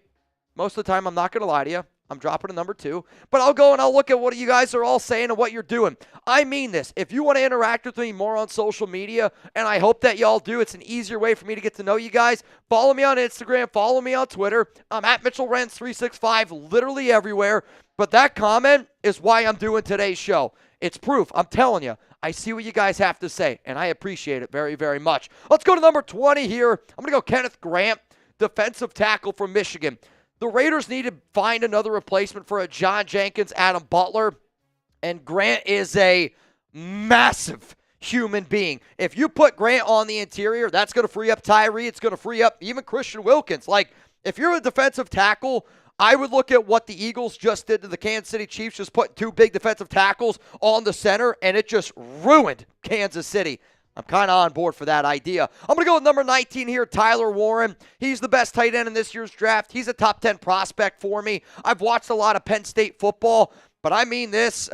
Most of the time, I'm not going to lie to you. I'm dropping to number 2. But I'll go and I'll look at what you guys are all saying and what you're doing. I mean this. If you want to interact with me more on social media, and I hope that y'all do, it's an easier way for me to get to know you guys. Follow me on Instagram. Follow me on Twitter. I'm at Mitchell Renz 365, literally everywhere. But that comment is why I'm doing today's show. It's proof. I'm telling you. I see what you guys have to say, and I appreciate it very, very much. Let's go to number 20 here. I'm going to go Kenneth Grant, defensive tackle from Michigan. The Raiders need to find another replacement for a John Jenkins, Adam Butler, and Grant is a massive human being. If you put Grant on the interior, that's going to free up Tyree. It's going to free up even Christian Wilkins. Like, if you're a defensive tackle, I would look at what the Eagles just did to the Kansas City Chiefs, just putting 2 big defensive tackles on the center, and it just ruined Kansas City. I'm kind of on board for that idea. I'm going to go with number 19 here, Tyler Warren. He's the best tight end in this year's draft. He's a top 10 prospect for me. I've watched a lot of Penn State football, but I mean this.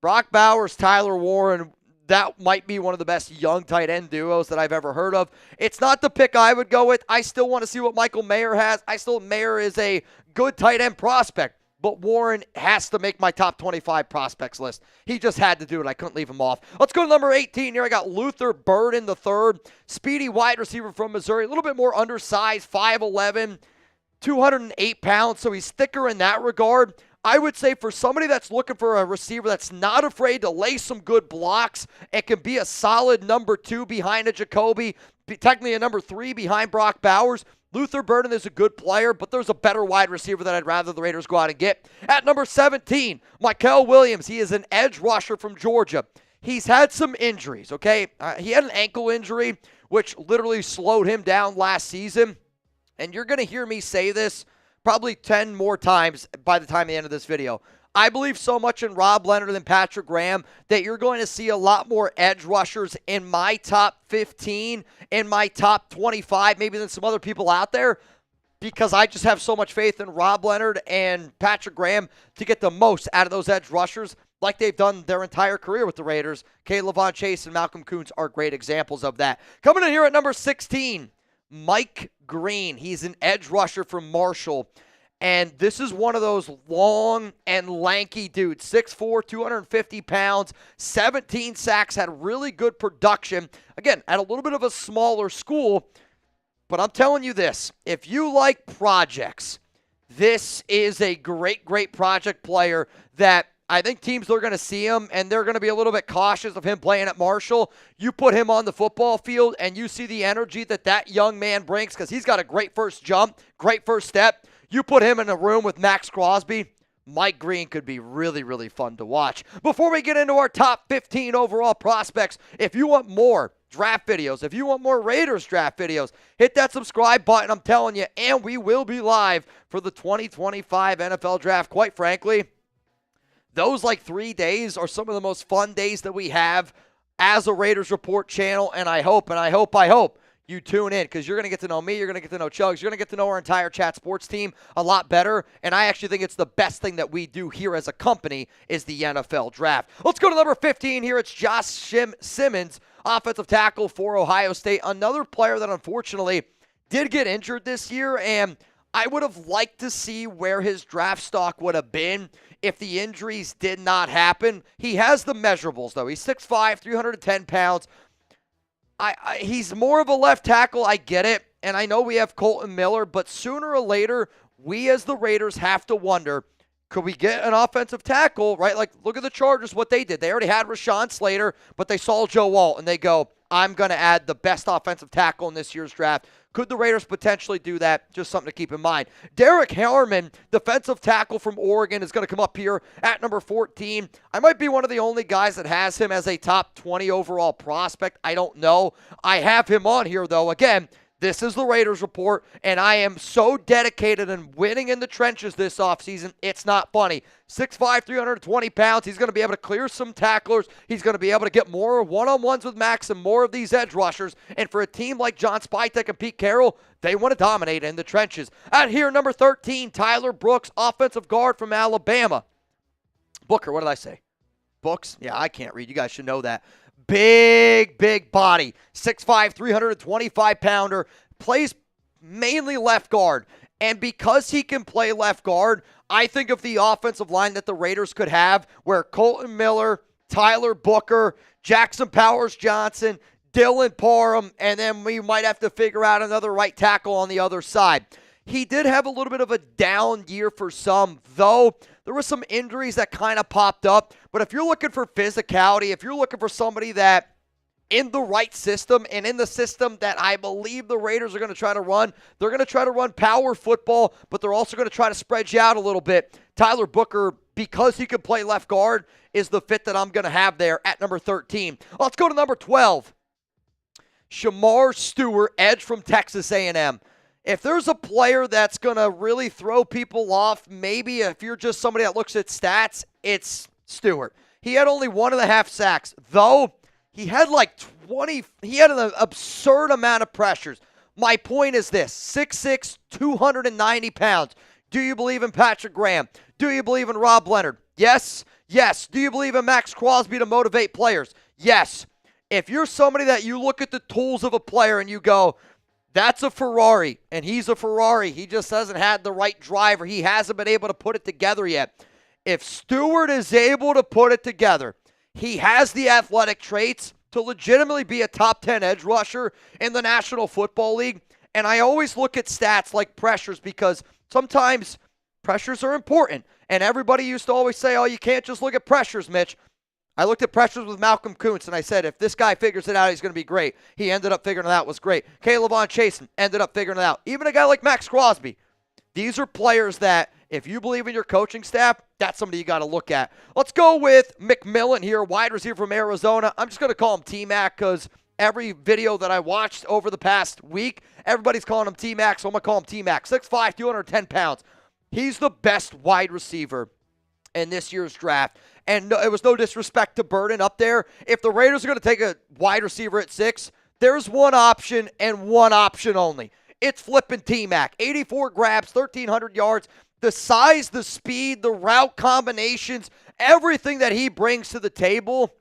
Brock Bowers, Tyler Warren, that might be one of the best young tight end duos that I've ever heard of. It's not the pick I would go with. I still want to see what Michael Mayer has. Mayer is a good tight end prospect. but Warren has to make my top 25 prospects list. He just had to do it. I couldn't leave him off. Let's go to number 18 here. I got Luther Burden III, speedy wide receiver from Missouri, a little bit more undersized, 5'11", 208 pounds, so he's thicker in that regard. I would say for somebody that's looking for a receiver that's not afraid to lay some good blocks, it can be a solid number 2 behind a Jacoby, technically a number 3 behind Brock Bowers. Luther Burden is a good player, but there's a better wide receiver that I'd rather the Raiders go out and get. At number 17, Mykel Williams. He is an edge rusher from Georgia. He's had some injuries, okay? He had an ankle injury, which literally slowed him down last season. And you're going to hear me say this probably 10 more times by the time of the end of this video. I believe so much in Rob Leonard and Patrick Graham that you're going to see a lot more edge rushers in my top 15, in my top 25, maybe than some other people out there, because I just have so much faith in Rob Leonard and Patrick Graham to get the most out of those edge rushers like they've done their entire career with the Raiders. Levon Chase and Malcolm Kuntz are great examples of that. Coming in here at number 16, Mike Green. He's an edge rusher from Marshall. And this is one of those long and lanky dudes, 6'4", 250 pounds, 17 sacks, had really good production. Again, at a little bit of a smaller school, but I'm telling you this, if you like projects, this is a great, great project player that I think teams are going to see him, and they're going to be a little bit cautious of him playing at Marshall. You put him on the football field, and you see the energy that that young man brings because he's got a great first jump, great first step. You put him in a room with Maxx Crosby, Mike Green could be really, really fun to watch. Before we get into our top 15 overall prospects, if you want more draft videos, if you want more Raiders draft videos, hit that subscribe button, I'm telling you, and we will be live for the 2025 NFL Draft. Quite frankly, those 3 days are some of the most fun days that we have as a Raiders Report channel, and I hope you tune in because you're going to get to know me, you're going to get to know Chuggs, you're going to get to know our entire Chat Sports team a lot better, and I actually think it's the best thing that we do here as a company is the NFL Draft. Let's go to number 15 here. It's Josh Simmons, offensive tackle for Ohio State, another player that unfortunately did get injured this year, and I would have liked to see where his draft stock would have been if the injuries did not happen. He has the measurables, though. He's 6'5", 310 pounds. He's more of a left tackle, I get it, and I know we have Colton Miller, but sooner or later, we as the Raiders have to wonder, could we get an offensive tackle, right? Look at the Chargers, what they did. They already had Rashawn Slater, but they saw Joe Alt, and they go, I'm going to add the best offensive tackle in this year's draft. Could the Raiders potentially do that? Just something to keep in mind. Derek Harmon, defensive tackle from Oregon, is going to come up here at number 14. I might be one of the only guys that has him as a top 20 overall prospect. I don't know. I have him on here, though. Again, this is the Raiders Report, and I am so dedicated in winning in the trenches this offseason, it's not funny. 6'5", 320 pounds. He's going to be able to clear some tacklers. He's going to be able to get more one-on-ones with Max and more of these edge rushers. And for a team like John Spytek and Pete Carroll, they want to dominate in the trenches. Out here, number 13, Tyler Brooks, offensive guard from Alabama. Booker, what did I say? Books? Yeah, I can't read. You guys should know that. Big, big body. 6'5", 325-pounder. Plays mainly left guard. And because he can play left guard, I think of the offensive line that the Raiders could have where Colton Miller, Tyler Booker, Jackson Powers-Johnson, Dylan Parham, and then we might have to figure out another right tackle on the other side. He did have a little bit of a down year for some, though there were some injuries that kind of popped up. But if you're looking for physicality, if you're looking for somebody that in the right system and in the system that I believe the Raiders are going to try to run, they're going to try to run power football, but they're also going to try to spread you out a little bit. Tyler Booker, because he can play left guard, is the fit that I'm going to have there at number 13. Let's go to number 12. Shamar Stewart, edge from Texas A&M. If there's a player that's going to really throw people off, maybe if you're just somebody that looks at stats, it's Stewart. He had only 1.5 sacks, though he had he had an absurd amount of pressures. My point is this, 6'6", 290 pounds. Do you believe in Patrick Graham? Do you believe in Rob Leonard? Yes. Yes. Do you believe in Maxx Crosby to motivate players? Yes. If you're somebody that you look at the tools of a player and you go, That's a Ferrari, and he's a Ferrari. He just hasn't had the right driver. He hasn't been able to put it together yet. If Stewart is able to put it together, he has the athletic traits to legitimately be a top 10 edge rusher in the National Football League. And I always look at stats like pressures because sometimes pressures are important. And everybody used to always say, oh, you can't just look at pressures, Mitch. I looked at pressures with Malcolm Kuntz, and I said, if this guy figures it out, he's going to be great. He ended up figuring it out. Was great. Caleb Von Chasen ended up figuring it out. Even a guy like Maxx Crosby. These are players that, if you believe in your coaching staff, that's somebody you got to look at. Let's go with McMillan here, wide receiver from Arizona. I'm just going to call him T-Mac because every video that I watched over the past week, everybody's calling him T-Mac, so I'm going to call him T-Mac. 6'5", 210 pounds. He's the best wide receiver in this year's draft. And no, it was no disrespect to Burden up there. If the Raiders are going to take a wide receiver at 6, there's one option and one option only. It's flipping T-Mac. 84 grabs, 1,300 yards. The size, the speed, the route combinations, everything that he brings to the table,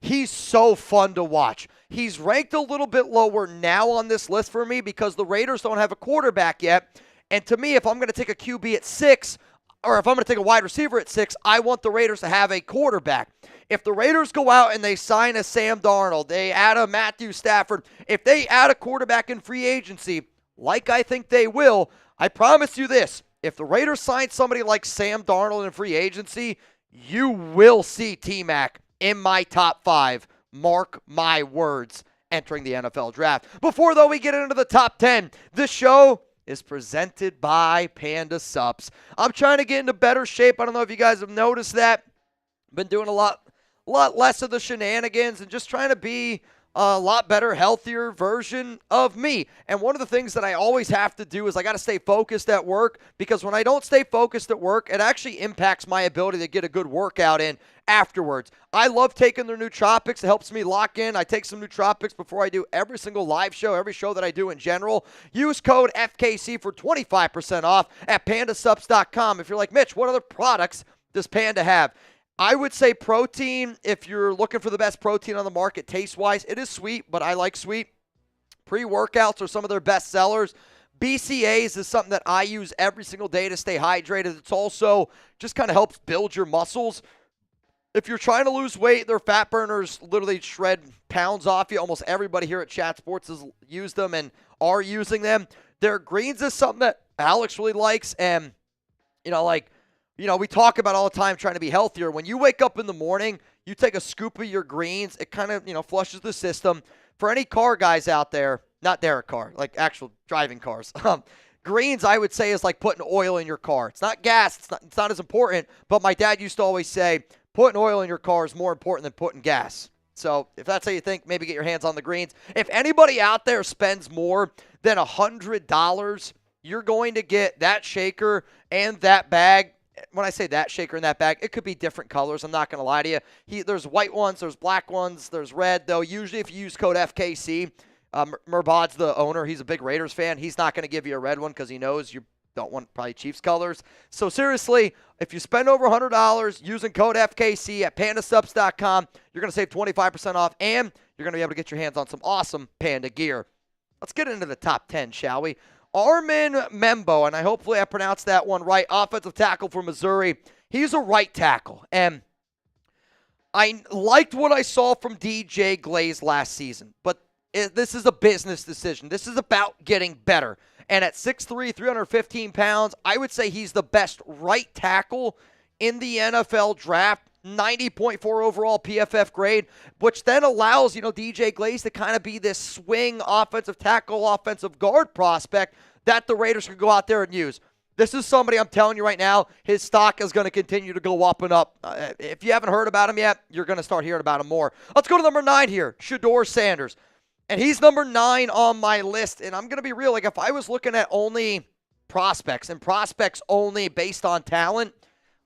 he's so fun to watch. He's ranked a little bit lower now on this list for me because the Raiders don't have a quarterback yet. And to me, if I'm going to take a QB at 6, or if I'm going to take a wide receiver at 6, I want the Raiders to have a quarterback. If the Raiders go out and they sign a Sam Darnold, they add a Matthew Stafford, if they add a quarterback in free agency, like I think they will, I promise you this, if the Raiders sign somebody like Sam Darnold in free agency, you will see T-Mac in my top 5. Mark my words, entering the NFL draft. Before, though, we get into the top 10, this show is presented by Panda Supps. I'm trying to get into better shape. I don't know if you guys have noticed that. I've been doing a lot less of the shenanigans and just trying to be a lot better, healthier version of me. And one of the things that I always have to do is I got to stay focused at work, because when I don't stay focused at work, it actually impacts my ability to get a good workout in afterwards. I love taking their nootropics. It helps me lock in. I take some nootropics before I do every single live show, every show that I do in general. Use code FKC for 25% off at pandasupps.com. If you're like, Mitch, what other products does Panda have? I would say protein, if you're looking for the best protein on the market taste-wise. It is sweet, but I like sweet. Pre-workouts are some of their best sellers. BCAAs is something that I use every single day to stay hydrated. It's also just kind of helps build your muscles. If you're trying to lose weight, their fat burners literally shred pounds off you. Almost everybody here at Chat Sports has used them and are using them. Their greens is something that Alex really likes. And, we talk about all the time trying to be healthier. When you wake up in the morning, you take a scoop of your greens. It kind of, flushes the system. For any car guys out there, not Derek Carr, like actual driving cars, greens, I would say, is like putting oil in your car. It's not gas. It's not as important. But my dad used to always say, putting oil in your car is more important than putting gas. So if that's how you think, maybe get your hands on the greens. If anybody out there spends more than $100, you're going to get that shaker and that bag. When I say that shaker and that bag, it could be different colors. I'm not going to lie to you. There's white ones, there's black ones, there's red. Though usually if you use code FKC, Murbad's the owner. He's a big Raiders fan. He's not going to give you a red one because he knows you don't want probably Chiefs colors. So seriously, if you spend over $100 using code FKC at pandasupps.com, you're going to save 25% off, and you're going to be able to get your hands on some awesome Panda gear. Let's get into the top 10, shall we? Armin Membo, and hopefully I pronounced that one right, offensive tackle for Missouri. He's a right tackle, and I liked what I saw from DJ Glaze last season, but this is a business decision. This is about getting better. And at 6'3", 315 pounds, I would say he's the best right tackle in the NFL draft. 90.4 overall PFF grade, which then allows, DJ Glaze to kind of be this swing offensive tackle, offensive guard prospect that the Raiders can go out there and use. This is somebody, I'm telling you right now, his stock is going to continue to go up and up. If you haven't heard about him yet, you're going to start hearing about him more. Let's go to number 9 here, Shador Sanders. And he's number 9 on my list. And I'm going to be real. Like, if I was looking at only prospects and prospects only based on talent,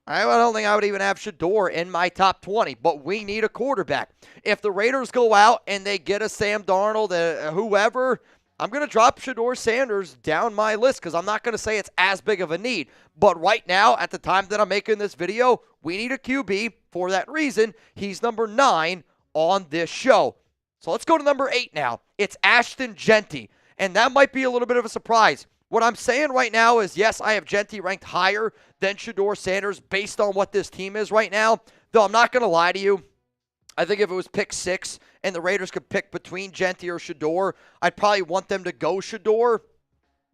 I don't think I would even have Shador in my top 20. But we need a quarterback. If the Raiders go out and they get a Sam Darnold, whoever, I'm going to drop Shador Sanders down my list because I'm not going to say it's as big of a need. But right now, at the time that I'm making this video, we need a QB. For that reason, he's number 9 on this show. So let's go to number 8 now. It's Ashton Genty. and that might be a little bit of a surprise. What I'm saying right now is, yes, I have Genty ranked higher than Shador Sanders based on what this team is right now, though I'm not going to lie to you. I think if it was pick 6 and the Raiders could pick between Genty or Shador, I'd probably want them to go Shador.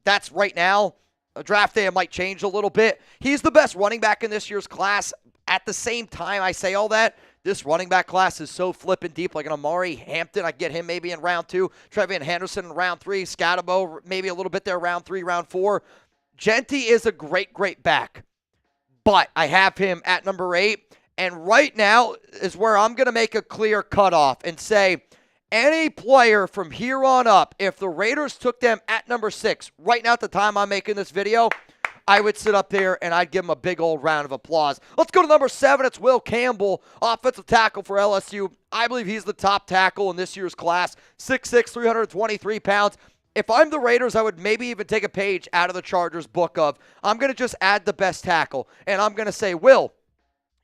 That's right now. A draft day, it might change a little bit. He's the best running back in this year's class. At the same time, I say all that, this running back class is so flipping deep, like an Amari Hampton. I get him maybe in round 2. Trevian Henderson in round 3. Scatabo maybe a little bit there, round 3, round 4. Genty is a great, great back. But I have him at number 8. And right now is where I'm going to make a clear cutoff and say any player from here on up, if the Raiders took them at number 6, right now at the time I'm making this video, I would sit up there and I'd give him a big old round of applause. Let's go to number 7. It's Will Campbell, offensive tackle for LSU. I believe he's the top tackle in this year's class, 6'6", 323 pounds. If I'm the Raiders, I would maybe even take a page out of the Chargers book of, I'm going to just add the best tackle. And I'm going to say, Will,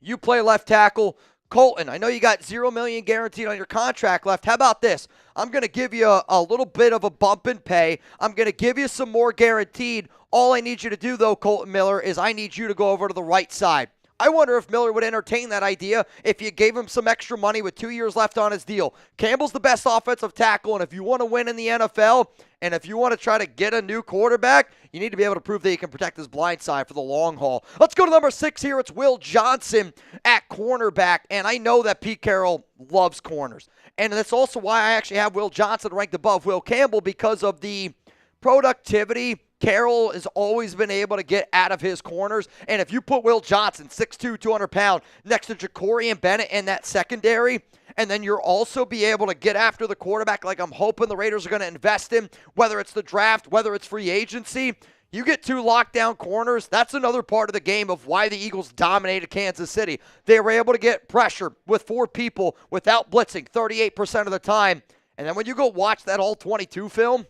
you play left tackle. Colton, I know you got $0 million guaranteed on your contract left. How about this? I'm going to give you a little bit of a bump in pay. I'm going to give you some more guaranteed. All I need you to do, though, Colton Miller, is I need you to go over to the right side. I wonder if Miller would entertain that idea if you gave him some extra money with 2 years left on his deal. Campbell's the best offensive tackle, and if you want to win in the NFL, and if you want to try to get a new quarterback, you need to be able to prove that you can protect his blind side for the long haul. Let's go to number 6 here. It's Will Johnson at cornerback, and I know that Pete Carroll loves corners. And that's also why I actually have Will Johnson ranked above Will Campbell, because of the productivity Carroll has always been able to get out of his corners. And if you put Will Johnson, 6'2", 200 pound, next to Ja'Cory and Bennett in that secondary, and then you'll also be able to get after the quarterback like I'm hoping the Raiders are going to invest in, whether it's the draft, whether it's free agency. You get 2 lockdown corners. That's another part of the game of why the Eagles dominated Kansas City. They were able to get pressure with 4 people without blitzing 38% of the time. And then when you go watch that all-22 film,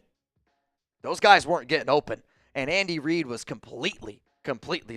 those guys weren't getting open, and Andy Reid was completely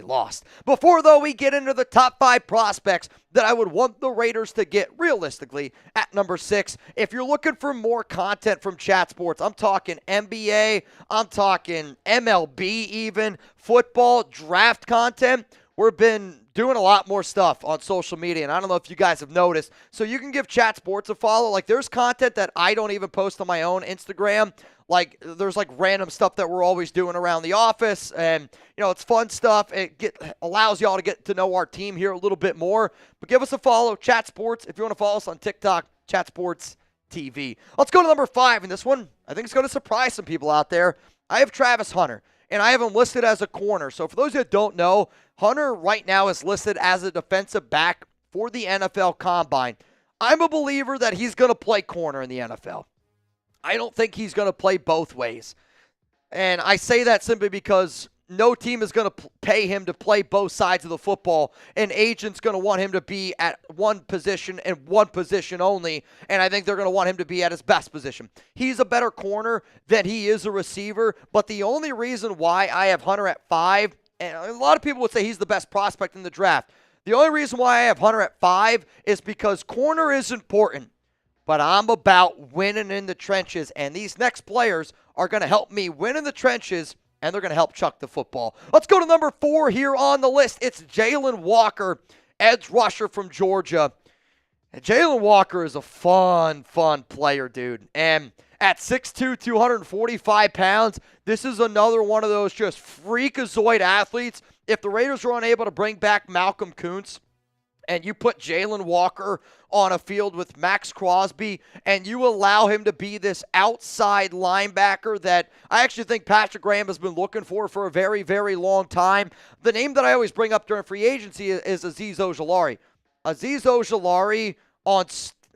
lost. Before, though, we get into the top 5 prospects that I would want the Raiders to get realistically at number 6, if you're looking for more content from Chat Sports, I'm talking NBA, I'm talking MLB even, football, draft content, we've been doing a lot more stuff on social media, and I don't know if you guys have noticed, so you can give Chat Sports a follow. Like, there's content that I don't even post on my own Instagram. Like, there's like random stuff that we're always doing around the office, and it's fun stuff. It allows y'all to get to know our team here a little bit more. But give us a follow, Chat Sports. If you want to follow us on TikTok, Chat Sports TV. Let's go to number 5, and this one I think is going to surprise some people out there. I have Travis Hunter, and I have him listed as a corner. So for those that don't know, Hunter right now is listed as a defensive back for the NFL Combine. I'm a believer that he's going to play corner in the NFL. I don't think he's going to play both ways. And I say that simply because no team is going to pay him to play both sides of the football. An agent's going to want him to be at one position and one position only. And I think they're going to want him to be at his best position. He's a better corner than he is a receiver. But the only reason why I have Hunter at 5, and a lot of people would say he's the best prospect in the draft. The only reason why I have Hunter at 5 is because corner is important. But I'm about winning in the trenches, and these next players are going to help me win in the trenches, and they're going to help chuck the football. Let's go to number 4 here on the list. It's Jalen Walker, edge rusher from Georgia. And Jalen Walker is a fun player, dude. And at 6'2", 245 pounds, this is another one of those just freakazoid athletes. If the Raiders were unable to bring back Malcolm Kuntz, and you put Jalen Walker on a field with Maxx Crosby, and you allow him to be this outside linebacker that I actually think Patrick Graham has been looking for a very, very long time. The name that I always bring up during free agency is Azeez Ojulari. Azeez Ojulari on,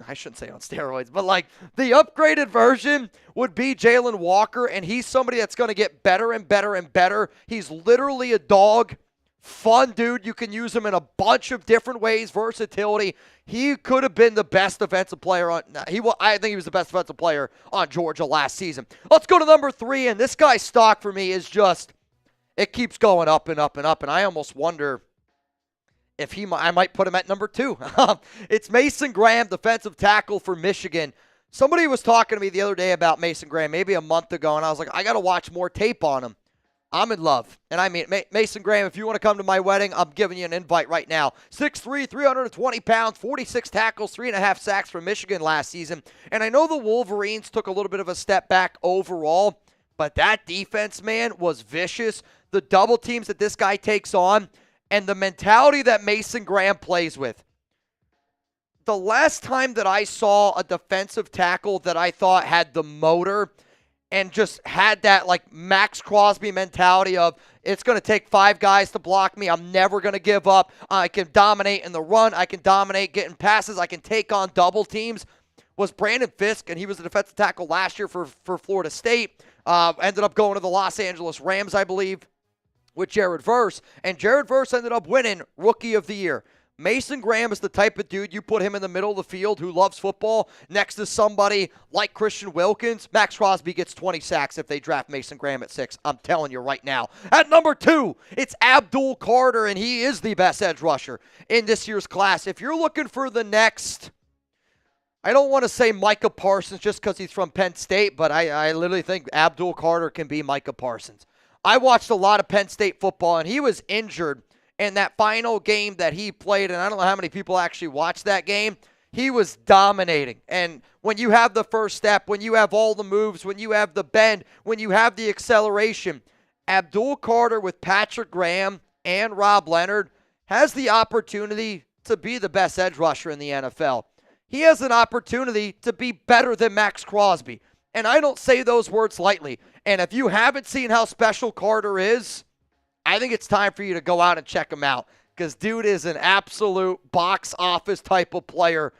I shouldn't say on steroids, but like the upgraded version would be Jalen Walker, and he's somebody that's going to get better and better and better. He's literally a dog. Fun dude. You can use him in a bunch of different ways. Versatility. He could have been the best defensive player on. I think he was the best defensive player on Georgia last season. Let's go to number 3, and this guy's stock for me is just, it keeps going up and up and up, and I almost wonder if I might put him at number 2. It's Mason Graham, defensive tackle for Michigan. Somebody was talking to me the other day about Mason Graham, maybe a month ago, and I was like, I got to watch more tape on him. I'm in love. And I mean, Mason Graham, if you want to come to my wedding, I'm giving you an invite right now. 6'3", 320 pounds, 46 tackles, 3.5 sacks from Michigan last season. And I know the Wolverines took a little bit of a step back overall, but that defense, man, was vicious. The double teams that this guy takes on and the mentality that Mason Graham plays with. The last time that I saw a defensive tackle that I thought had the motor and just had that like Maxx Crosby mentality of it's going to take 5 guys to block me. I'm never going to give up. I can dominate in the run. I can dominate getting passes. I can take on double teams. Was Brandon Fisk, and he was a defensive tackle last year for Florida State. Ended up going to the Los Angeles Rams, I believe, with Jared Verse. And Jared Verse ended up winning Rookie of the Year. Mason Graham is the type of dude you put him in the middle of the field who loves football next to somebody like Christian Wilkins. Maxx Crosby gets 20 sacks if they draft Mason Graham at 6. I'm telling you right now. At number 2, it's Abdul Carter, and he is the best edge rusher in this year's class. If you're looking for the next, I don't want to say Micah Parsons just because he's from Penn State, but I literally think Abdul Carter can be Micah Parsons. I watched a lot of Penn State football, and he was injured in that final game that he played, and I don't know how many people actually watched that game. He was dominating. And when you have the first step, when you have all the moves, when you have the bend, when you have the acceleration, Abdul Carter with Patrick Graham and Rob Leonard has the opportunity to be the best edge rusher in the NFL. He has an opportunity to be better than Maxx Crosby. And I don't say those words lightly. And if you haven't seen how special Carter is, I think it's time for you to go out and check him out because dude is an absolute box office type of player.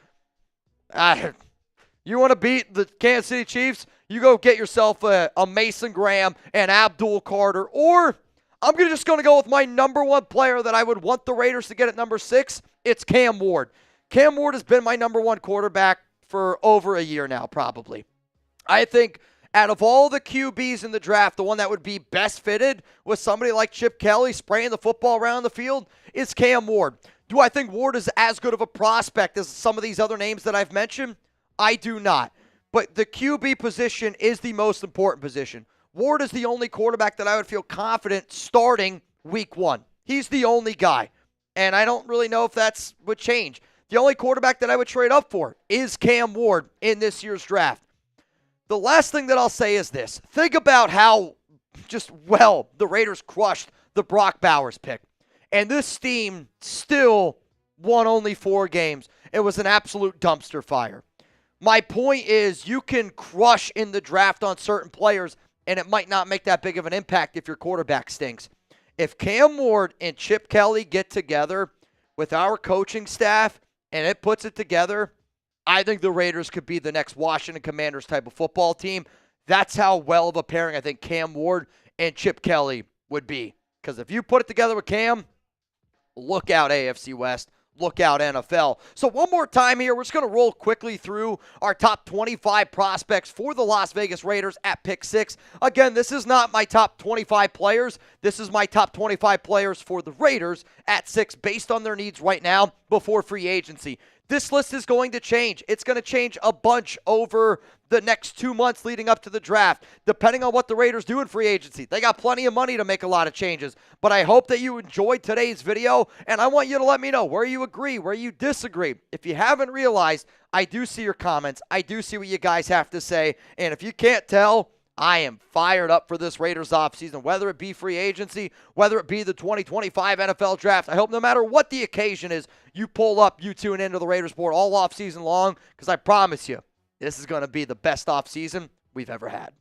You want to beat the Kansas City Chiefs? You go get yourself a Mason Graham and Abdul Carter. Or I'm just going to go with my number 1 player that I would want the Raiders to get at number 6. It's Cam Ward. Cam Ward has been my number 1 quarterback for over a year now, probably. I think out of all the QBs in the draft, the one that would be best fitted with somebody like Chip Kelly spraying the football around the field is Cam Ward. Do I think Ward is as good of a prospect as some of these other names that I've mentioned? I do not. But the QB position is the most important position. Ward is the only quarterback that I would feel confident starting week 1. He's the only guy. And I don't really know if that's would change. The only quarterback that I would trade up for is Cam Ward in this year's draft. The last thing that I'll say is this. Think about how just well the Raiders crushed the Brock Bowers pick. And this team still won only 4 games. It was an absolute dumpster fire. My point is you can crush in the draft on certain players, and it might not make that big of an impact if your quarterback stinks. If Cam Ward and Chip Kelly get together with our coaching staff and it puts it together, I think the Raiders could be the next Washington Commanders type of football team. That's how well of a pairing I think Cam Ward and Chip Kelly would be. Because if you put it together with Cam, look out AFC West. Look out NFL. So one more time here, we're just going to roll quickly through our top 25 prospects for the Las Vegas Raiders at pick 6. Again, this is not my top 25 players. This is my top 25 players for the Raiders at 6 based on their needs right now before free agency. This list is going to change. It's going to change a bunch over the next 2 months leading up to the draft, depending on what the Raiders do in free agency. They got plenty of money to make a lot of changes, but I hope that you enjoyed today's video, and I want you to let me know where you agree, where you disagree. If you haven't realized, I do see your comments. I do see what you guys have to say, and if you can't tell, I am fired up for this Raiders offseason, whether it be free agency, whether it be the 2025 NFL draft. I hope no matter what the occasion is, you pull up, you tune into the Raiders board all offseason long, because I promise you, this is going to be the best offseason we've ever had.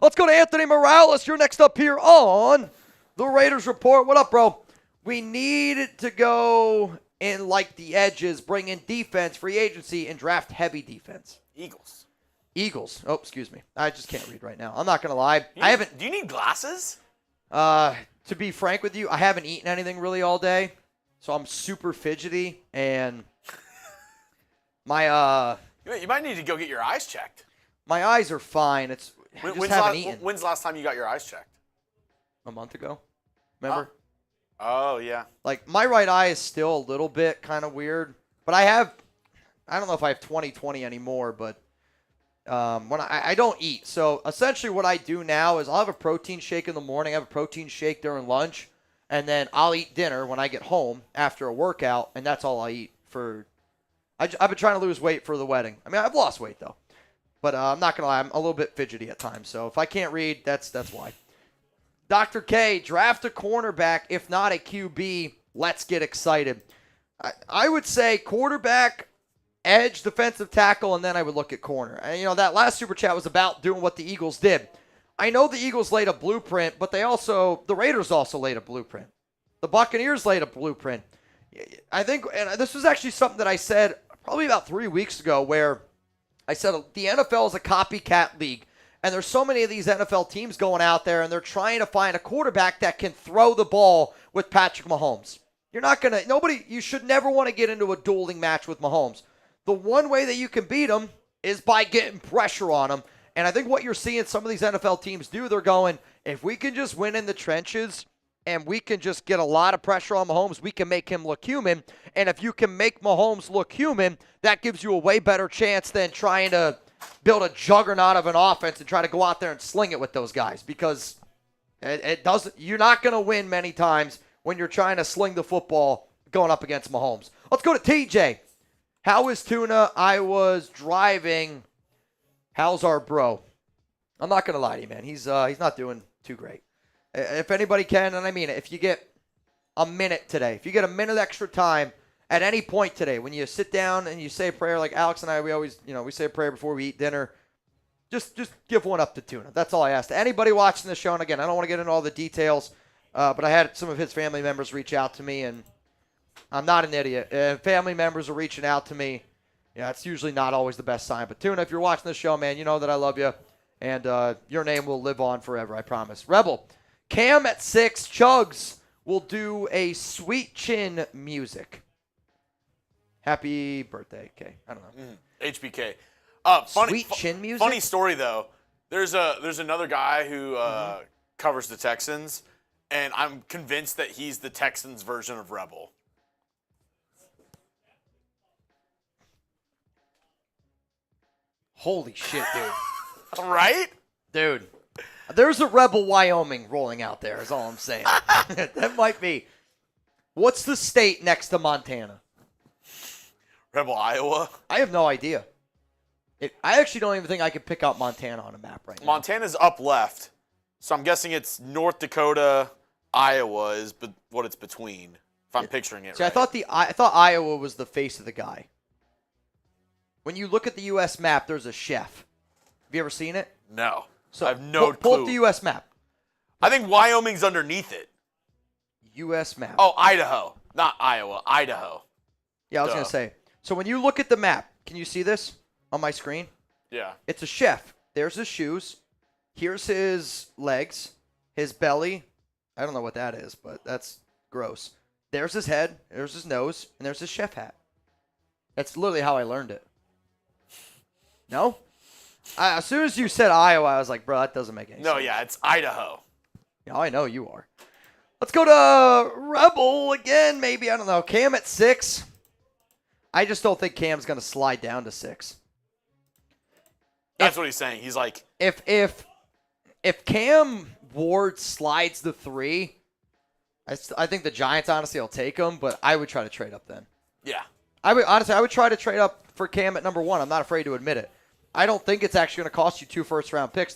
Let's go to Anthony Morales. You're next up here on the Raiders Report. What up, bro? We need to go in like the edges, bring in defense, free agency, and draft heavy defense. Eagles. Oh, excuse me. I just can't read right now. I'm not going to lie. Do you need glasses? To be frank with you, I haven't eaten anything really all day, so I'm super fidgety, and my You might need to go get your eyes checked. my eyes are fine. I just haven't eaten. When's the last time you got your eyes checked? A month ago. Remember? Oh, yeah. Like, my right eye is still a little bit kind of weird, but I I don't know if I have 20/20 anymore, but when I don't eat. So essentially what I do now is I'll have a protein shake in the morning, I have a protein shake during lunch, and then I'll eat dinner when I get home after a workout, and that's all I eat for. I've been trying to lose weight for the wedding. I mean, I've lost weight, though. But I'm not going to lie, I'm a little bit fidgety at times. So if I can't read, that's why. Dr. K, draft a cornerback, if not a QB. Let's get excited. I would say quarterback, edge, defensive tackle, and then I would look at corner. And, you know, that last Super Chat was about doing what the Eagles did. I know the Eagles laid a blueprint, but the Raiders also laid a blueprint. The Buccaneers laid a blueprint. I think, and this was actually something that I said probably about 3 weeks ago, where I said the NFL is a copycat league. And there's so many of these NFL teams going out there, and they're trying to find a quarterback that can throw the ball with Patrick Mahomes. You should never want to get into a dueling match with Mahomes. The one way that you can beat him is by getting pressure on him. And I think what you're seeing some of these NFL teams do, they're going, if we can just win in the trenches and we can just get a lot of pressure on Mahomes, we can make him look human. And if you can make Mahomes look human, that gives you a way better chance than trying to build a juggernaut of an offense and try to go out there and sling it with those guys, because you're not going to win many times when you're trying to sling the football going up against Mahomes. Let's go to TJ. How is Tuna? I was driving. How's our bro? I'm not going to lie to you, man. He's not doing too great. If anybody can, and I mean it, if you get a minute today, if you get a minute extra time at any point today, when you sit down and you say a prayer, like Alex and I, we always, we say a prayer before we eat dinner, just give one up to Tuna. That's all I ask. To anybody watching the show, and again, I don't want to get into all the details, but I had some of his family members reach out to me, and I'm not an idiot. Family members are reaching out to me. Yeah, it's usually not always the best sign. But Tuna, if you're watching this show, man, you know that I love you, and your name will live on forever, I promise. Rebel, Cam at 6, Chuggs will do a sweet chin music. Happy birthday, Kay. I don't know. HBK. Sweet chin music? Funny story, though. There's another guy who covers the Texans, and I'm convinced that he's the Texans version of Rebel. Holy shit, dude. Right? Dude. There's a Rebel Wyoming rolling out there, is all I'm saying. That might be. What's the state next to Montana? Rebel, Iowa? I have no idea. I actually don't even think I could pick out Montana on a map right now. Montana's up left, so I'm guessing it's North Dakota, Iowa is what it's between, if I'm picturing it See, right. I thought Iowa was the face of the guy. When you look at the U.S. map, there's a chef. Have you ever seen it? No. So I have no clue. Pull up the U.S. map. I think Wyoming's underneath it. U.S. map. Oh, Idaho. Not Iowa. Idaho. Yeah, I was going to say. So when you look at the map, can you see this on my screen? Yeah. It's a chef. There's his shoes. Here's his legs, his belly. I don't know what that is, but that's gross. There's his head. There's his nose. And there's his chef hat. That's literally how I learned it. No? As soon as you said Iowa, I was like, bro, that doesn't make any sense. No, yeah, it's Idaho. Yeah, I know you are. Let's go to Rebel again, maybe. I don't know. Cam at 6. I just don't think Cam's going to slide down to 6. That's what he's saying. He's like, if Cam Ward slides the 3, I think the Giants honestly will take him, but I would try to trade up then. yeah. I would try to trade up for Cam at number 1. I'm not afraid to admit it. I don't think it's actually going to cost you 2 first-round picks.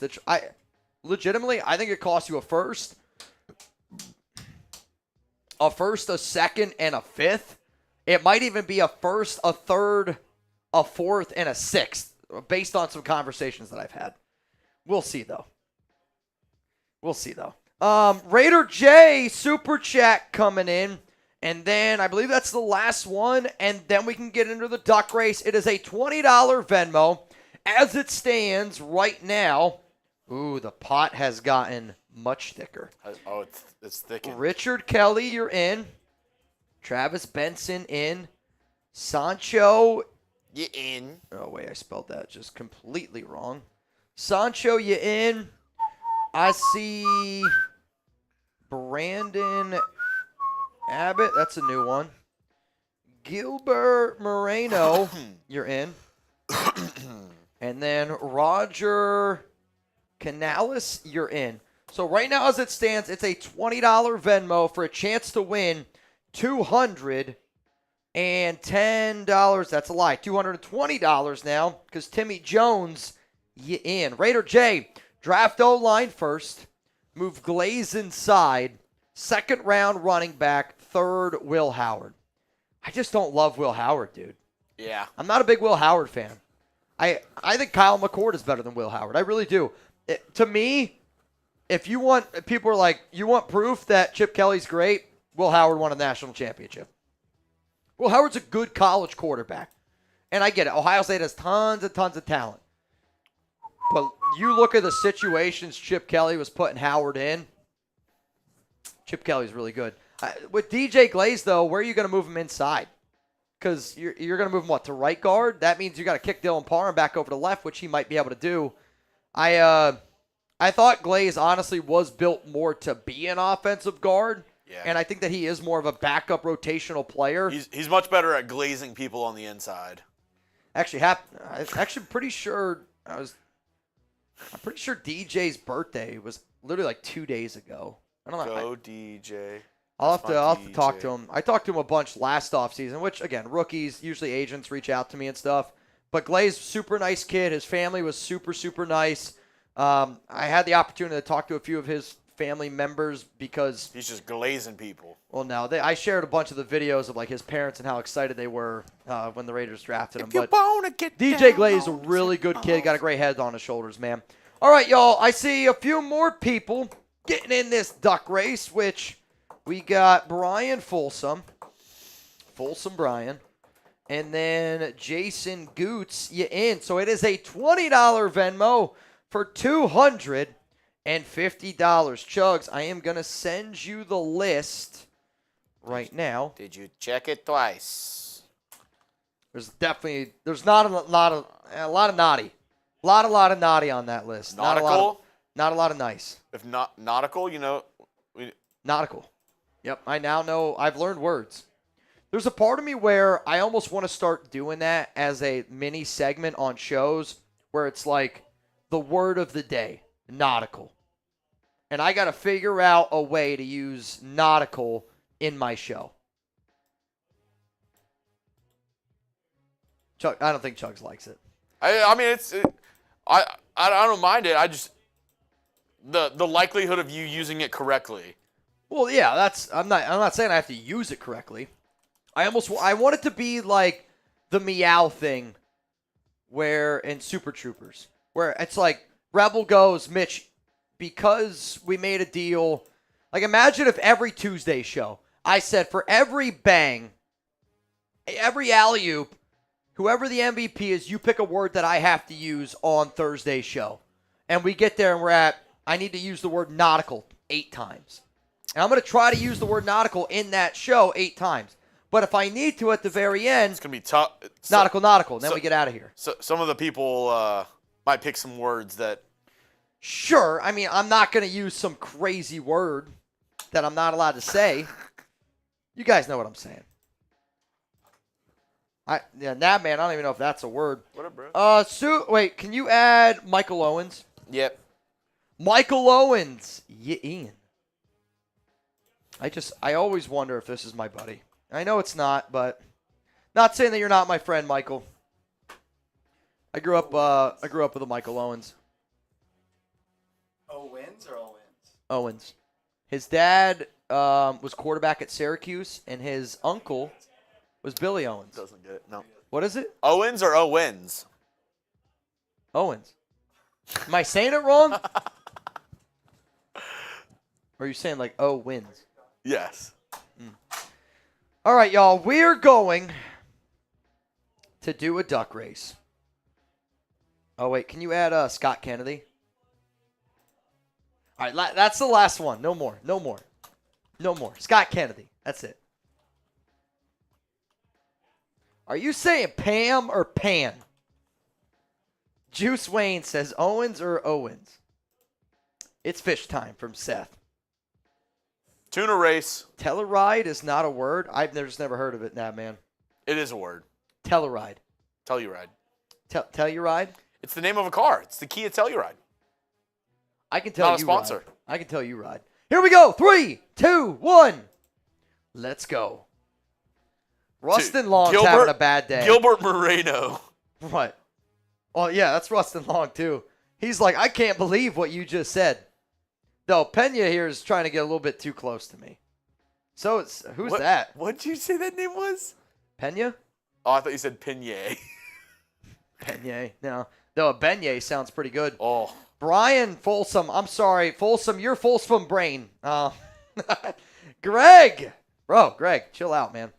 Legitimately, I think it costs you a first, a second, and a 5th. It might even be a first, a third, a 4th, and a 6th, based on some conversations that I've had. We'll see, though. Raider J, Super Chat coming in. And then I believe that's the last one. And then we can get into the duck race. It is a $20 Venmo. As it stands right now, ooh, the pot has gotten much thicker. Oh, it's thickened. Richard Kelly, you're in. Travis Benson in. Sancho. You in. Oh, wait, I spelled that just completely wrong. Sancho, you in. I see Brandon Abbott. That's a new one. Gilbert Moreno, you're in. And then Roger Canales, you're in. So right now as it stands, it's a $20 Venmo for a chance to win $210. That's a lie. $220 now because Timmy Jones, you in. Raider J, draft O-line first. Move Glaze inside. Second round running back. Third, Will Howard. I just don't love Will Howard, dude. Yeah. I'm not a big Will Howard fan. I think Kyle McCord is better than Will Howard. I really do. To me, if you want, people are like, you want proof that Chip Kelly's great? Will Howard won a national championship. Will Howard's a good college quarterback. And I get it. Ohio State has tons and tons of talent. But you look at the situations Chip Kelly was putting Howard in. Chip Kelly's really good. With DJ Glaze, though, where are you going to move him inside? Because you're going to move him, to right guard? That means you got to kick Dylan Parham back over to left, which he might be able to do. I thought Glaze honestly was built more to be an offensive guard. Yeah. And I think that he is more of a backup rotational player. He's much better at glazing people on the inside. Actually, I'm pretty sure DJ's birthday was literally like 2 days ago. I don't know. Go DJ. I'll have to talk to him. I talked to him a bunch last offseason, which, again, rookies, usually agents reach out to me and stuff. But Glaze, super nice kid. His family was super, super nice. I had the opportunity to talk to a few of his family members because he's just glazing people. Well, no, I shared a bunch of the videos of like his parents and how excited they were when the Raiders drafted him. But DJ Glaze is a really good kid, got a great head on his shoulders, man. All right, y'all, I see a few more people getting in this duck race, which we got Brian Folsom Brian, and then Jason Goots, you in. So it is a $20 Venmo for $250. Chuggs, I am going to send you the list right now. Did you check it twice? There's not a lot of naughty. A lot of naughty on that list. Nautical? Not a lot of nice. If not nautical, Nautical. Yep, I now know. I've learned words. There's a part of me where I almost want to start doing that as a mini segment on shows where it's like the word of the day, nautical. And I got to figure out a way to use nautical in my show. Chug, I don't think Chuggs likes it. I mean, I don't mind it. I just the likelihood of you using it correctly. Well, yeah, I'm not saying I have to use it correctly. I want it to be like the meow thing where in Super Troopers, where it's like Rebel goes, Mitch, because we made a deal. Like, imagine if every Tuesday show I said for every bang, every alley-oop, whoever the MVP is, you pick a word that I have to use on Thursday's show. And we get there and I need to use the word nautical 8 times. And I'm going to try to use the word nautical in that show 8 times. But if I need to at the very end, it's going to be tough. Nautical, then we get out of here. So some of the people might pick some words that. Sure. I mean, I'm not going to use some crazy word that I'm not allowed to say. You guys know what I'm saying. Nah, man, I don't even know if that's a word. What up, bro? Wait, can you add Michael Owens? Yep. Michael Owens. Yeah, Ian. I always wonder if this is my buddy. I know it's not, but not saying that you're not my friend, Michael. I grew up with a Michael Owens. Owens or Owens? Owens. His dad was quarterback at Syracuse, and his uncle was Billy Owens. Doesn't get it. No. What is it? Owens or Owens? Owens. Am I saying it wrong? Or are you saying like wins? Yes. All right, y'all. We're going to do a duck race. Oh, wait. Can you add Scott Kennedy? All right. That's the last one. No more. Scott Kennedy. That's it. Are you saying Pam or Pan? Juice Wayne says Owens or Owens. It's fish time from Seth. Tuna race. Telluride is not a word. I've just never heard of it now, man. It is a word. Telluride. Telluride. Telluride? It's the name of a car. It's the Kia Telluride. I can tell Not a you sponsor. Ride. I can tell you ride. Here we go. 3, 2, 1. Let's go. Rustin Long's having a bad day. Gilbert Moreno. What? Oh, yeah, that's Rustin Long, too. He's like, I can't believe what you just said. Though, Pena here is trying to get a little bit too close to me. So, who's that? What did you say that name was? Pena? Oh, I thought you said Pena. Beignet. No. Though a beignet sounds pretty good. Oh. Brian Folsom. I'm sorry. Folsom, you're Folsom brain. Greg. Bro, Greg, chill out, man.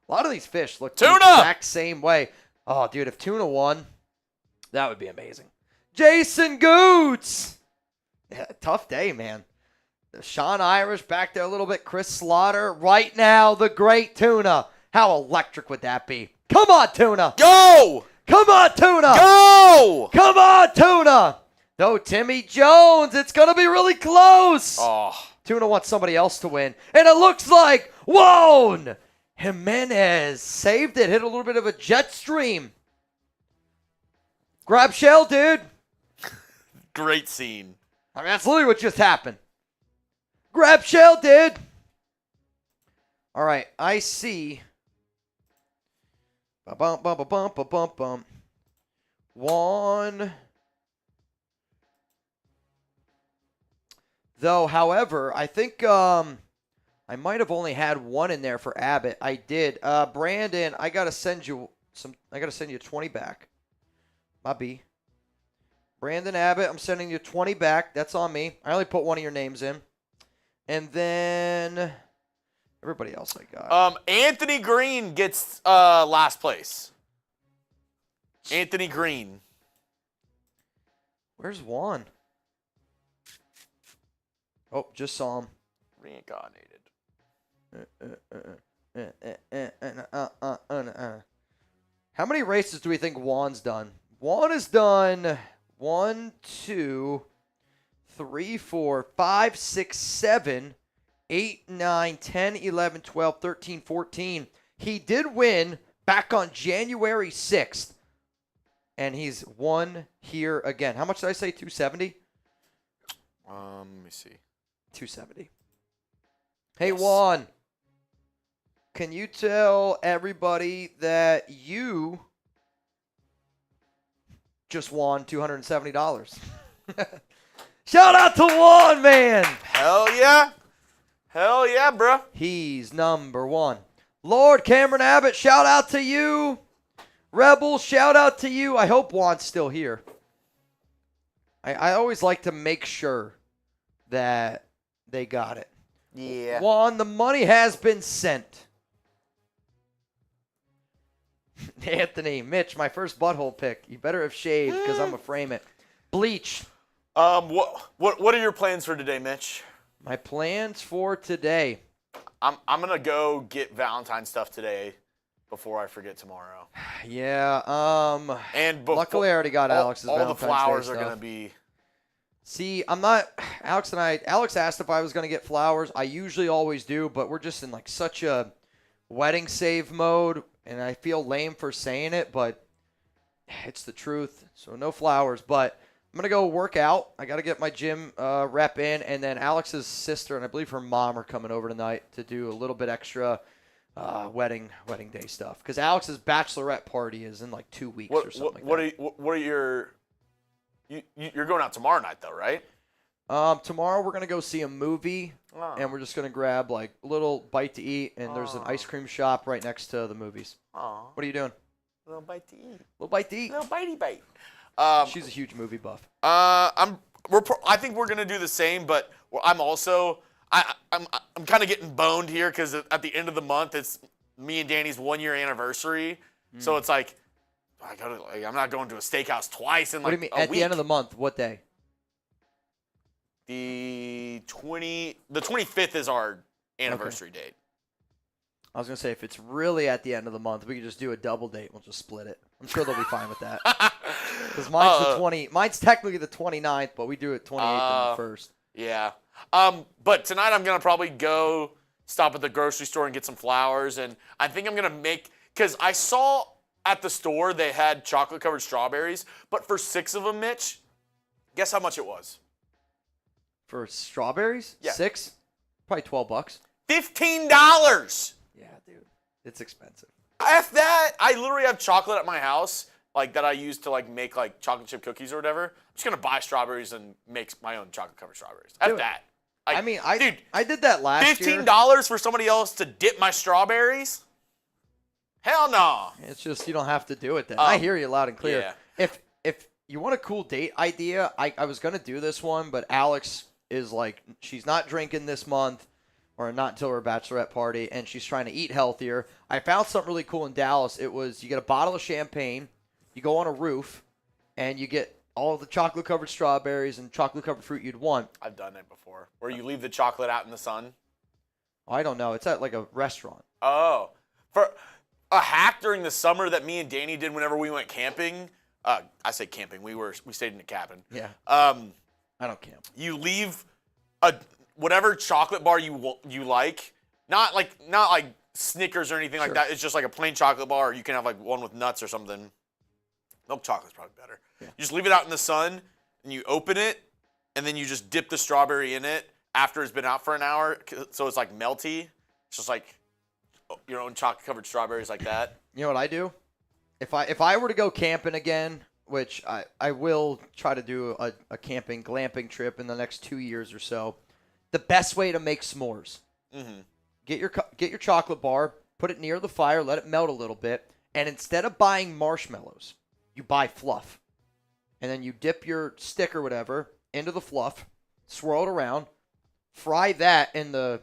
A lot of these fish look the exact same way. Oh, dude, if tuna won, that would be amazing. Jason Goots. Yeah, tough day, man. Sean Irish back there a little bit. Chris Slaughter. Right now, the great tuna. How electric would that be? Come on, tuna. Go! Come on, tuna. Go! Come on, tuna. Though Timmy Jones, it's going to be really close. Oh. Tuna wants somebody else to win. And it looks like, whoa, Jimenez saved it. Hit a little bit of a jet stream. Grab shell, dude. Great scene. I mean, that's literally what just happened. Grab shell, dude. All right, I see. Bum, bum, bum, bum, bum, bum, bum. One. Though, however, I think I might have only had one in there for Abbott. I did. Brandon, I gotta send you 20 back. My B. Brandon Abbott, I'm sending you 20 back. That's on me. I only put one of your names in. And then everybody else I got. Anthony Green gets last place. Anthony Green. Where's Juan? Oh, just saw him. Reincarnated. How many races do we think Juan's done? Juan has done 1, 2, 3, 4, 5, 6, 7, 8, 9, 10, 11, 12, 13, 14. He did win back on January 6th. And he's won here again. How much did I say? 270? Let me see. 270. Hey, Juan. Can you tell everybody that you just won $270? Shout out to Juan, man. Hell yeah. Hell yeah, bro. He's number one. Lord Cameron Abbott, shout out to you. Rebel, shout out to you. I hope Juan's still here. I always like to make sure that they got it. Yeah. Juan, the money has been sent. Anthony, Mitch, my first butthole pick. You better have shaved because I'm going to frame it. Bleach. What are your plans for today, Mitch? My plans for today. I'm gonna go get Valentine's stuff today before I forget tomorrow. Yeah. And luckily I already got Alex's Valentine's Day stuff. All the flowers are gonna be. See, I'm not. Alex asked if I was gonna get flowers. I usually always do, but we're just in like such a wedding save mode, and I feel lame for saying it, but it's the truth. So no flowers, but I'm going to go work out. I got to get my gym rep in, and then Alex's sister and I believe her mom are coming over tonight to do a little bit extra wedding day stuff. Because Alex's bachelorette party is in like 2 weeks or something like that. What are your you're going out tomorrow night, though, right? Tomorrow we're going to go see a movie, and we're just going to grab like a little bite to eat, and there's an ice cream shop right next to the movies. What are you doing? A little bite to eat. Little bite to eat. Little bitey bite. She's a huge movie buff. I think we're gonna do the same, but I'm also I'm kind of getting boned here because at the end of the month it's me and Danny's 1-year anniversary, so it's like I'm not going to a steakhouse twice in like what do you mean? a At week. The end of the month, what day? The 25th is our anniversary date. I was going to say, if it's really at the end of the month, we could just do a double date. We'll just split it. I'm sure they'll be fine with that. Because mine's technically the 29th, but we do it 28th and the 1st. Yeah. But tonight I'm going to probably go stop at the grocery store and get some flowers. And I think I'm going to because I saw at the store they had chocolate-covered strawberries, but for 6 of them, Mitch, guess how much it was? For strawberries? Yeah. 6? Probably $12. $15! Yeah, dude. It's expensive. F that. I literally have chocolate at my house, like that I use to like make like chocolate chip cookies or whatever. I'm just gonna buy strawberries and make my own chocolate-covered strawberries. F that. Like, I mean, dude, I did that last year. $15 for somebody else to dip my strawberries? Hell no. It's just you don't have to do it then. I hear you loud and clear. Yeah. If you want a cool date idea, I was going to do this one, but Alex is like, she's not drinking this month or not until her bachelorette party, and she's trying to eat healthier. I found something really cool in Dallas. It was you get a bottle of champagne, you go on a roof, and you get all of the chocolate-covered strawberries and chocolate-covered fruit you'd want. I've done it before. Where you leave the chocolate out in the sun. I don't know. It's at like a restaurant. Oh. For a hack during the summer that me and Danny did whenever we went camping. I say camping. We stayed in a cabin. Yeah. I don't camp. You leave whatever chocolate bar you like. Not like Snickers or anything like that. It's just like a plain chocolate bar. You can have like one with nuts or something. Milk chocolate's probably better. Yeah. You just leave it out in the sun, and you open it, and then you just dip the strawberry in it after it's been out for an hour, so it's like melty. It's just like your own chocolate-covered strawberries like that. You know what I do? If I were to go camping again, which I will try to do a camping, glamping trip in the next 2 years or so, the best way to make s'mores. Mm-hmm. Get your chocolate bar, put it near the fire, let it melt a little bit, and instead of buying marshmallows, you buy fluff. And then you dip your stick or whatever into the fluff, swirl it around, fry that in the,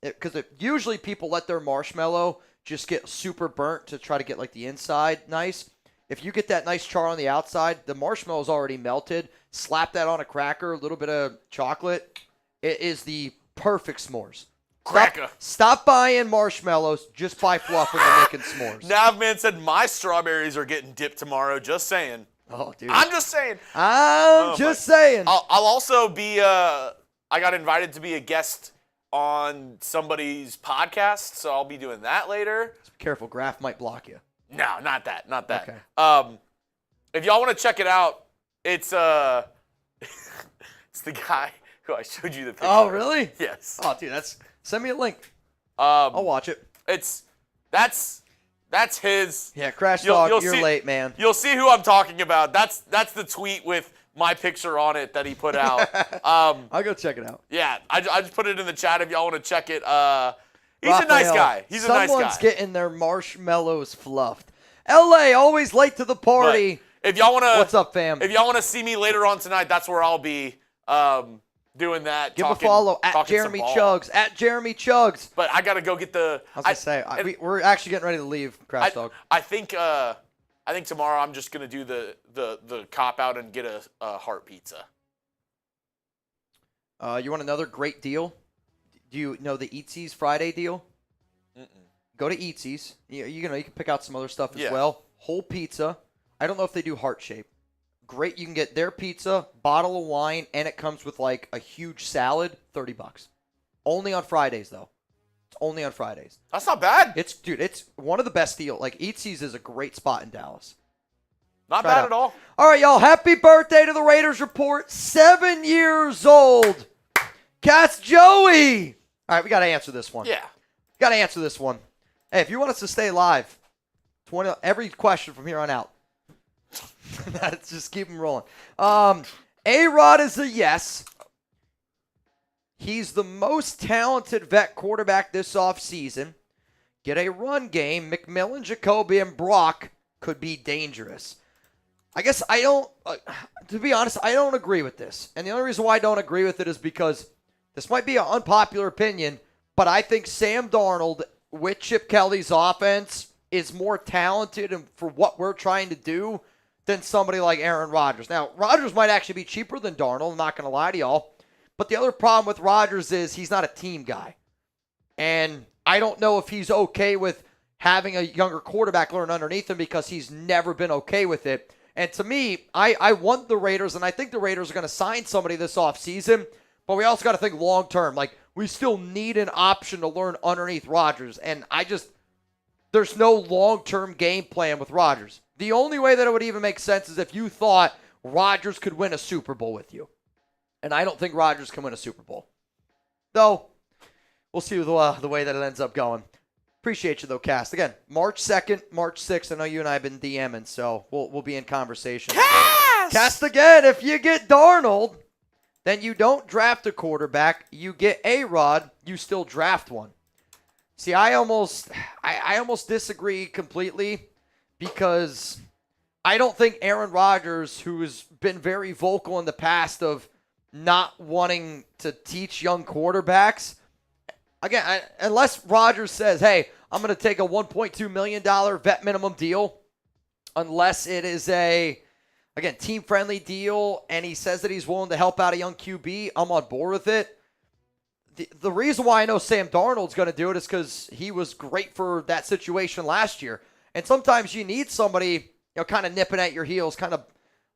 because usually people let their marshmallow just get super burnt to try to get like the inside nice. If you get that nice char on the outside, the marshmallow's already melted. Slap that on a cracker, a little bit of chocolate. It is the perfect s'mores. Cracker. Stop buying marshmallows. Just buy fluff when you're making s'mores. Navman said my strawberries are getting dipped tomorrow. Just saying. Oh, dude. I'm just saying. I'm just saying. I'll also be. I got invited to be a guest on somebody's podcast, so I'll be doing that later. Just be careful, Graph might block you. No, not that. Okay. If y'all want to check it out, it's it's the guy who I showed you the picture. Oh, really? Yes. Oh, dude, send me a link. I'll watch it. That's his. Yeah, Crash Dog, you're late, man. You'll see who I'm talking about. That's the tweet with my picture on it that he put out. I'll go check it out. Yeah, I just put it in the chat if y'all want to check it. He's a nice guy. He's a nice guy. Someone's getting their marshmallows fluffed. LA, always late to the party. But if y'all want to, what's up, fam? If y'all want to see me later on tonight, that's where I'll be doing that. Give a follow at Jeremy Chuggs. At Jeremy Chuggs. But I got to go get the. I was going to say, we're actually getting ready to leave, Crash Dog. I think tomorrow I'm just going to do the cop out and get a heart pizza. You want another great deal? Do you know the Eatsies Friday deal? Mm-mm. Go to Eatsies. You can pick out some other stuff as well. Whole pizza. I don't know if they do heart shape. Great. You can get their pizza, bottle of wine, and it comes with like a huge salad, $30. Only on Fridays, though. It's only on Fridays. That's not bad. It's one of the best deals. Like, Eatsies is a great spot in Dallas. Not bad at all. All right, y'all. Happy birthday to the Raiders Report. 7 years old. Cats Joey. All right, we got to answer this one. Yeah. Got to answer this one. Hey, if you want us to stay live, every question from here on out. Let's just keep them rolling. A-Rod is a yes. He's the most talented vet quarterback this offseason. Get a run game. McMillan, Jacoby, and Brock could be dangerous. I guess I don't, to be honest, I don't agree with this. And the only reason why I don't agree with it is because this might be an unpopular opinion, but I think Sam Darnold with Chip Kelly's offense is more talented and for what we're trying to do than somebody like Aaron Rodgers. Now, Rodgers might actually be cheaper than Darnold, I'm not going to lie to y'all. But the other problem with Rodgers is he's not a team guy. And I don't know if he's okay with having a younger quarterback learn underneath him because he's never been okay with it. And to me, I want the Raiders, and I think the Raiders are going to sign somebody this offseason, but we also got to think long term. Like, we still need an option to learn underneath Rodgers. And there's no long-term game plan with Rodgers. The only way that it would even make sense is if you thought Rodgers could win a Super Bowl with you. And I don't think Rodgers can win a Super Bowl. Though, we'll see the way that it ends up going. Appreciate you, though, Cast. Again, March 2nd, March 6th. I know you and I have been DMing, so we'll be in conversation. Cast again. If you get Darnold, then you don't draft a quarterback. You get A-Rod. You still draft one. See, I almost disagree completely because I don't think Aaron Rodgers, who has been very vocal in the past of not wanting to teach young quarterbacks, again, unless Rodgers says, hey, I'm going to take a $1.2 million vet minimum deal, unless it is a, again, team-friendly deal, and he says that he's willing to help out a young QB, I'm on board with it. The reason why I know Sam Darnold's going to do it is because he was great for that situation last year. And sometimes you need somebody, kind of nipping at your heels, kind of, I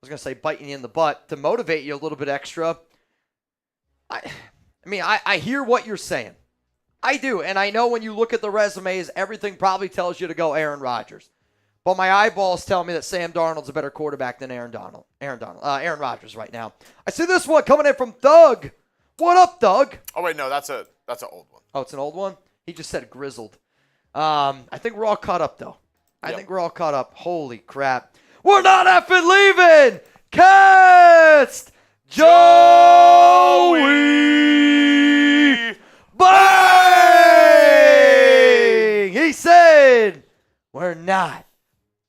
was going to say biting you in the butt, to motivate you a little bit extra. I hear what you're saying. I do. And I know when you look at the resumes, everything probably tells you to go Aaron Rodgers. But my eyeballs tell me that Sam Darnold's a better quarterback than Aaron Rodgers right now. I see this one coming in from Doug. What up, Doug? Oh, wait, no, that's an old one. Oh, it's an old one? He just said grizzled. I think we're all caught up, though. I think we're all caught up. Holy crap. We're not effing leaving! Cast! Joey! Bang! He said, we're not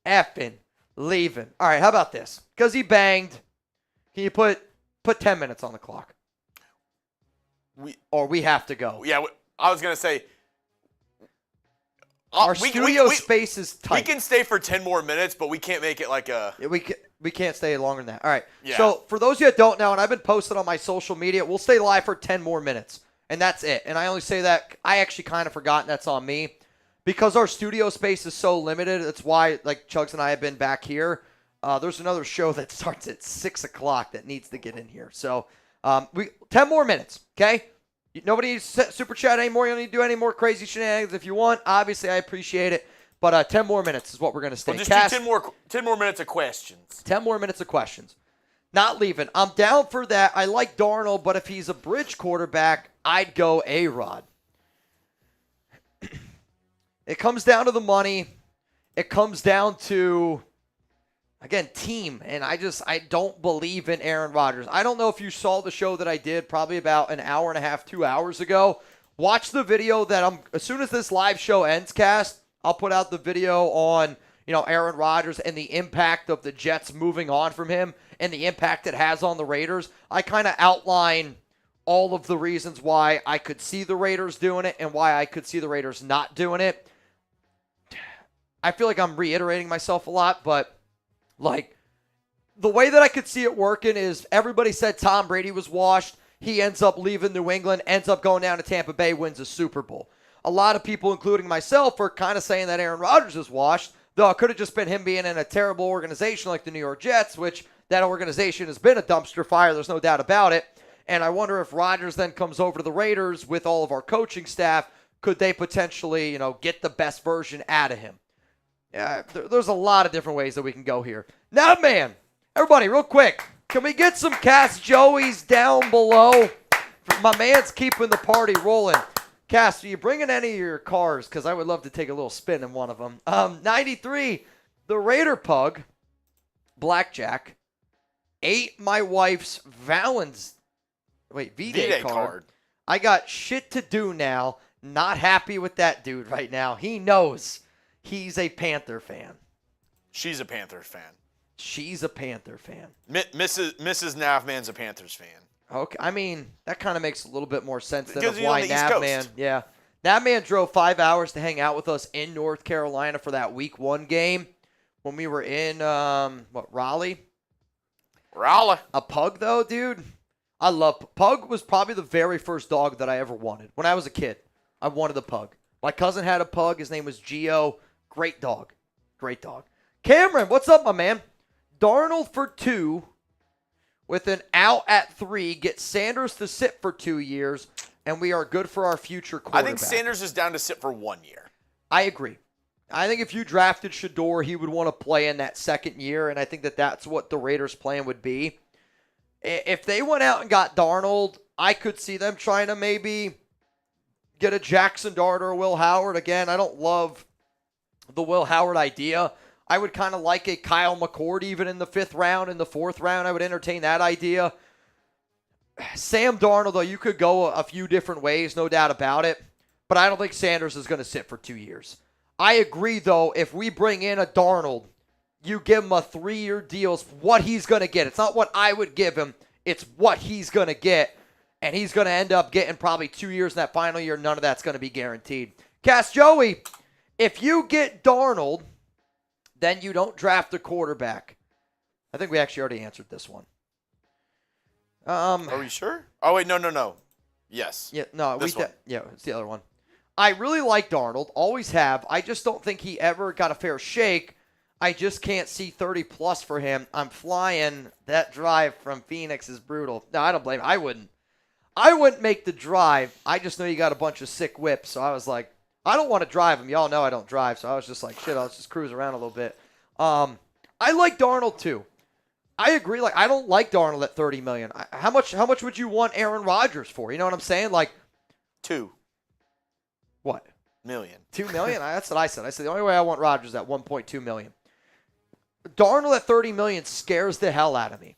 effing leaving. All right, how about this? Because he banged, can you put 10 minutes on the clock? We have to go. Yeah, I was going to say. Our studio space is tight. We can stay for 10 more minutes, but we can't make it like a... We can't stay longer than that. All right. Yeah. So for those of you that don't know, and I've been posting on my social media, we'll stay live for 10 more minutes. And that's it. And I only say that, I actually kind of forgot, and that's on me. Because our studio space is so limited, that's why, like, Chuggs and I have been back here. There's another show that starts at 6 o'clock that needs to get in here. So 10 more minutes, okay? Nobody needs to super chat anymore. You don't need to do any more crazy shenanigans if you want. Obviously, I appreciate it. But 10 more minutes is what we're going to stay. We'll just do 10 more minutes of questions. 10 more minutes of questions. Not leaving. I'm down for that. I like Darnold, but if he's a bridge quarterback, I'd go A-Rod. It comes down to the money. It comes down to, again, team. And I don't believe in Aaron Rodgers. I don't know if you saw the show that I did probably about an hour and a half, 2 hours ago. Watch the video that as soon as this live show ends, Cast, I'll put out the video on, Aaron Rodgers and the impact of the Jets moving on from him and the impact it has on the Raiders. I kind of outline all of the reasons why I could see the Raiders doing it and why I could see the Raiders not doing it. I feel like I'm reiterating myself a lot, but the way that I could see it working is everybody said Tom Brady was washed. He ends up leaving New England, ends up going down to Tampa Bay, wins a Super Bowl. A lot of people, including myself, are kind of saying that Aaron Rodgers is washed, though it could have just been him being in a terrible organization like the New York Jets, which that organization has been a dumpster fire. There's no doubt about it. And I wonder if Rodgers then comes over to the Raiders with all of our coaching staff, could they potentially, get the best version out of him? There's a lot of different ways that we can go here. Now, man, everybody, real quick, can we get some Cast Joeys down below? My man's keeping the party rolling. Cass, are you bringing any of your cars? Because I would love to take a little spin in one of them. 93, the Raider Pug, Blackjack, ate my wife's V-Day card. I got shit to do now. Not happy with that dude right now. He knows he's a Panther fan. She's a Panther fan. She's a Panther fan. Mrs. Navman's a Panthers fan. Okay, I mean, that kind of makes a little bit more sense than Because why Navman. Yeah. Navman drove 5 hours to hang out with us in North Carolina for that Week 1 game when we were in, Raleigh? Raleigh. A pug, though, dude. I love Pug was probably the very first dog that I ever wanted. When I was a kid, I wanted a pug. My cousin had a pug. His name was Gio. Great dog. Great dog. Cameron, what's up, my man? Darnold for 2 with an out at 3. Get Sanders to sit for 2 years, and we are good for our future quarterback. I think Sanders is down to sit for 1 year. I agree. I think if you drafted Shador, he would want to play in that second year, and I think that that's what the Raiders' plan would be. If they went out and got Darnold, I could see them trying to maybe get a Jackson Dart or a Will Howard. Again, I don't love the Will Howard idea. I would kind of like a Kyle McCord even in the 5th round. In the 4th round, I would entertain that idea. Sam Darnold, though, you could go a few different ways, no doubt about it. But I don't think Sanders is going to sit for 2 years. I agree, though, if we bring in a Darnold, you give him a 3-year deal. It's what he's going to get. It's not what I would give him. It's what he's going to get. And he's going to end up getting probably 2 years in that final year. None of that's going to be guaranteed. Cass Joey, if you get Darnold, then you don't draft a quarterback. I think we actually already answered this one. Are we sure? Oh, wait, no. Yes. Yeah, no, This one. Yeah, it's the other one. I really like Darnold, always have. I just don't think he ever got a fair shake. I just can't see 30-plus for him. I'm flying. That drive from Phoenix is brutal. No, I don't blame him. I wouldn't make the drive. I just know you got a bunch of sick whips, so I was like, I don't want to drive him. Y'all know I don't drive, so I was just like, shit, I'll just cruise around a little bit. I like Darnold, too. I agree. Like, I don't like Darnold at $30 million. How much would you want Aaron Rodgers for? You know what I'm saying? Like, 2 what? million. $2 million? That's what I said. I said the only way I want Rodgers is at $1.2 million. Darnold at $30 million scares the hell out of me.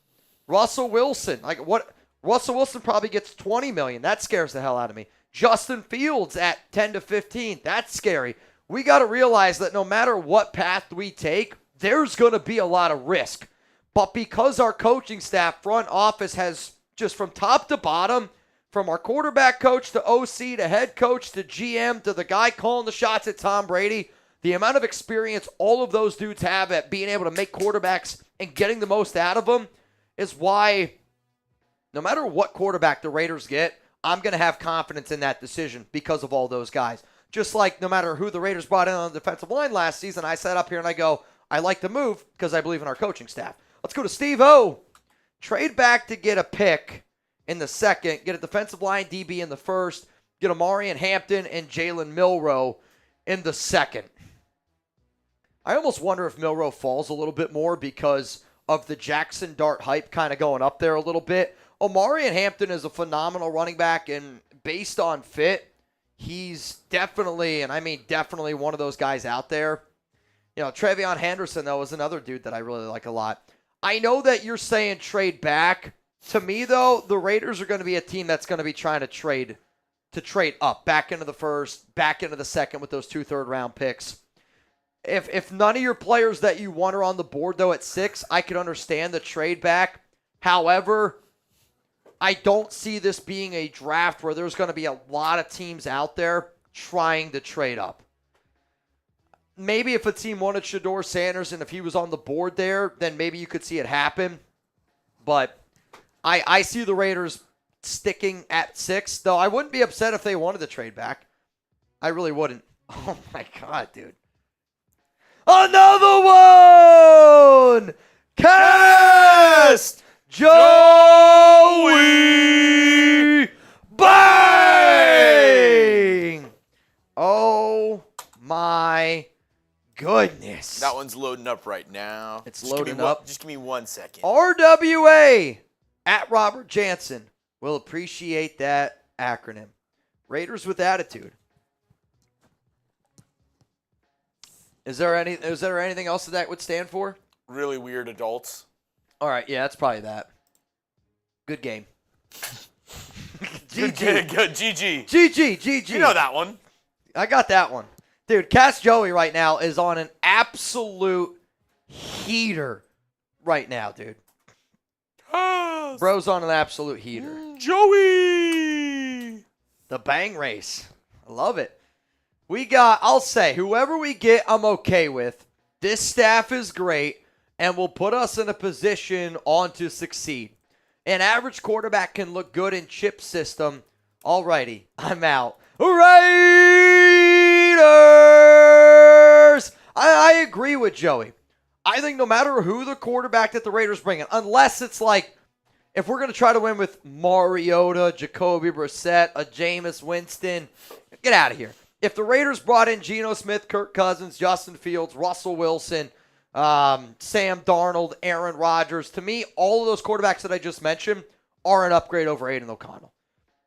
Russell Wilson, like what? Russell Wilson probably gets $20 million. That scares the hell out of me. Justin Fields at 10 to 15. That's scary. We got to realize that no matter what path we take, there's going to be a lot of risk. But because our coaching staff, front office has just from top to bottom, from our quarterback coach to OC to head coach to GM to the guy calling the shots at Tom Brady, the amount of experience all of those dudes have at being able to make quarterbacks and getting the most out of them is why no matter what quarterback the Raiders get, I'm going to have confidence in that decision because of all those guys. Just like no matter who the Raiders brought in on the defensive line last season, I sat up here and I go, I like the move because I believe in our coaching staff. Let's go to Steve O. Trade back to get a pick in the 2nd, get a defensive line DB in the 1st, get Amari and Hampton and Jalen Milroe in the 2nd. I almost wonder if Milroe falls a little bit more because of the Jackson Dart hype kind of going up there a little bit. Amari and Hampton is a phenomenal running back, and based on fit, he's definitely, and I mean definitely one of those guys out there. You know, Trevion Henderson, though, is another dude that I really like a lot. I know that you're saying trade back. To me, though, the Raiders are going to be a team that's going to be trying to trade up, back into the 1st, back into the 2nd with those 2 third-round picks. If none of your players that you want are on the board, though, at 6, I could understand the trade back. However, I don't see this being a draft where there's going to be a lot of teams out there trying to trade up. Maybe if a team wanted Shador Sanders and if he was on the board there, then maybe you could see it happen. But I see the Raiders sticking at 6, though I wouldn't be upset if they wanted to trade back. I really wouldn't. Oh, my God, dude. Another one! Cast Joey! Bang! Oh, my goodness. That one's loading up right now. It's loading up. Just give me 1 second. RWA at Robert Jansen will appreciate that acronym. Raiders with attitude. Is there anything else that would stand for? Really weird adults. All right, yeah, that's probably that. Good game. Good, GG. GG. You know that one. I got that one. Dude, Cass Joey right now is on an absolute heater right now, dude. Bro's on an absolute heater. Joey! The bang race. I love it. I'll say, whoever we get, I'm okay with. This staff is great and will put us in a position on to succeed. An average quarterback can look good in chip system. Alrighty, I'm out. Raiders! I agree with Joey. I think no matter who the quarterback that the Raiders bring in, unless it's like, if we're going to try to win with Mariota, Jacoby Brissett, a Jameis Winston, get out of here. If the Raiders brought in Geno Smith, Kirk Cousins, Justin Fields, Russell Wilson, Sam Darnold, Aaron Rodgers, to me, all of those quarterbacks that I just mentioned are an upgrade over Aiden O'Connell.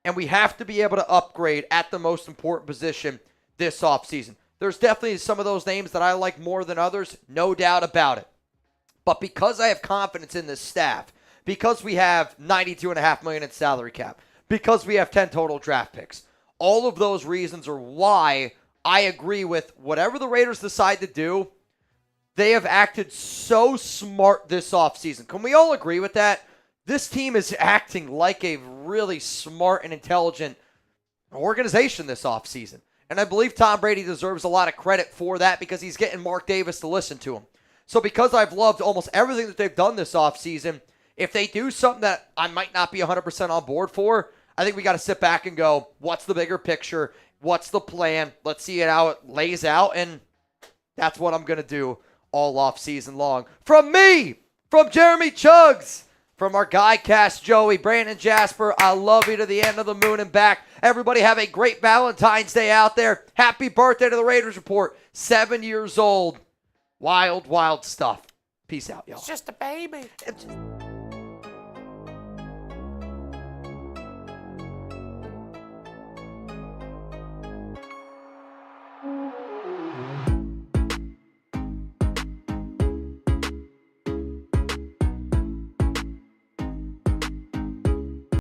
And we have to be able to upgrade at the most important position this offseason. There's definitely some of those names that I like more than others, no doubt about it. But because I have confidence in this staff, because we have $92.5 million in salary cap, because we have 10 total draft picks, all of those reasons are why I agree with whatever the Raiders decide to do. They have acted so smart this offseason. Can we all agree with that? This team is acting like a really smart and intelligent organization this offseason. And I believe Tom Brady deserves a lot of credit for that because he's getting Mark Davis to listen to him. So because I've loved almost everything that they've done this offseason, if they do something that I might not be 100% on board for, I think we got to sit back and go, what's the bigger picture? What's the plan? Let's see how it lays out. And that's what I'm going to do all offseason long. From me, from Jeremy Chuggs, from our guy Cast Joey, Brandon Jasper, I love you to the end of the moon and back. Everybody have a great Valentine's Day out there. Happy birthday to the Raiders Report. 7 years old. Wild, wild stuff. Peace out, y'all. It's just a baby. It's just-